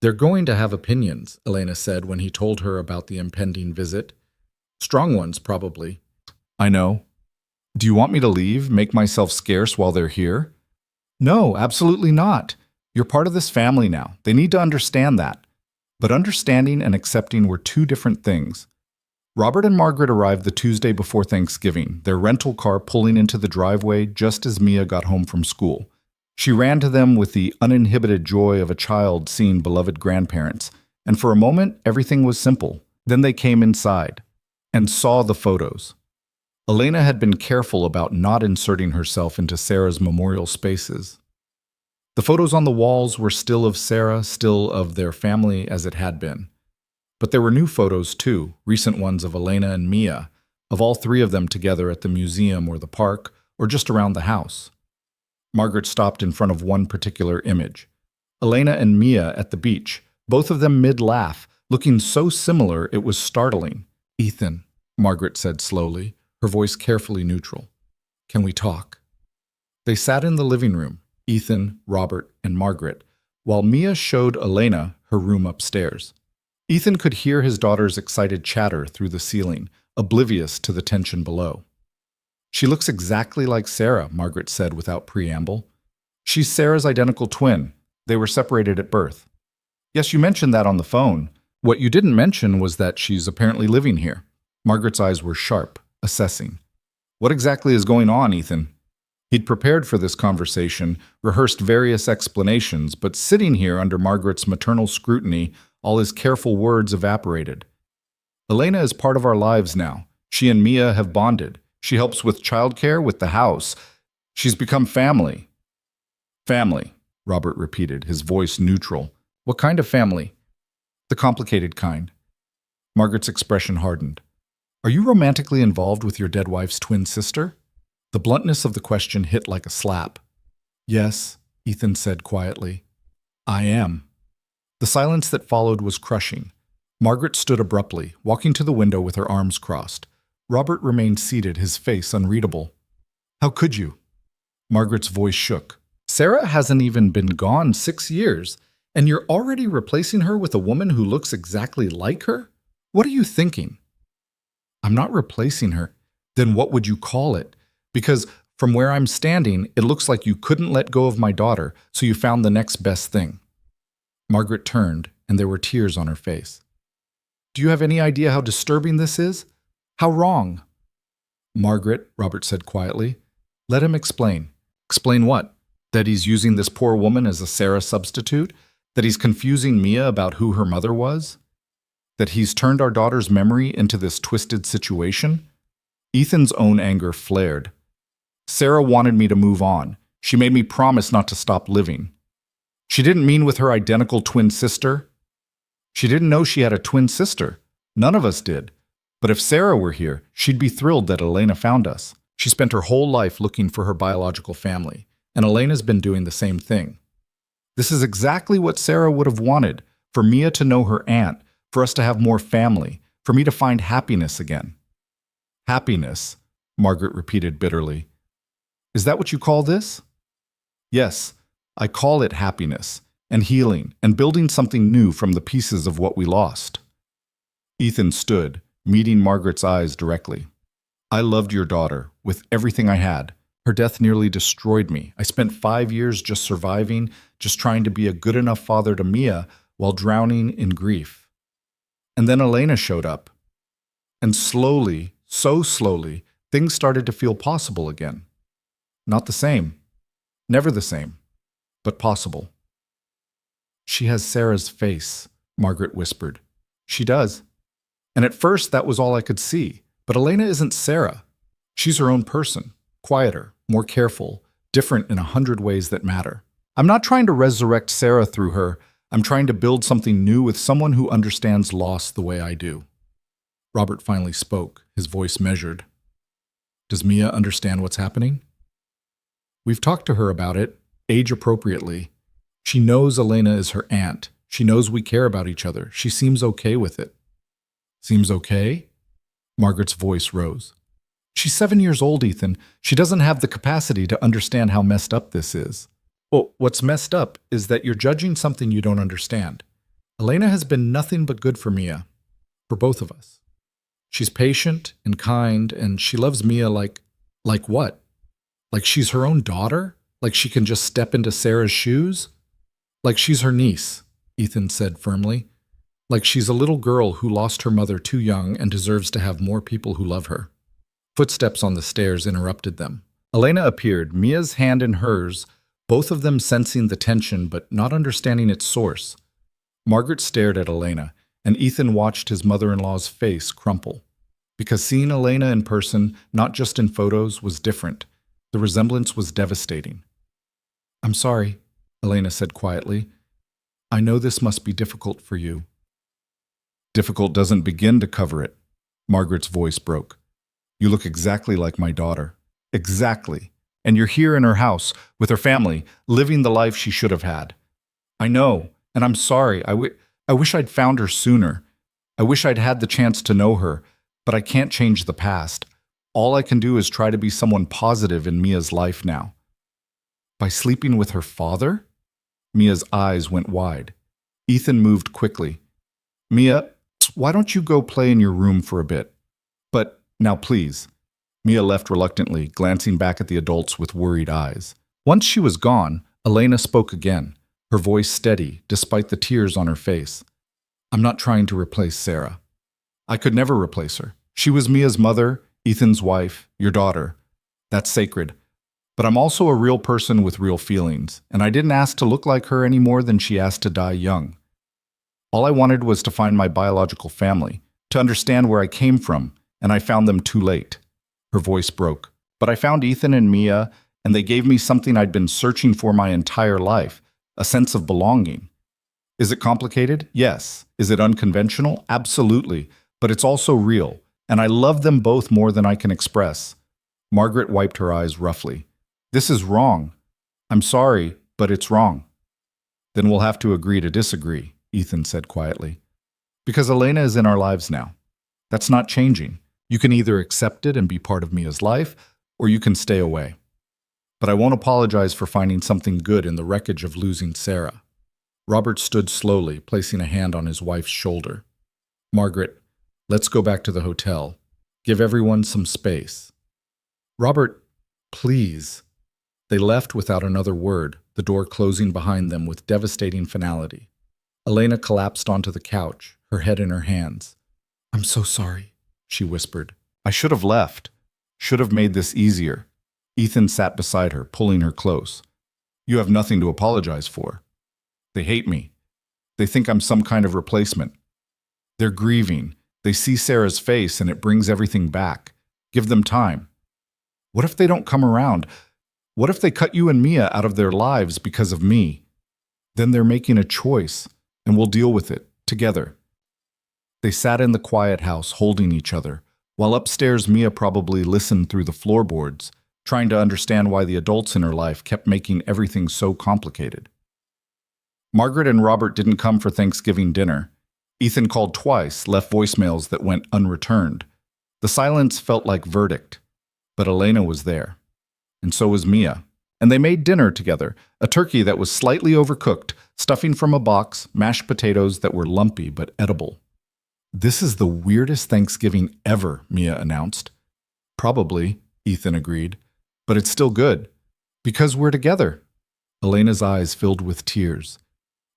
They're going to have opinions, Elena said when he told her about the impending visit. Strong ones, probably. I know. Do you want me to leave, make myself scarce while they're here? No, absolutely not. You're part of this family now. They need to understand that. But understanding and accepting were two different things. Robert and Margaret arrived the Tuesday before Thanksgiving, their rental car pulling into the driveway just as Mia got home from school. She ran to them with the uninhibited joy of a child seeing beloved grandparents, and for a moment, everything was simple. Then they came inside and saw the photos. Elena had been careful about not inserting herself into Sarah's memorial spaces. The photos on the walls were still of Sarah, still of their family as it had been. But there were new photos too, recent ones of Elena and Mia, of all three of them together at the museum or the park, or just around the house. Margaret stopped in front of one particular image. Elena and Mia at the beach, both of them mid-laugh, looking so similar it was startling. "Ethan," Margaret said slowly, her voice carefully neutral. "Can we talk?" They sat in the living room, Ethan, Robert, and Margaret, while Mia showed Elena her room upstairs. Ethan could hear his daughter's excited chatter through the ceiling, oblivious to the tension below. "She looks exactly like Sarah," Margaret said without preamble. "She's Sarah's identical twin. They were separated at birth." "Yes, you mentioned that on the phone. What you didn't mention was that she's apparently living here." Margaret's eyes were sharp, assessing. "What exactly is going on, Ethan?" He'd prepared for this conversation, rehearsed various explanations, but sitting here under Margaret's maternal scrutiny, all his careful words evaporated. "Elena is part of our lives now. She and Mia have bonded. She helps with childcare, with the house. She's become family." "Family," Robert repeated, his voice neutral. "What kind of family?" "The complicated kind." Margaret's expression hardened. "Are you romantically involved with your dead wife's twin sister?" The bluntness of the question hit like a slap. "Yes," Ethan said quietly. "I am." The silence that followed was crushing. Margaret stood abruptly, walking to the window with her arms crossed. Robert remained seated, his face unreadable. "How could you?" Margaret's voice shook. "Sarah hasn't even been gone 6 years, and you're already replacing her with a woman who looks exactly like her? What are you thinking?" "I'm not replacing her." "Then what would you call it? Because from where I'm standing, it looks like you couldn't let go of my daughter, so you found the next best thing." Margaret turned, and there were tears on her face. "Do you have any idea how disturbing this is? How wrong?" "Margaret," Robert said quietly, "let him explain." "Explain what? That he's using this poor woman as a Sarah substitute? That he's confusing Mia about who her mother was? That he's turned our daughter's memory into this twisted situation?" Ethan's own anger flared. "Sarah wanted me to move on. She made me promise not to stop living. She didn't mean with her identical twin sister. She didn't know she had a twin sister. None of us did. But if Sarah were here, she'd be thrilled that Elena found us. She spent her whole life looking for her biological family, and Elena's been doing the same thing. This is exactly what Sarah would have wanted, for Mia to know her aunt, for us to have more family, for me to find happiness again." "Happiness," Margaret repeated bitterly. "Is that what you call this?" "Yes, I call it happiness, and healing, and building something new from the pieces of what we lost." Ethan stood, meeting Margaret's eyes directly. "I loved your daughter, with everything I had. Her death nearly destroyed me. I spent 5 years just surviving, just trying to be a good enough father to Mia while drowning in grief. And then Elena showed up. And slowly, so slowly, things started to feel possible again. Not the same. Never the same. But possible." "She has Sarah's face," Margaret whispered. "She does. And at first that was all I could see. But Elena isn't Sarah. She's her own person, quieter, more careful, different in 100 ways that matter. I'm not trying to resurrect Sarah through her. I'm trying to build something new with someone who understands loss the way I do." Robert finally spoke, his voice measured. "Does Mia understand what's happening?" "We've talked to her about it, age-appropriately. She knows Elena is her aunt. She knows we care about each other. She seems okay with it." "Seems okay?" Margaret's voice rose. "She's 7 years old, Ethan. She doesn't have the capacity to understand how messed up this is." "Well, what's messed up is that you're judging something you don't understand. Elena has been nothing but good for Mia, for both of us. She's patient and kind, and she loves Mia like what? Like she's her own daughter? Like she can just step into Sarah's shoes? Like she's her niece," Ethan said firmly. "Like she's a little girl who lost her mother too young and deserves to have more people who love her." Footsteps on the stairs interrupted them. Elena appeared, Mia's hand in hers, both of them sensing the tension but not understanding its source. Margaret stared at Elena, and Ethan watched his mother-in-law's face crumple. Because seeing Elena in person, not just in photos, was different. The resemblance was devastating. "I'm sorry," Elena said quietly. I know this must be difficult for you. Difficult doesn't begin to cover it. Margaret's voice broke. You look exactly like my daughter. Exactly. And you're here in her house, with her family, living the life she should have had. I know, and I'm sorry. I wish I'd found her sooner. I wish I'd had the chance to know her, but I can't change the past. All I can do is try to be someone positive in Mia's life now. By sleeping with her father? Mia's eyes went wide. Ethan moved quickly. Mia, why don't you go play in your room for a bit? But now please. Mia left reluctantly, glancing back at the adults with worried eyes. Once she was gone, Elena spoke again, her voice steady despite the tears on her face. I'm not trying to replace Sarah. I could never replace her. She was Mia's mother, Ethan's wife, your daughter. That's sacred. But I'm also a real person with real feelings, and I didn't ask to look like her any more than she asked to die young. All I wanted was to find my biological family, to understand where I came from, and I found them too late. Her voice broke. But I found Ethan and Mia, and they gave me something I'd been searching for my entire life, a sense of belonging. Is it complicated? Yes. Is it unconventional? Absolutely. But it's also real, and I love them both more than I can express. Margaret wiped her eyes roughly. This is wrong. I'm sorry, but it's wrong. Then we'll have to agree to disagree, Ethan said quietly. Because Elena is in our lives now. That's not changing. You can either accept it and be part of Mia's life, or you can stay away. But I won't apologize for finding something good in the wreckage of losing Sarah. Robert stood slowly, placing a hand on his wife's shoulder. Margaret, let's go back to the hotel. Give everyone some space. Robert, please. They left without another word, the door closing behind them with devastating finality. Elena collapsed onto the couch, her head in her hands. I'm so sorry, she whispered. I should have left. Should have made this easier. Ethan sat beside her, pulling her close. You have nothing to apologize for. They hate me. They think I'm some kind of replacement. They're grieving. They see Sarah's face and it brings everything back. Give them time. What if they don't come around? What if they cut you and Mia out of their lives because of me? Then they're making a choice, and we'll deal with it, together. They sat in the quiet house, holding each other, while upstairs Mia probably listened through the floorboards, trying to understand why the adults in her life kept making everything so complicated. Margaret and Robert didn't come for Thanksgiving dinner. Ethan called twice, left voicemails that went unreturned. The silence felt like verdict, but Elena was there. And so was Mia. And they made dinner together, a turkey that was slightly overcooked, stuffing from a box, mashed potatoes that were lumpy but edible. This is the weirdest Thanksgiving ever, Mia announced. Probably, Ethan agreed. But it's still good. Because we're together. Elena's eyes filled with tears.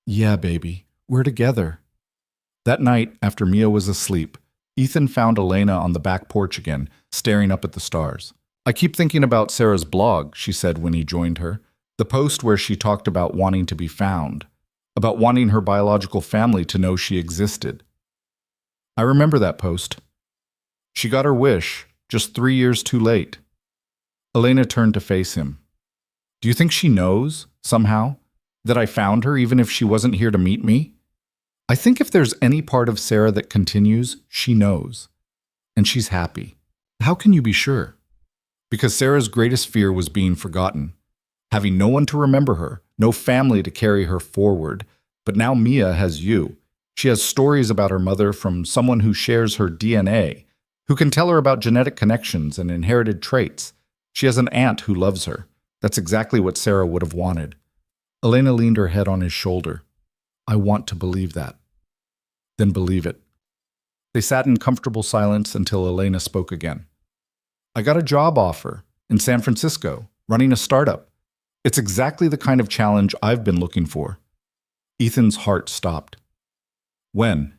Yeah, baby, we're together. That night, after Mia was asleep, Ethan found Elena on the back porch again, staring up at the stars. I keep thinking about Sarah's blog, she said when he joined her. The post where she talked about wanting to be found. About wanting her biological family to know she existed. I remember that post. She got her wish, just 3 years too late. Elena turned to face him. Do you think she knows, somehow, that I found her even if she wasn't here to meet me? I think if there's any part of Sarah that continues, she knows. And she's happy. How can you be sure? Because Sarah's greatest fear was being forgotten. Having no one to remember her, no family to carry her forward. But now Mia has you. She has stories about her mother from someone who shares her DNA, who can tell her about genetic connections and inherited traits. She has an aunt who loves her. That's exactly what Sarah would have wanted. Elena leaned her head on his shoulder. I want to believe that. Then believe it. They sat in comfortable silence until Elena spoke again. I got a job offer in San Francisco, running a startup. It's exactly the kind of challenge I've been looking for. Ethan's heart stopped. When?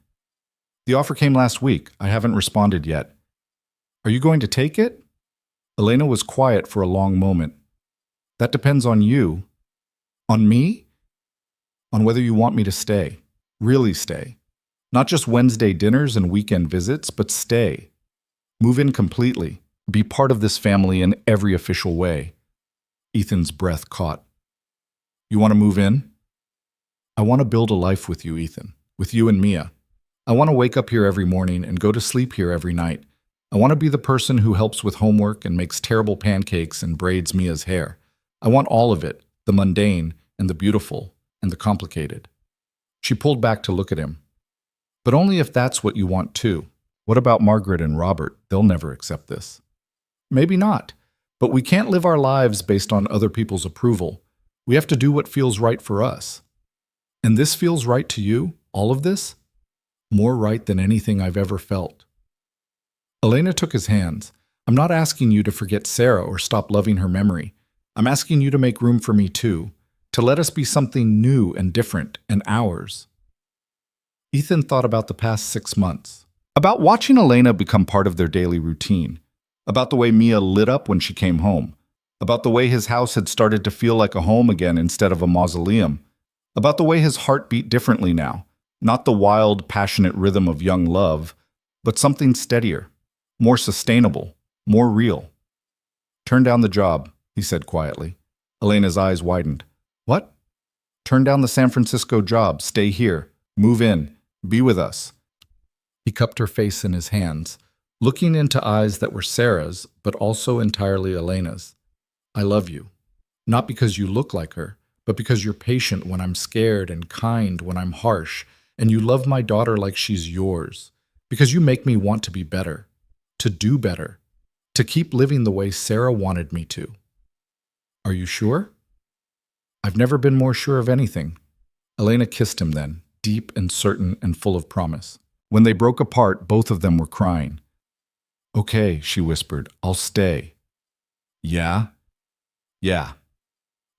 The offer came last week. I haven't responded yet. Are you going to take it? Elena was quiet for a long moment. That depends on you. On me? On whether you want me to stay. Really stay. Not just Wednesday dinners and weekend visits, but stay. Move in completely. Be part of this family in every official way. Ethan's breath caught. You want to move in? I want to build a life with you, Ethan, with you and Mia. I want to wake up here every morning and go to sleep here every night. I want to be the person who helps with homework and makes terrible pancakes and braids Mia's hair. I want all of it, the mundane and the beautiful and the complicated. She pulled back to look at him. But only if that's what you want too. What about Margaret and Robert? They'll never accept this. Maybe not. But we can't live our lives based on other people's approval. We have to do what feels right for us. And this feels right to you? All of this? More right than anything I've ever felt. Elena took his hands. I'm not asking you to forget Sarah or stop loving her memory. I'm asking you to make room for me too, to let us be something new and different and ours. Ethan thought about the past 6 months, about watching Elena become part of their daily routine, about the way Mia lit up when she came home, about the way his house had started to feel like a home again instead of a mausoleum, about the way his heart beat differently now, not the wild, passionate rhythm of young love, but something steadier, more sustainable, more real. Turn down the job, he said quietly. Elena's eyes widened. What? Turn down the San Francisco job, stay here, move in, be with us. He cupped her face in his hands, looking into eyes that were Sarah's, but also entirely Elena's. I love you. Not because you look like her, but because you're patient when I'm scared and kind when I'm harsh, and you love my daughter like she's yours. Because you make me want to be better, to do better, to keep living the way Sarah wanted me to. Are you sure? I've never been more sure of anything. Elena kissed him then, deep and certain and full of promise. When they broke apart, both of them were crying. Okay, she whispered, I'll stay. Yeah? Yeah.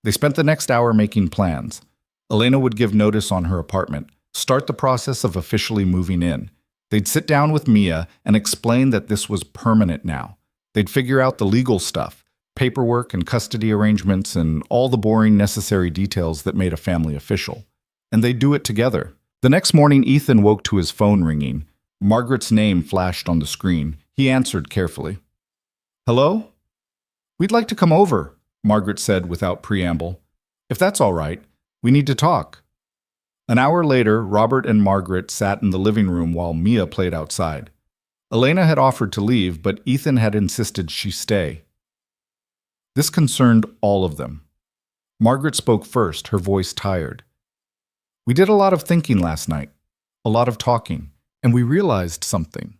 They spent the next hour making plans. Elena would give notice on her apartment, start the process of officially moving in. They'd sit down with Mia and explain that this was permanent now. They'd figure out the legal stuff, paperwork and custody arrangements and all the boring necessary details that made a family official. And they'd do it together. The next morning, Ethan woke to his phone ringing. Margaret's name flashed on the screen. He answered carefully. Hello? We'd like to come over, Margaret said without preamble. If that's all right, we need to talk. An hour later, Robert and Margaret sat in the living room while Mia played outside. Elena had offered to leave, but Ethan had insisted she stay. This concerned all of them. Margaret spoke first, her voice tired. We did a lot of thinking last night, a lot of talking, and we realized something.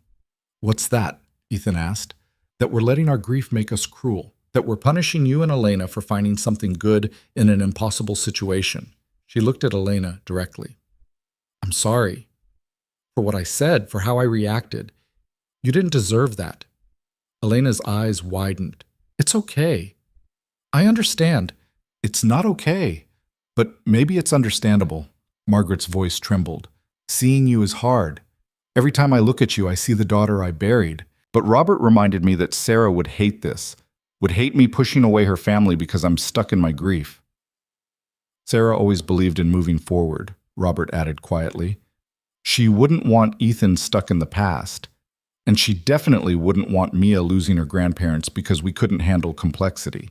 What's that? Ethan asked. That we're letting our grief make us cruel, that we're punishing you and Elena for finding something good in an impossible situation. She looked at Elena directly. I'm sorry for what I said, for how I reacted. You didn't deserve that. Elena's eyes widened. It's okay. I understand. It's not okay, but maybe it's understandable. Margaret's voice trembled. Seeing you is hard. Every time I look at you, I see the daughter I buried. But Robert reminded me that Sarah would hate this, would hate me pushing away her family because I'm stuck in my grief. Sarah always believed in moving forward, Robert added quietly. She wouldn't want Ethan stuck in the past, and she definitely wouldn't want Mia losing her grandparents because we couldn't handle complexity.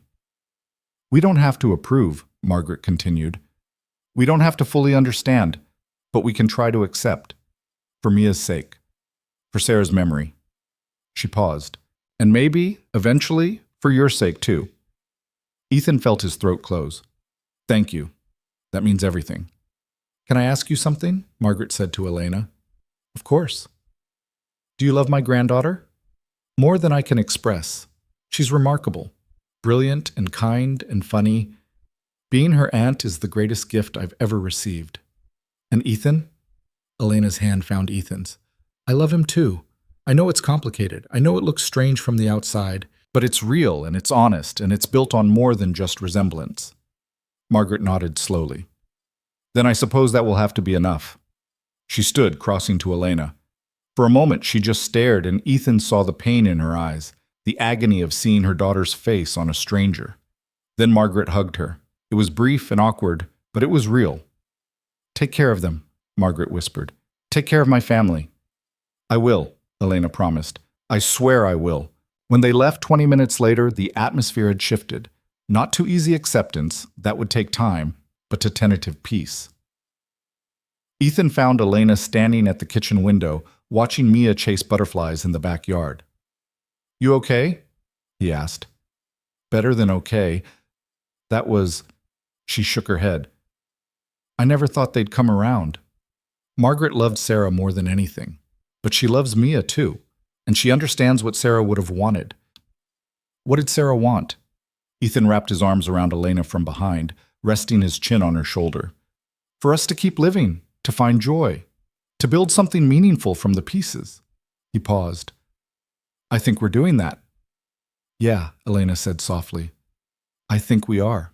We don't have to approve, Margaret continued. We don't have to fully understand, but we can try to accept. For Mia's sake. For Sarah's memory. She paused. And maybe, eventually, for your sake too. Ethan felt his throat close. Thank you. That means everything. Can I ask you something? Margaret said to Elena. Of course. Do you love my granddaughter? More than I can express. She's remarkable. Brilliant and kind and funny. Being her aunt is the greatest gift I've ever received. And Ethan? Elena's hand found Ethan's. I love him too. I know it's complicated. I know it looks strange from the outside, but it's real and it's honest and it's built on more than just resemblance. Margaret nodded slowly. Then I suppose that will have to be enough. She stood, crossing to Elena. For a moment, she just stared, and Ethan saw the pain in her eyes, the agony of seeing her daughter's face on a stranger. Then Margaret hugged her. It was brief and awkward, but it was real. Take care of them, Margaret whispered. Take care of my family. I will, Elena promised. I swear I will. When they left 20 minutes later, the atmosphere had shifted. Not to easy acceptance, that would take time, but to tentative peace. Ethan found Elena standing at the kitchen window, watching Mia chase butterflies in the backyard. "You okay?" he asked. "Better than okay. That was—" She shook her head. "I never thought they'd come around." Margaret loved Sarah more than anything, but she loves Mia too, and she understands what Sarah would have wanted. What did Sarah want? Ethan wrapped his arms around Elena from behind, resting his chin on her shoulder. "For us to keep living, to find joy, to build something meaningful from the pieces." He paused. "I think we're doing that." "Yeah," Elena said softly. "I think we are."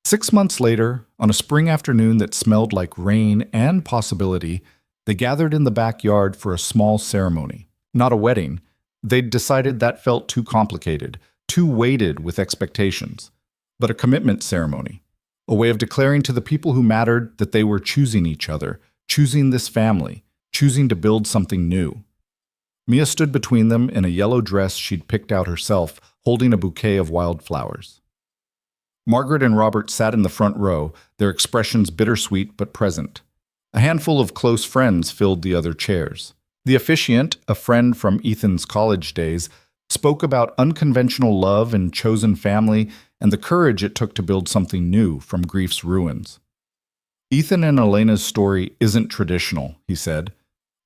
6 months later, on a spring afternoon that smelled like rain and possibility, they gathered in the backyard for a small ceremony. Not a wedding. They'd decided that felt too complicated, too weighted with expectations. But a commitment ceremony. A way of declaring to the people who mattered that they were choosing each other, choosing this family, choosing to build something new. Mia stood between them in a yellow dress she'd picked out herself, holding a bouquet of wildflowers. Margaret and Robert sat in the front row, their expressions bittersweet but present. A handful of close friends filled the other chairs. The officiant, a friend from Ethan's college days, spoke about unconventional love and chosen family and the courage it took to build something new from grief's ruins. "Ethan and Elena's story isn't traditional," he said,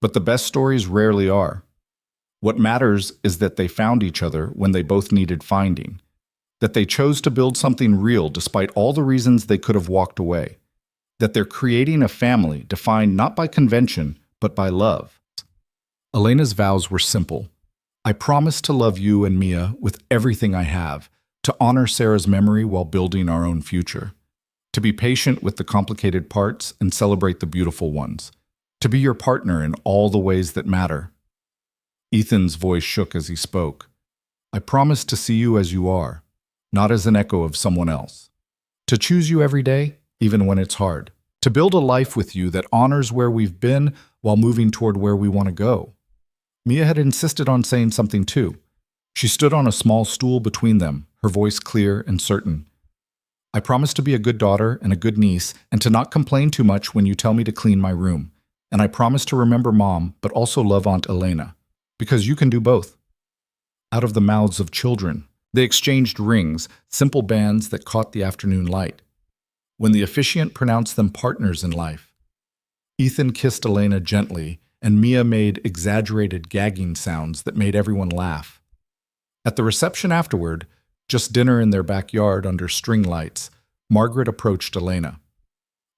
"but the best stories rarely are. What matters is that they found each other when they both needed finding, that they chose to build something real despite all the reasons they could have walked away, that they're creating a family defined not by convention, but by love." Elena's vows were simple. "I promise to love you and Mia with everything I have, to honor Sarah's memory while building our own future, to be patient with the complicated parts and celebrate the beautiful ones, to be your partner in all the ways that matter." Ethan's voice shook as he spoke. "I promise to see you as you are, not as an echo of someone else. To choose you every day, even when it's hard. To build a life with you that honors where we've been while moving toward where we want to go." Mia had insisted on saying something too. She stood on a small stool between them, her voice clear and certain. "I promise to be a good daughter and a good niece and to not complain too much when you tell me to clean my room. And I promise to remember Mom, but also love Aunt Elena. Because you can do both." Out of the mouths of children, they exchanged rings, simple bands that caught the afternoon light. When the officiant pronounced them partners in life, Ethan kissed Elena gently, and Mia made exaggerated gagging sounds that made everyone laugh. At the reception afterward, just dinner in their backyard under string lights, Margaret approached Elena.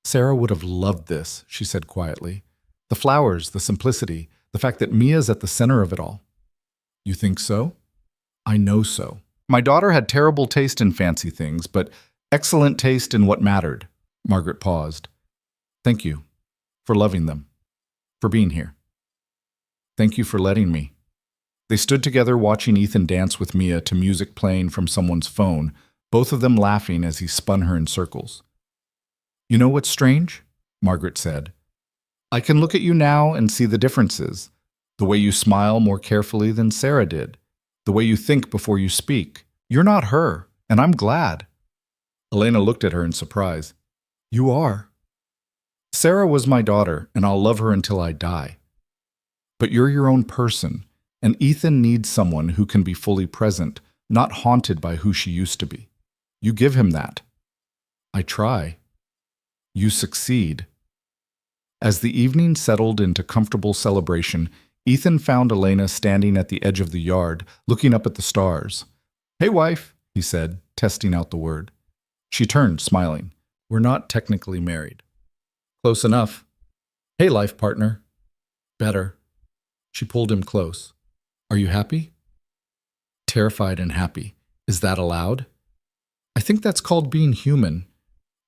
"Sarah would have loved this," she said quietly. "The flowers, the simplicity, the fact that Mia's at the center of it all." "You think so?" "I know so. My daughter had terrible taste in fancy things, but excellent taste in what mattered." Margaret paused. "Thank you for loving them, for being here. Thank you for letting me." They stood together watching Ethan dance with Mia to music playing from someone's phone, both of them laughing as he spun her in circles. "You know what's strange?" Margaret said. "I can look at you now and see the differences. The way you smile more carefully than Sarah did. The way you think before you speak. You're not her, and I'm glad." Elena looked at her in surprise. "You are." "Sarah was my daughter, and I'll love her until I die. But you're your own person, and Ethan needs someone who can be fully present, not haunted by who she used to be. You give him that." "I try." "You succeed." As the evening settled into comfortable celebration, Ethan found Elena standing at the edge of the yard, looking up at the stars. "Hey, wife," he said, testing out the word. She turned, smiling. "We're not technically married." "Close enough." "Hey, life partner." "Better." She pulled him close. "Are you happy?" "Terrified and happy. Is that allowed?" "I think that's called being human."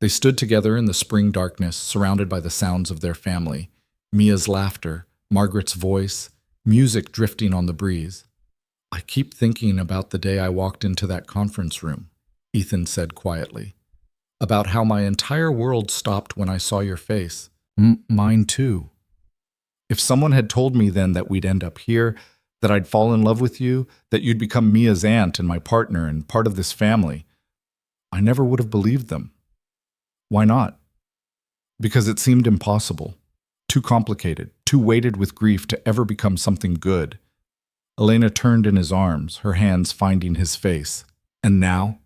They stood together in the spring darkness, surrounded by the sounds of their family. Mia's laughter, Margaret's voice, music drifting on the breeze. "I keep thinking about the day I walked into that conference room," Ethan said quietly. "About how my entire world stopped when I saw your face. Mine too. If someone had told me then that we'd end up here, that I'd fall in love with you, that you'd become Mia's aunt and my partner and part of this family, I never would have believed them." "Why not?" because it seemed impossible, too complicated, too weighted with grief to ever become something good. Elena turned in his arms, her hands finding his face. And now?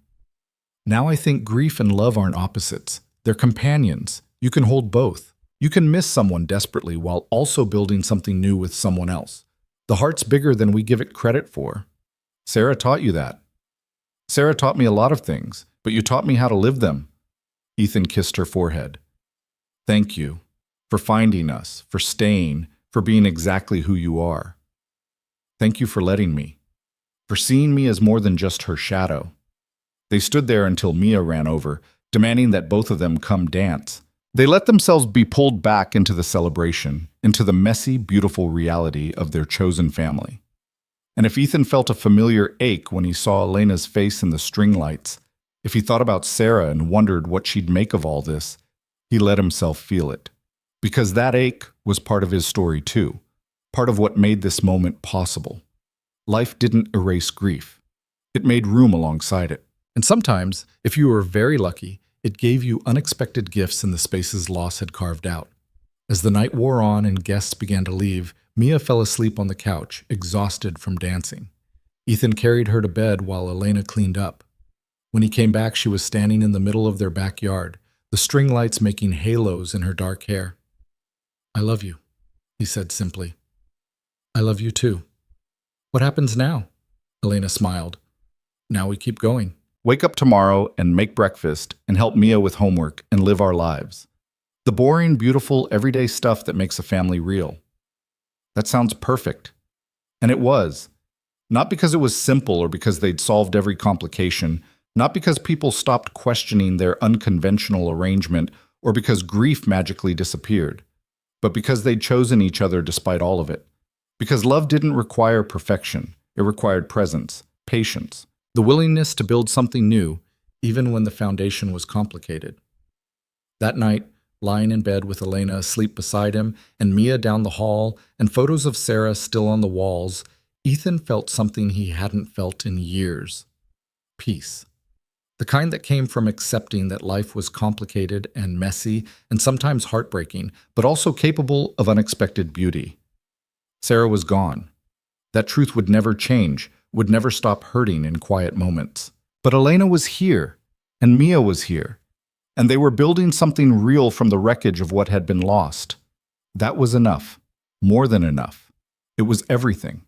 Now I think grief and love aren't opposites. They're companions. You can hold both. You can miss someone desperately while also building something new with someone else. The heart's bigger than we give it credit for. Sarah taught you that. Sarah taught me a lot of things, but you taught me how to live them. Ethan kissed her forehead. Thank you for finding us, for staying, for being exactly who you are. Thank you for letting me, for seeing me as more than just her shadow. They stood there until Mia ran over, demanding that both of them come dance. They let themselves be pulled back into the celebration, into the messy, beautiful reality of their chosen family. And if Ethan felt a familiar ache when he saw Elena's face in the string lights, if he thought about Sarah and wondered what she'd make of all this, he let himself feel it. Because that ache was part of his story too, part of what made this moment possible. Life didn't erase grief. It made room alongside it. And sometimes, if you were very lucky, it gave you unexpected gifts in the spaces loss had carved out. As the night wore on and guests began to leave, Mia fell asleep on the couch, exhausted from dancing. Ethan carried her to bed while Elena cleaned up. When he came back, she was standing in the middle of their backyard, the string lights making halos in her dark hair. I love you, he said simply. I love you too. What happens now? Elena smiled. Now we keep going. Wake up tomorrow and make breakfast and help Mia with homework and live our lives. The boring, beautiful, everyday stuff that makes a family real. That sounds perfect. And it was. Not because it was simple or because they'd solved every complication, not because people stopped questioning their unconventional arrangement or because grief magically disappeared, but because they'd chosen each other despite all of it. Because love didn't require perfection. It required presence, patience, the willingness to build something new, even when the foundation was complicated. That night, lying in bed with Elena asleep beside him and Mia down the hall and photos of Sarah still on the walls, Ethan felt something he hadn't felt in years. Peace. The kind that came from accepting that life was complicated and messy and sometimes heartbreaking, but also capable of unexpected beauty. Sarah was gone. That truth would never change, would never stop hurting in quiet moments. But Elena was here, and Mia was here, and they were building something real from the wreckage of what had been lost. That was enough, more than enough. It was everything.